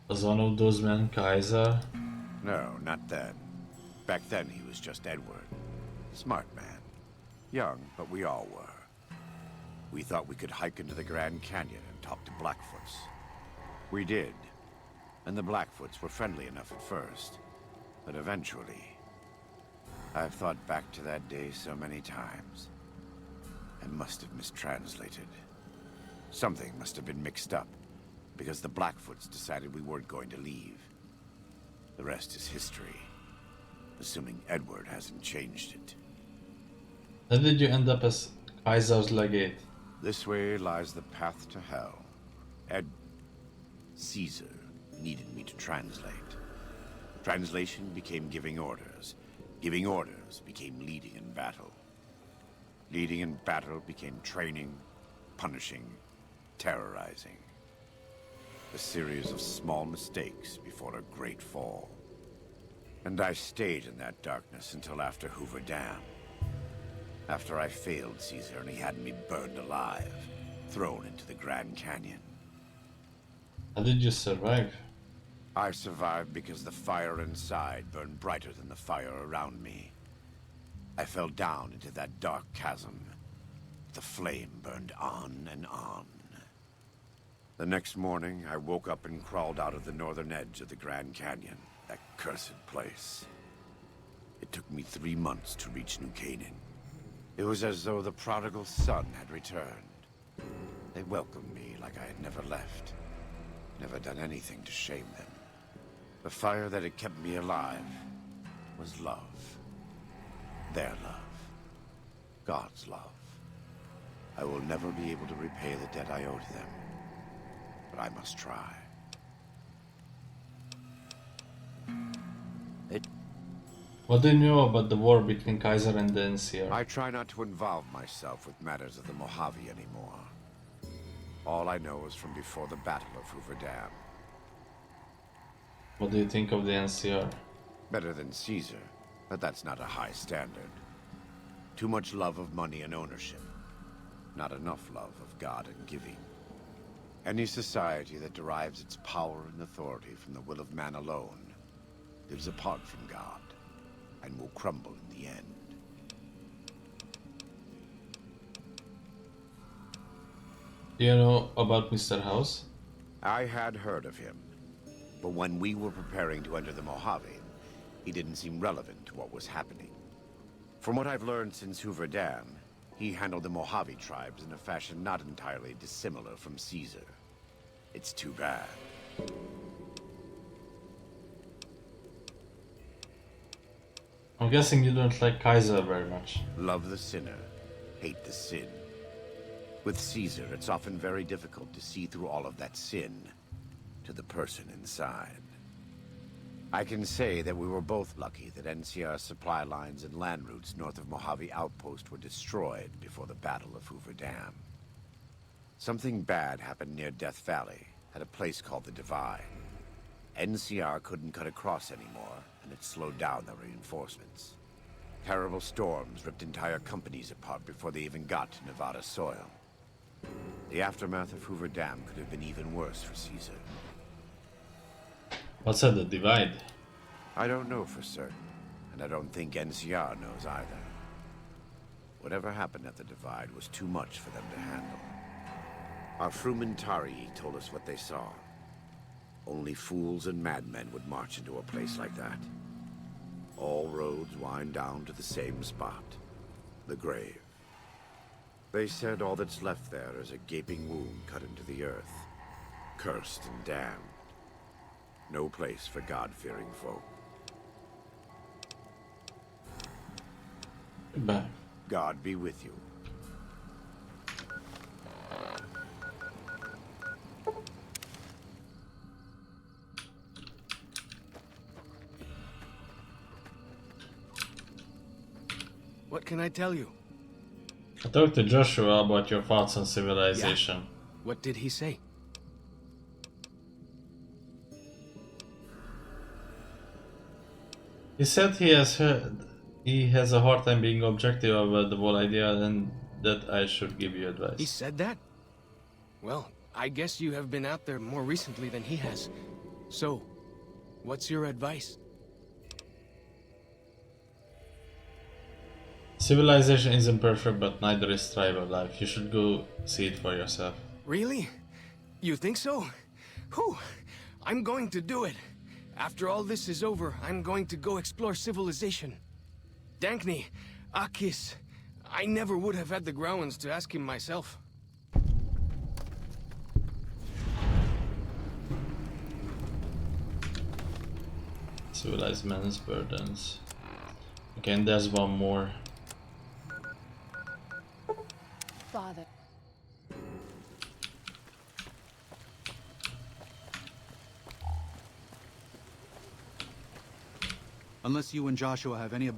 Was one of those men Kaiser? No, not then. Back then he was just Edward. Smart man. Young, but we all were. We thought we could hike into the Grand Canyon and talk to Blackfoots. We did. And the Blackfoots were friendly enough at first. But eventually... I've thought back to that day so many times. I must have mistranslated. Something must have been mixed up, because the Blackfoots decided we weren't going to leave. The rest is history, assuming Edward hasn't changed it. How did you end up as Kaiser's legate? This way lies the path to hell. Caesar needed me to translate. Translation became giving orders. Giving orders became leading in battle. Leading in battle became training, punishing, terrorizing. A series of small mistakes before a great fall. And I stayed in that darkness until after Hoover Dam. After I failed Caesar and he had me burned alive, thrown into the Grand Canyon. How did you survive? I survived because the fire inside burned brighter than the fire around me. I fell down into that dark chasm. The flame burned on and on. The next morning, I woke up and crawled out of the northern edge of the Grand Canyon, that cursed place. It took me 3 months to reach New Canaan. It was as though the prodigal son had returned. They welcomed me like I had never left. Never done anything to shame them. The fire that had kept me alive was love. Their love. God's love. I will never be able to repay the debt I owe to them. But I must try. What do you know about the war between Kaiser and the NCR? I try not to involve myself with matters of the Mojave anymore. All I know is from before the Battle of Hoover Dam. What do you think of the NCR? Better than Caesar, but that's not a high standard. Too much love of money and ownership. Not enough love of God and giving. Any society that derives its power and authority from the will of man alone lives apart from God and will crumble in the end. Do you know about Mr. House? I had heard of him, but when we were preparing to enter the Mojave, he didn't seem relevant to what was happening. From what I've learned since Hoover Dam, he handled the Mojave tribes in a fashion not entirely dissimilar from Caesar. It's too bad. I'm guessing you don't like Kaiser very much. Love the sinner, hate the sin. With Caesar, it's often very difficult to see through all of that sin to the person inside. I can say that we were both lucky that NCR's supply lines and land routes north of Mojave Outpost were destroyed before the Battle of Hoover Dam. Something bad happened near Death Valley, at a place called the Divide. NCR couldn't cut across anymore, and it slowed down the reinforcements. Terrible storms ripped entire companies apart before they even got to Nevada soil. The aftermath of Hoover Dam could have been even worse for Caesar. What's at the Divide? I don't know for certain, and I don't think NCR knows either. Whatever happened at the Divide was too much for them to handle. Our Frumentari told us what they saw. Only fools and madmen would march into a place like that. All roads wind down to the same spot, the grave. They said all that's left there is a gaping wound cut into the earth, cursed and damned. No place for God-fearing folk. Goodbye. God be with you. What can I tell you? I talked to Joshua about your thoughts on civilization. What did he say? He said he has a hard time being objective about the whole idea and that I should give you advice. He said that? Well, I guess you have been out there more recently than he has. So, what's your advice? Civilization isn't perfect, but neither is tribal life. You should go see it for yourself. Really? You think so? Whew! I'm going to do it. After all this is over, I'm going to go explore civilization. Dankni, Akis, I never would have had the Growans to ask him myself. Civilized men's burdens. Okay, and there's one more. Father. Unless you and Joshua have any...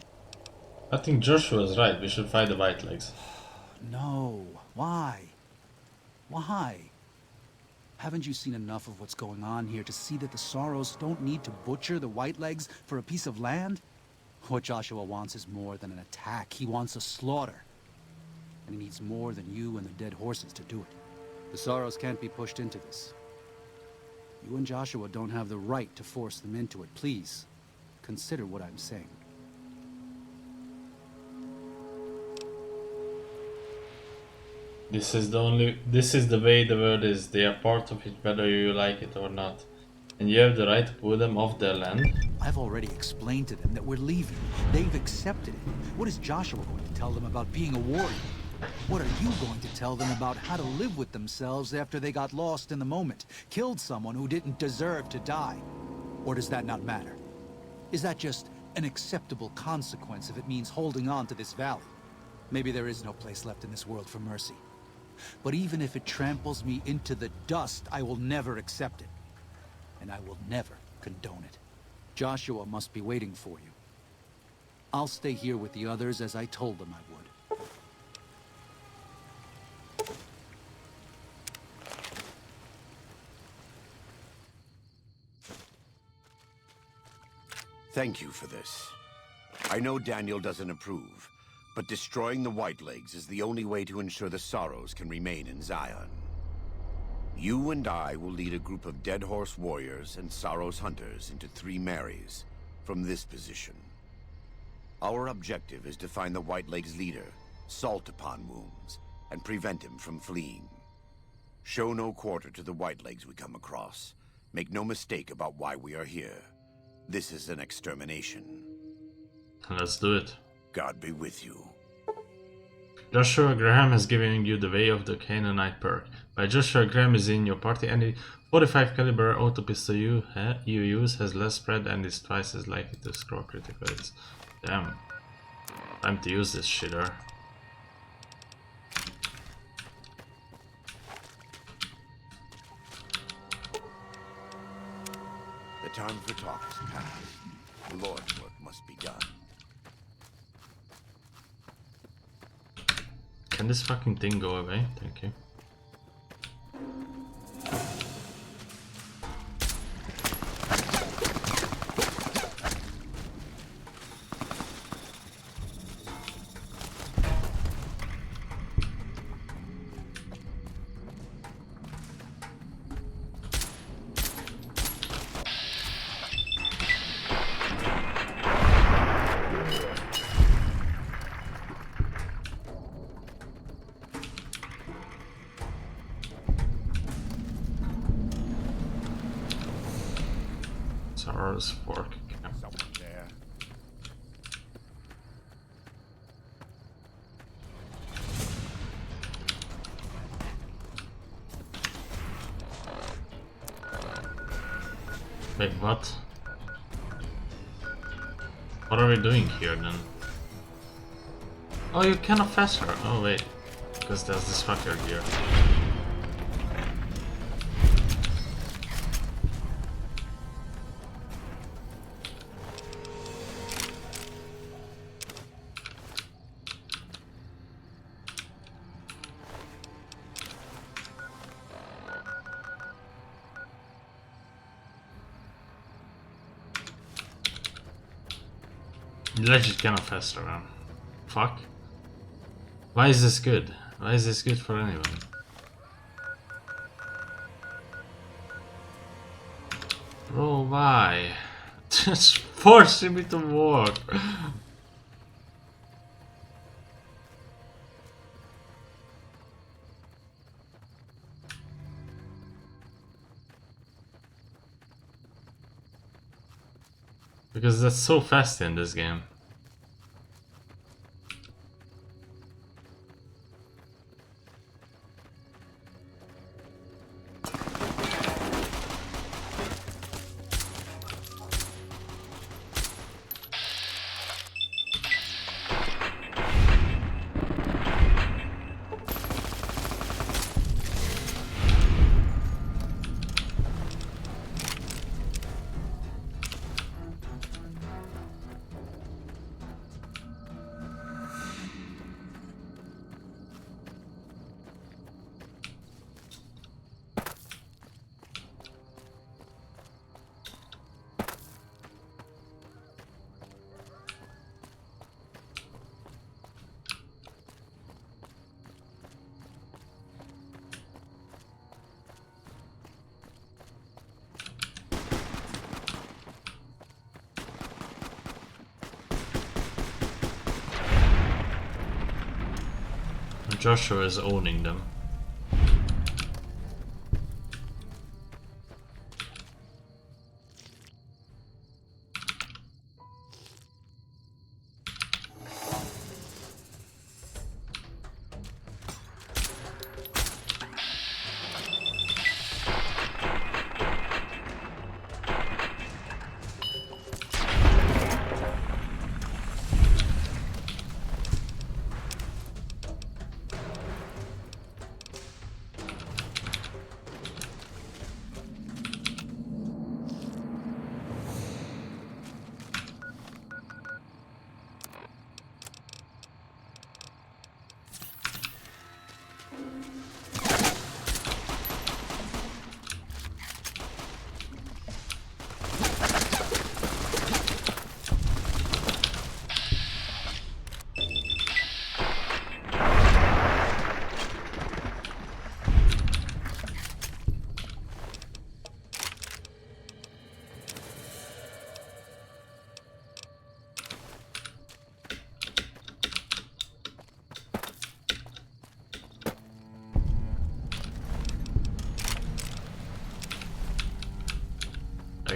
I think Joshua's right. We should fight the White Legs. No. Why? Why? Haven't you seen enough of what's going on here to see that the Sorrows don't need to butcher the White Legs for a piece of land? What Joshua wants is more than an attack. He wants a slaughter. And he needs more than you and the dead horses to do it. The Sorrows can't be pushed into this. You and Joshua don't have the right to force them into it. Please, consider what I'm saying. This is the way the world is. They are part of it whether you like it or not. And you have the right to pull them off their land. I've already explained to them that we're leaving. They've accepted it. What is Joshua going to tell them about being a warrior? What are you going to tell them about how to live with themselves after they got lost in the moment, killed someone who didn't deserve to die? Or does that not matter? Is that just an acceptable consequence if it means holding on to this valley? Maybe there is no place left in this world for mercy. But even if it tramples me into the dust, I will never accept it. And I will never condone it. Joshua must be waiting for you. I'll stay here with the others as I told them I would. Thank you for this. I know Daniel doesn't approve, but destroying the White Legs is the only way to ensure the Sorrows can remain in Zion. You and I will lead a group of Dead Horse warriors and Sorrows hunters into 3 Marys from this position. Our objective is to find the White Legs leader, Salt Upon Wounds, and prevent him from fleeing. Show no quarter to the whitelegs we come across. Make no mistake about why we are here. This is an extermination. Let's do it. God be with you. Joshua Graham has given you the Way of the Canaanite perk. By Joshua Graham is in your party, any 45 caliber auto pistol you use has less spread and is twice as likely to score critical hits. Damn. Time to use this shitter. The time for talk has passed. The Lord's work must be done. Can this fucking thing go away? Thank you. Sorrow's Fork. Someone there. Wait, what? What are we doing here then? Oh, you cannot faster. Oh wait, because there's this fucker here. You legit cannot fast around. Fuck. Why is this good? Why is this good for anyone? Bro, why? Just forcing me to walk. Because that's so fast in this game. Joshua is owning them.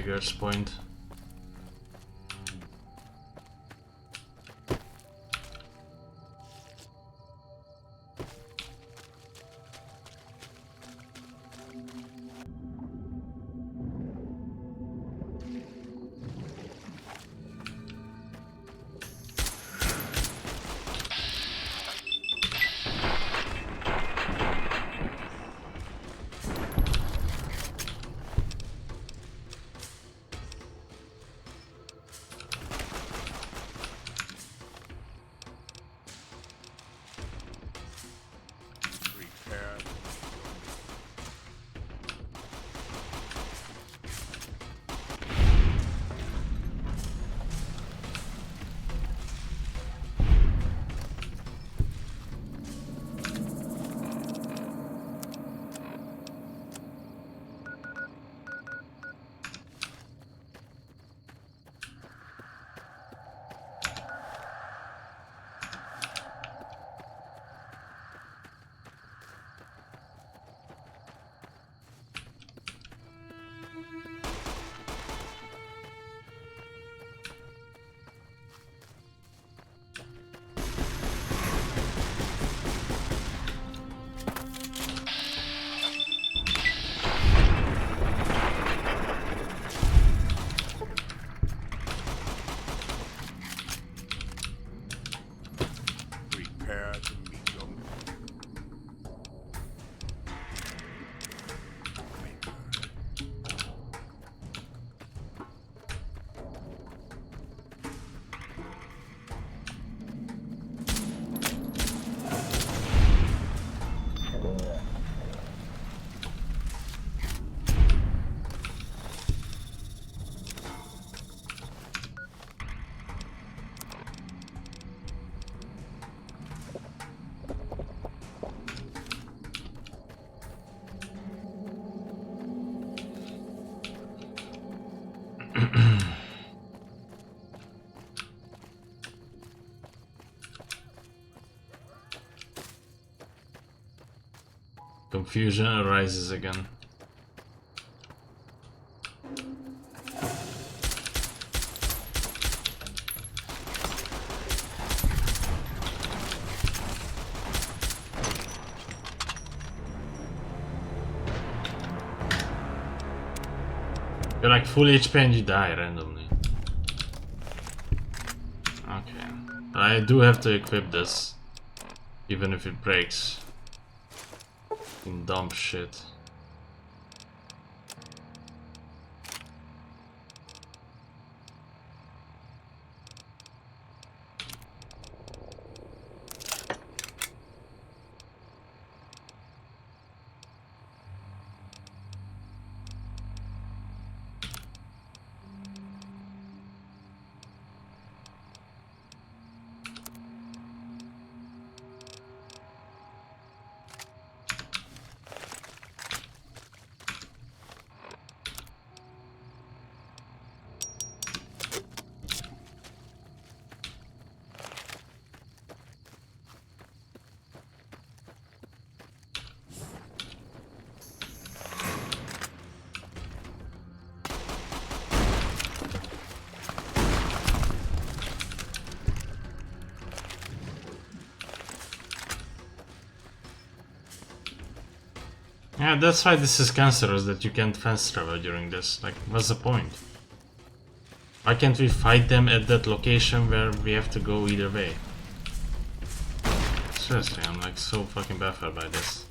Beggar's Point. Prepare. Prepare to meet your maker. Confusion arises again. You're like full HP and you die randomly. Okay. I do have to equip this. Even if it breaks. In dumb shit. Yeah, that's why this is cancerous, that you can't fast travel during this. Like, what's the point? Why can't we fight them at that location where we have to go either way? Seriously, I'm like so fucking baffled by this.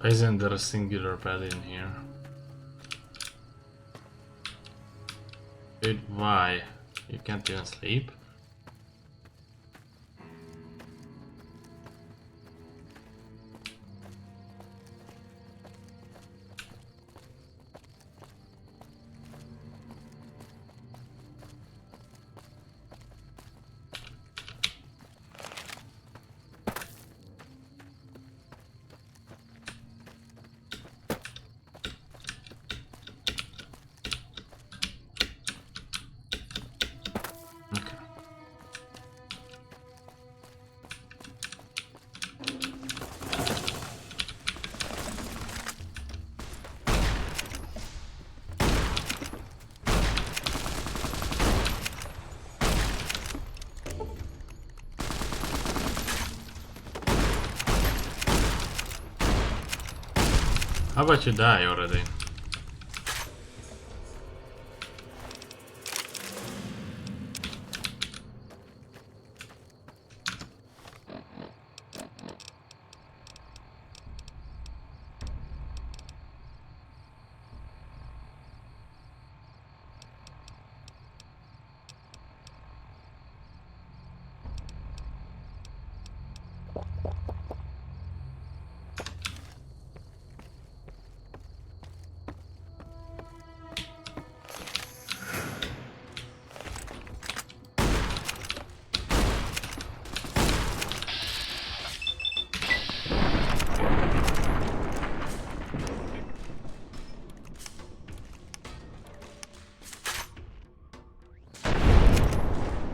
Why isn't there a singular bed in here? Dude, why? You can't even sleep? How about you die already?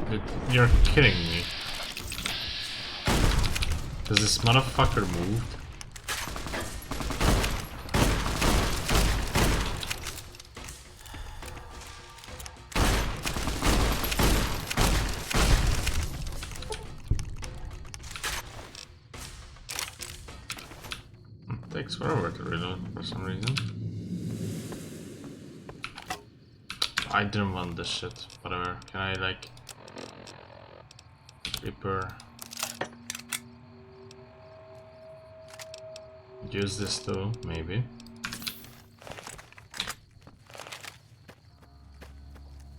Dude, you're kidding me. Does this motherfucker move? It takes forever to reload for some reason. I didn't want this shit. Whatever. Can I like repair? Use this too, maybe.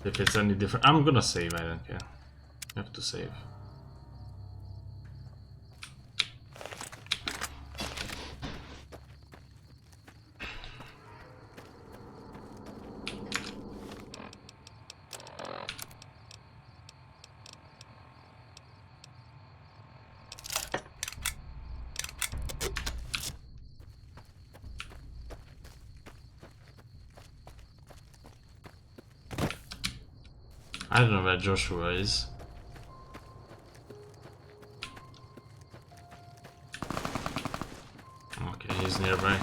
If it's any different, I'm gonna save. I don't care. You have to save. I don't know where Joshua is. Okay, he's nearby.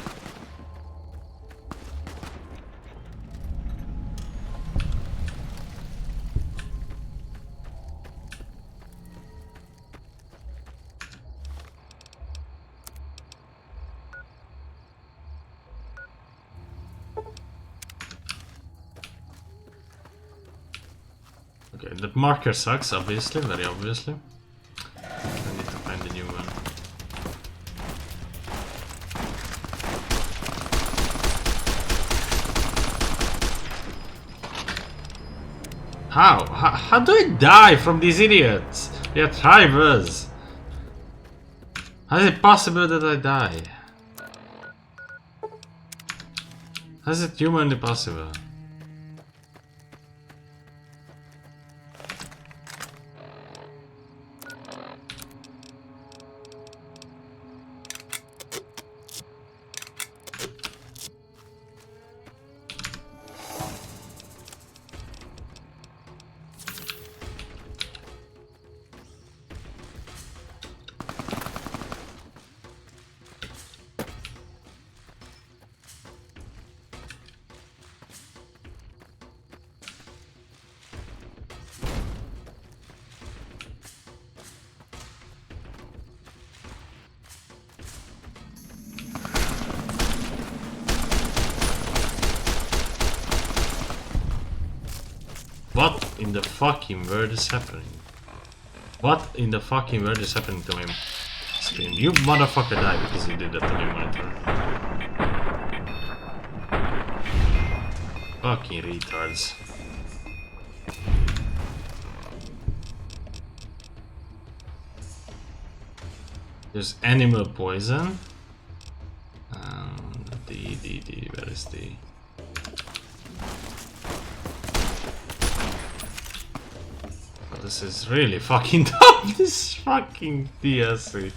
Okay, the marker sucks, obviously, very obviously. I need to find a new one. How do I die from these idiots? They are drivers. How is it possible that I die? How is it humanly possible? What in the fucking world is happening? What in the fucking world is happening to my screen? You motherfucker died because you did that to my monitor. Fucking retards. There's animal poison. Where is the... Oh, this is really fucking tough, this fucking DLC.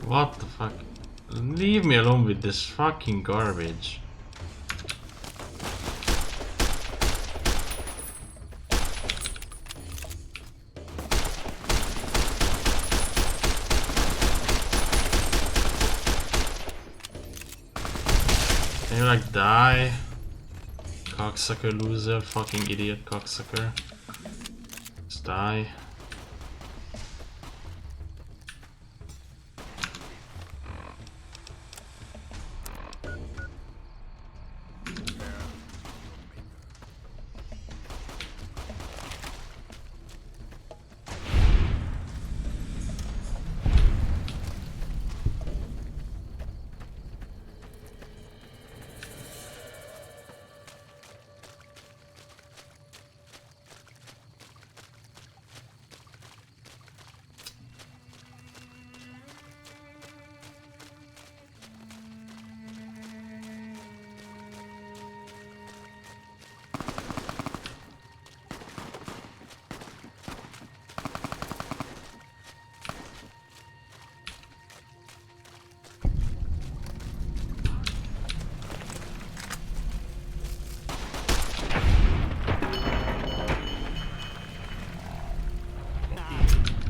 What the fuck? Leave me alone with this fucking garbage. Can you like die? Cocksucker loser, fucking idiot cocksucker. Just die.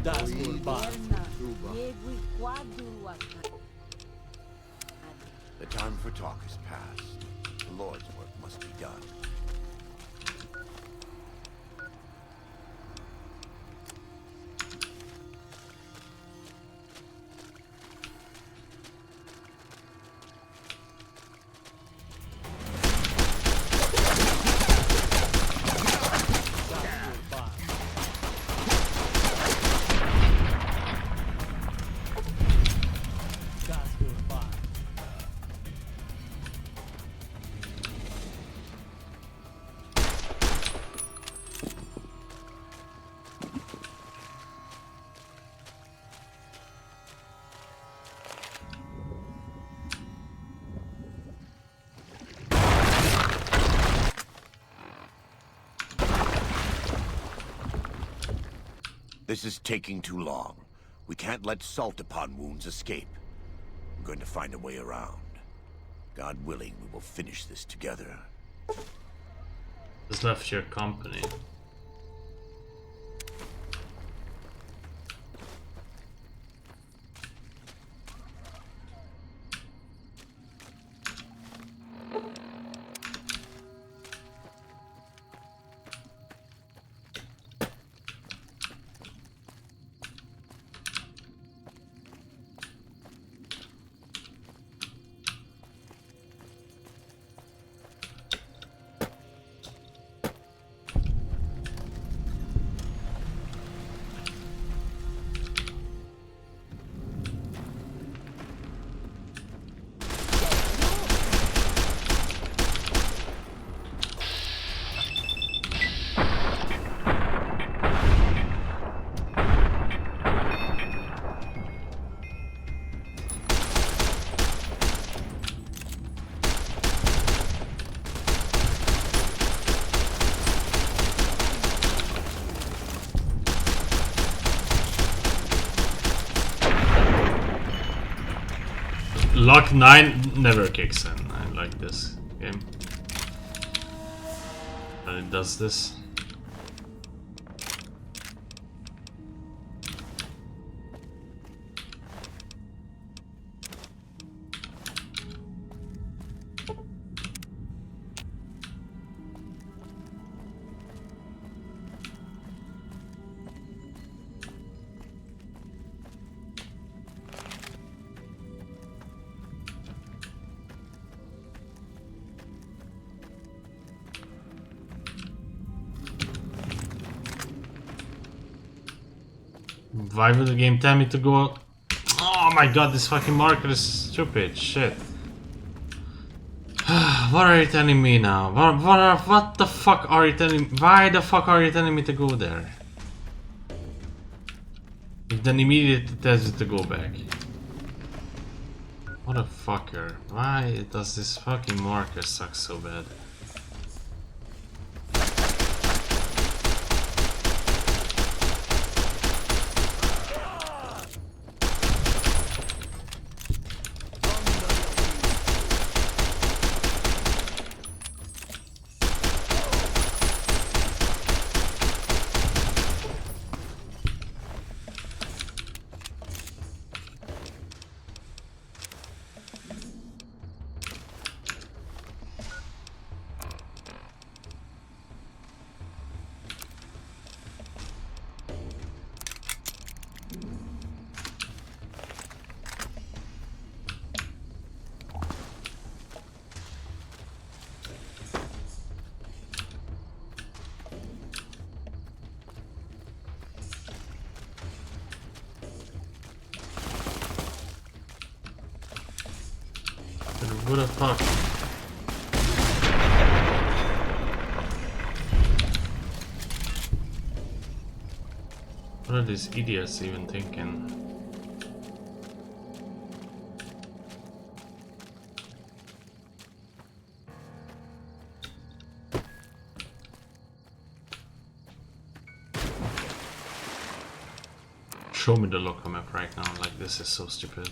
Das Urban. The time for talk has passed. The Lord's work must be done. This is taking too long. We can't let Salt Upon Wounds escape. I'm going to find a way around. God willing, we will finish this together. Just left your company. Luck 9 never kicks in. I like this game. But it does this. Why would the game tell me to go? Oh my god, this fucking marker is stupid. Shit. What are you telling me now? What the fuck are you telling me? Why the fuck are you telling me to go there? It then immediately tells you to go back. What a fucker. Why does this fucking marker suck so bad? Who the fuck? What are these idiots even thinking? Show me the local map right now, like this is so stupid.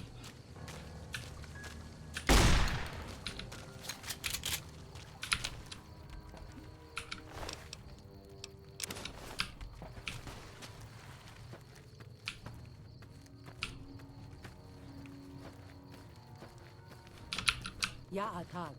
Ja, Tag.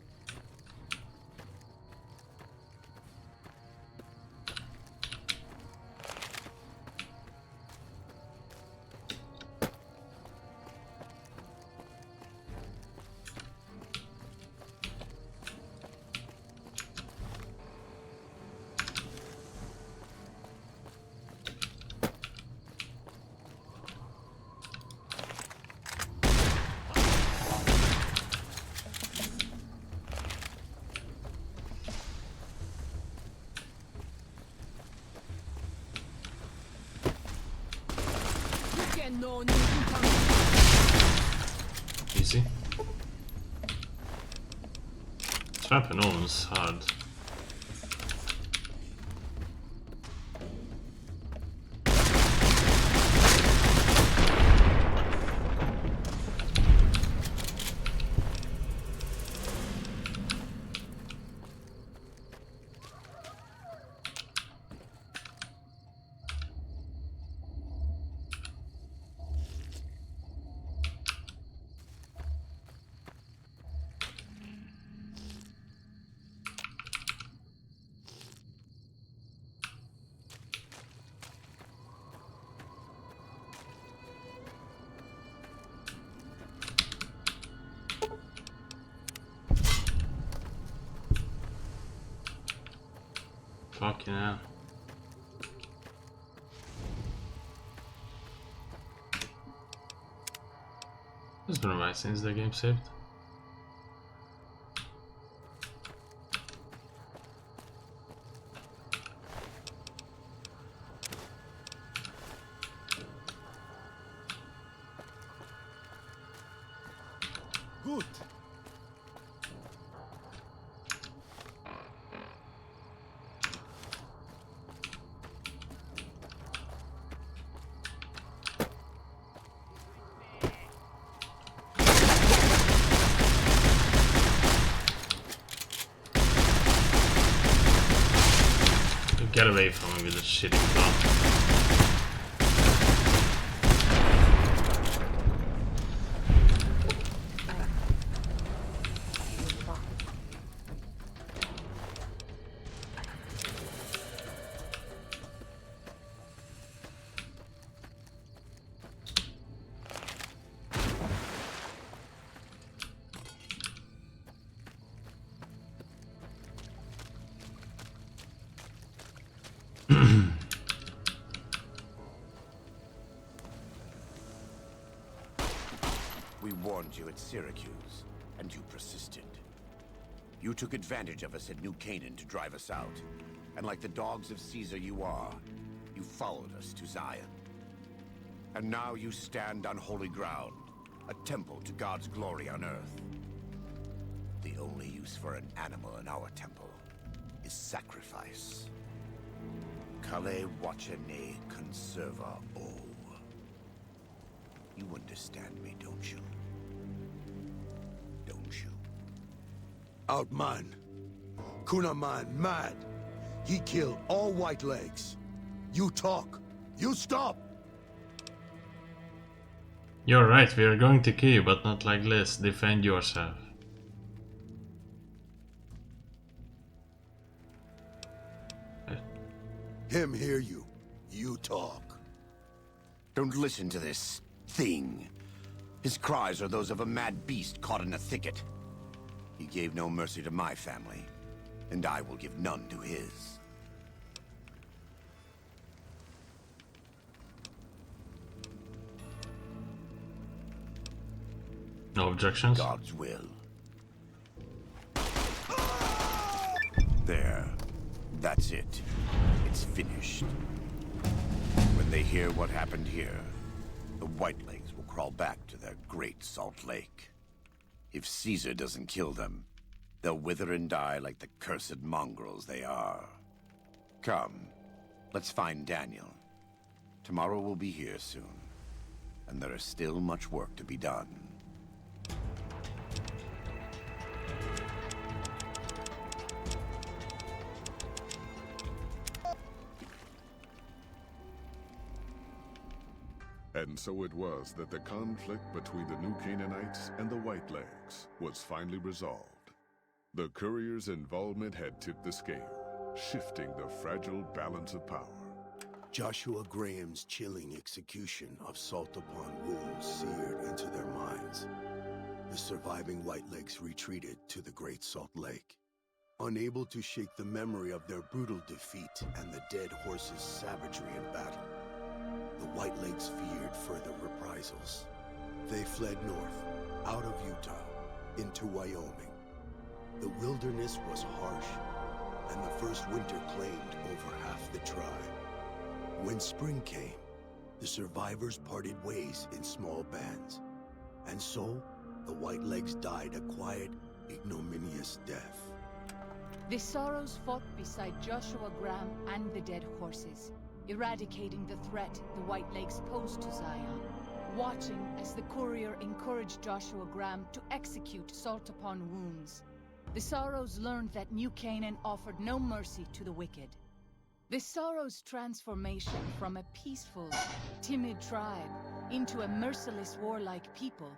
Easy. Trapping almost hard. Fucking hell. It's been a while since the game saved. Good. Get away from him with the shitty gun. warned you at Syracuse, and you persisted. You took advantage of us at New Canaan to drive us out. And like the dogs of Caesar you are, you followed us to Zion. And now you stand on holy ground, a temple to God's glory on earth. The only use for an animal in our temple is sacrifice. Kale wachene conserva o. You understand me, don't you? Don't you? Outman. Kunaman mad. He killed all Whitelegs. You talk. You stop. You're right, we are going to kill you, but not like this. Defend yourself. Him hear you. You talk. Don't listen to this thing. His cries are those of a mad beast caught in a thicket. He gave no mercy to my family, and I will give none to his. No objections? God's will. There. That's it. It's finished. When they hear what happened here, the Whitelegs will crawl back to their great Salt Lake. If Caesar doesn't kill them, they'll wither and die like the cursed mongrels they are. Come, let's find Daniel. Tomorrow we'll be here soon, and there is still much work to be done. And so it was that the conflict between the New Canaanites and the Whitelegs was finally resolved. The courier's involvement had tipped the scale, shifting the fragile balance of power. Joshua Graham's chilling execution of salt upon wounds seared into their minds. The surviving Whitelegs retreated to the Great Salt Lake, unable to shake the memory of their brutal defeat and the dead horses' savagery in battle. The Whitelegs feared further reprisals. They fled north, out of Utah, into Wyoming. The wilderness was harsh, and the first winter claimed over half the tribe. When spring came, the survivors parted ways in small bands. And so, the Whitelegs died a quiet, ignominious death. The Sorrows fought beside Joshua Graham and the dead horses, eradicating the threat the Whitelegs posed to Zion, watching as the courier encouraged Joshua Graham to execute Salt upon Wounds. The Sorrows learned that New Canaan offered no mercy to the wicked. The Sorrows' transformation from a peaceful, timid tribe into a merciless, warlike people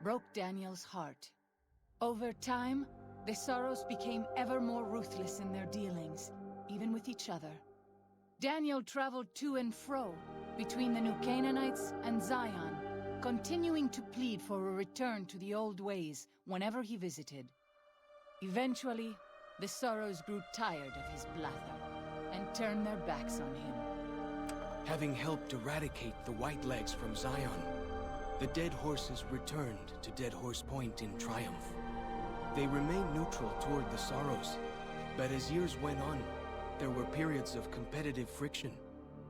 broke Daniel's heart. Over time, the Sorrows became ever more ruthless in their dealings, even with each other. Daniel traveled to and fro between the New Canaanites and Zion, continuing to plead for a return to the old ways whenever he visited. Eventually, the Sorrows grew tired of his blather and turned their backs on him. Having helped eradicate the Whitelegs from Zion, the dead horses returned to Dead Horse Point in triumph. They remained neutral toward the Sorrows, but as years went on, there were periods of competitive friction,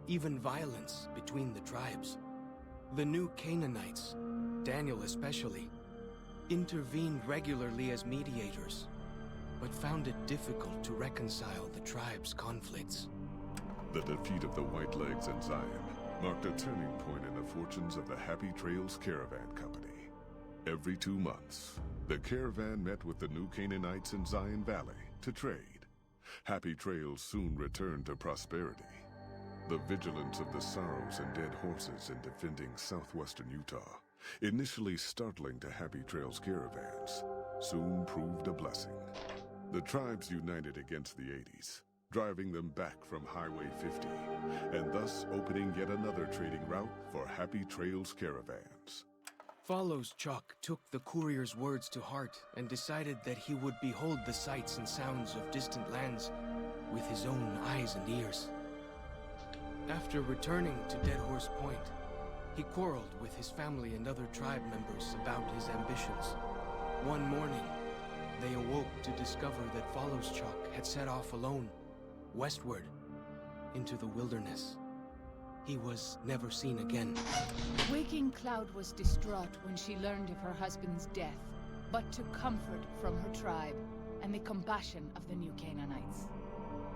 even violence between the tribes. The New Canaanites, Daniel especially, intervened regularly as mediators, but found it difficult to reconcile the tribe's conflicts. The defeat of the Whitelegs in Zion marked a turning point in the fortunes of the Happy Trails Caravan Company. Every 2 months, the caravan met with the New Canaanites in Zion Valley to trade. Happy Trails soon returned to prosperity. The vigilance of the Sorrows and dead horses in defending southwestern Utah, initially startling to Happy Trails caravans, soon proved a blessing. The tribes united against the 80s, driving them back from Highway 50, and thus opening yet another trading route for Happy Trails caravans. Follows Chuck took the courier's words to heart and decided that he would behold the sights and sounds of distant lands with his own eyes and ears. After returning to Dead Horse Point, He quarreled with his family and other tribe members about his ambitions. One morning, they awoke to discover that Voloschok had set off alone, westward, into the wilderness. He was never seen again. Waking Cloud was distraught when she learned of her husband's death, but took comfort from her tribe and the compassion of the New Canaanites.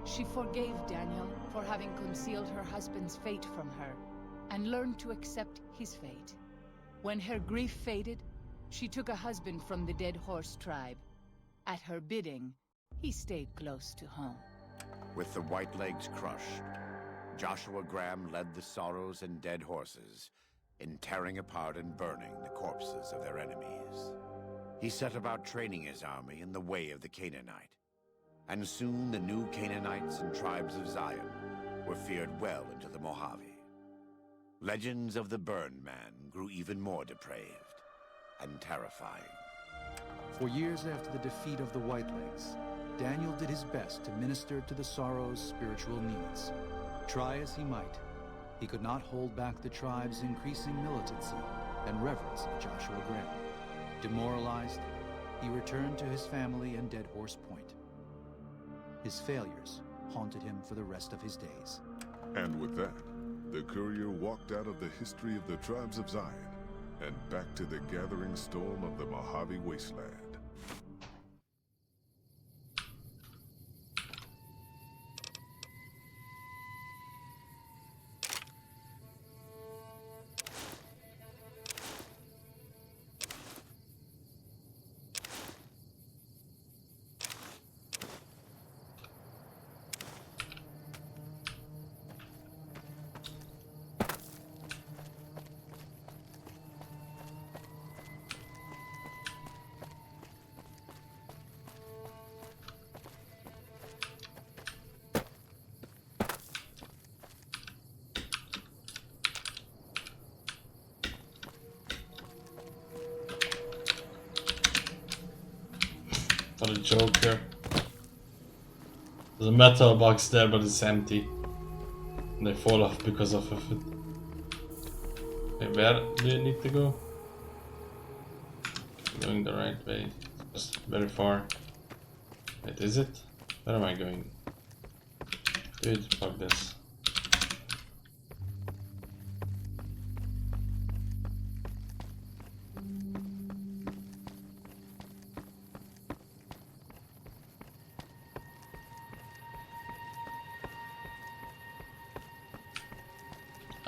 She forgave Daniel for having concealed her husband's fate from her, and learned to accept his fate. When her grief faded, she took a husband from the Dead Horse tribe. At her bidding, he stayed close to home. With the White Legs crushed, Joshua Graham led the Sorrows and Dead Horses in tearing apart and burning the corpses of their enemies. He set about training his army in the way of the Canaanite, and soon the new Canaanites and tribes of Zion were feared well into the Mojave. Legends of the Burned Man grew even more depraved and terrifying. For years after the defeat of the Whitelegs, Daniel did his best to minister to the Sorrow's spiritual needs. Try as he might, he could not hold back the tribe's increasing militancy and reverence of Joshua Graham. Demoralized, he returned to his family in Dead Horse Point. His failures haunted him for the rest of his days. And with that, the courier walked out of the history of the tribes of Zion and back to the gathering storm of the Mojave Wasteland. What a joke here. There's a metal box there, but it's empty. And they fall off because of it. Hey, where do you need to go? I'm going the right way. Just very far. Wait, is it? Where am I going? Dude, fuck this.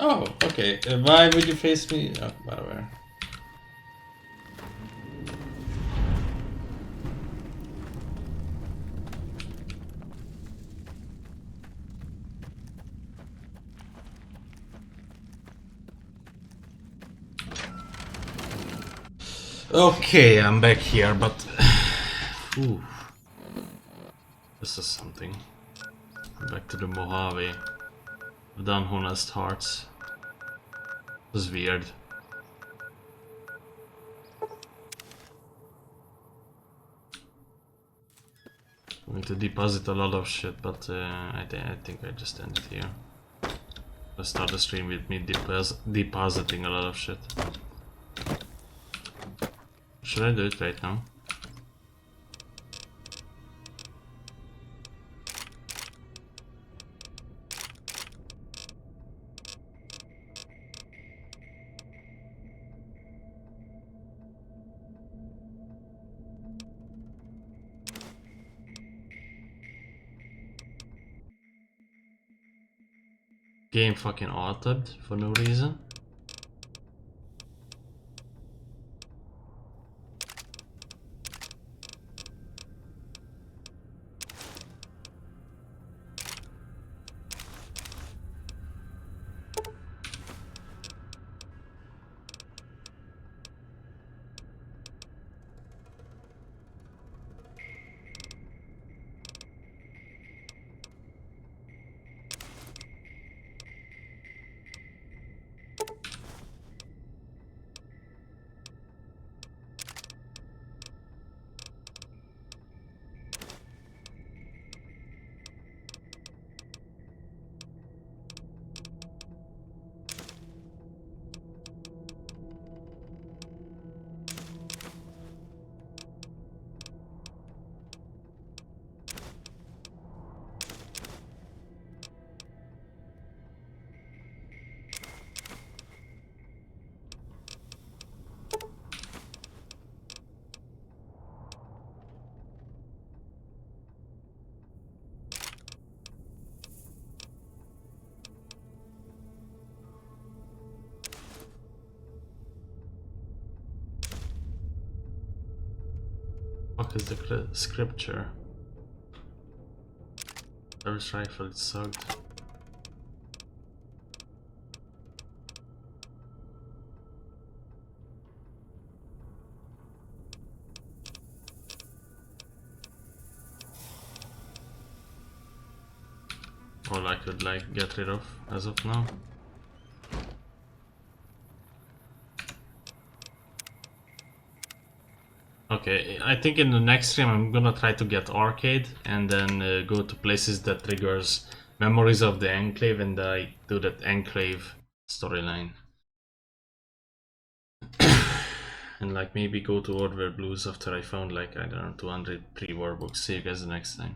Oh, okay. Why would you face me? Oh, whatever. Okay, I'm back here, but ooh, this is something. Back to the Mojave. I've done Honest Hearts. This is weird. I'm going to deposit a lot of shit, but I think I just end it here. Let's start the stream with me depositing a lot of shit. Should I do it right now? Game fucking altered for no reason. fuck is the scripture? Service rifle, it sucked. All I could like get rid of as of now. Okay, I think in the next stream I'm gonna try to get arcade and then go to places that triggers memories of the Enclave, and I do that Enclave storyline. And like maybe go to Ordware Blues after I found like, I don't know, 200 pre-war books. See you guys next time.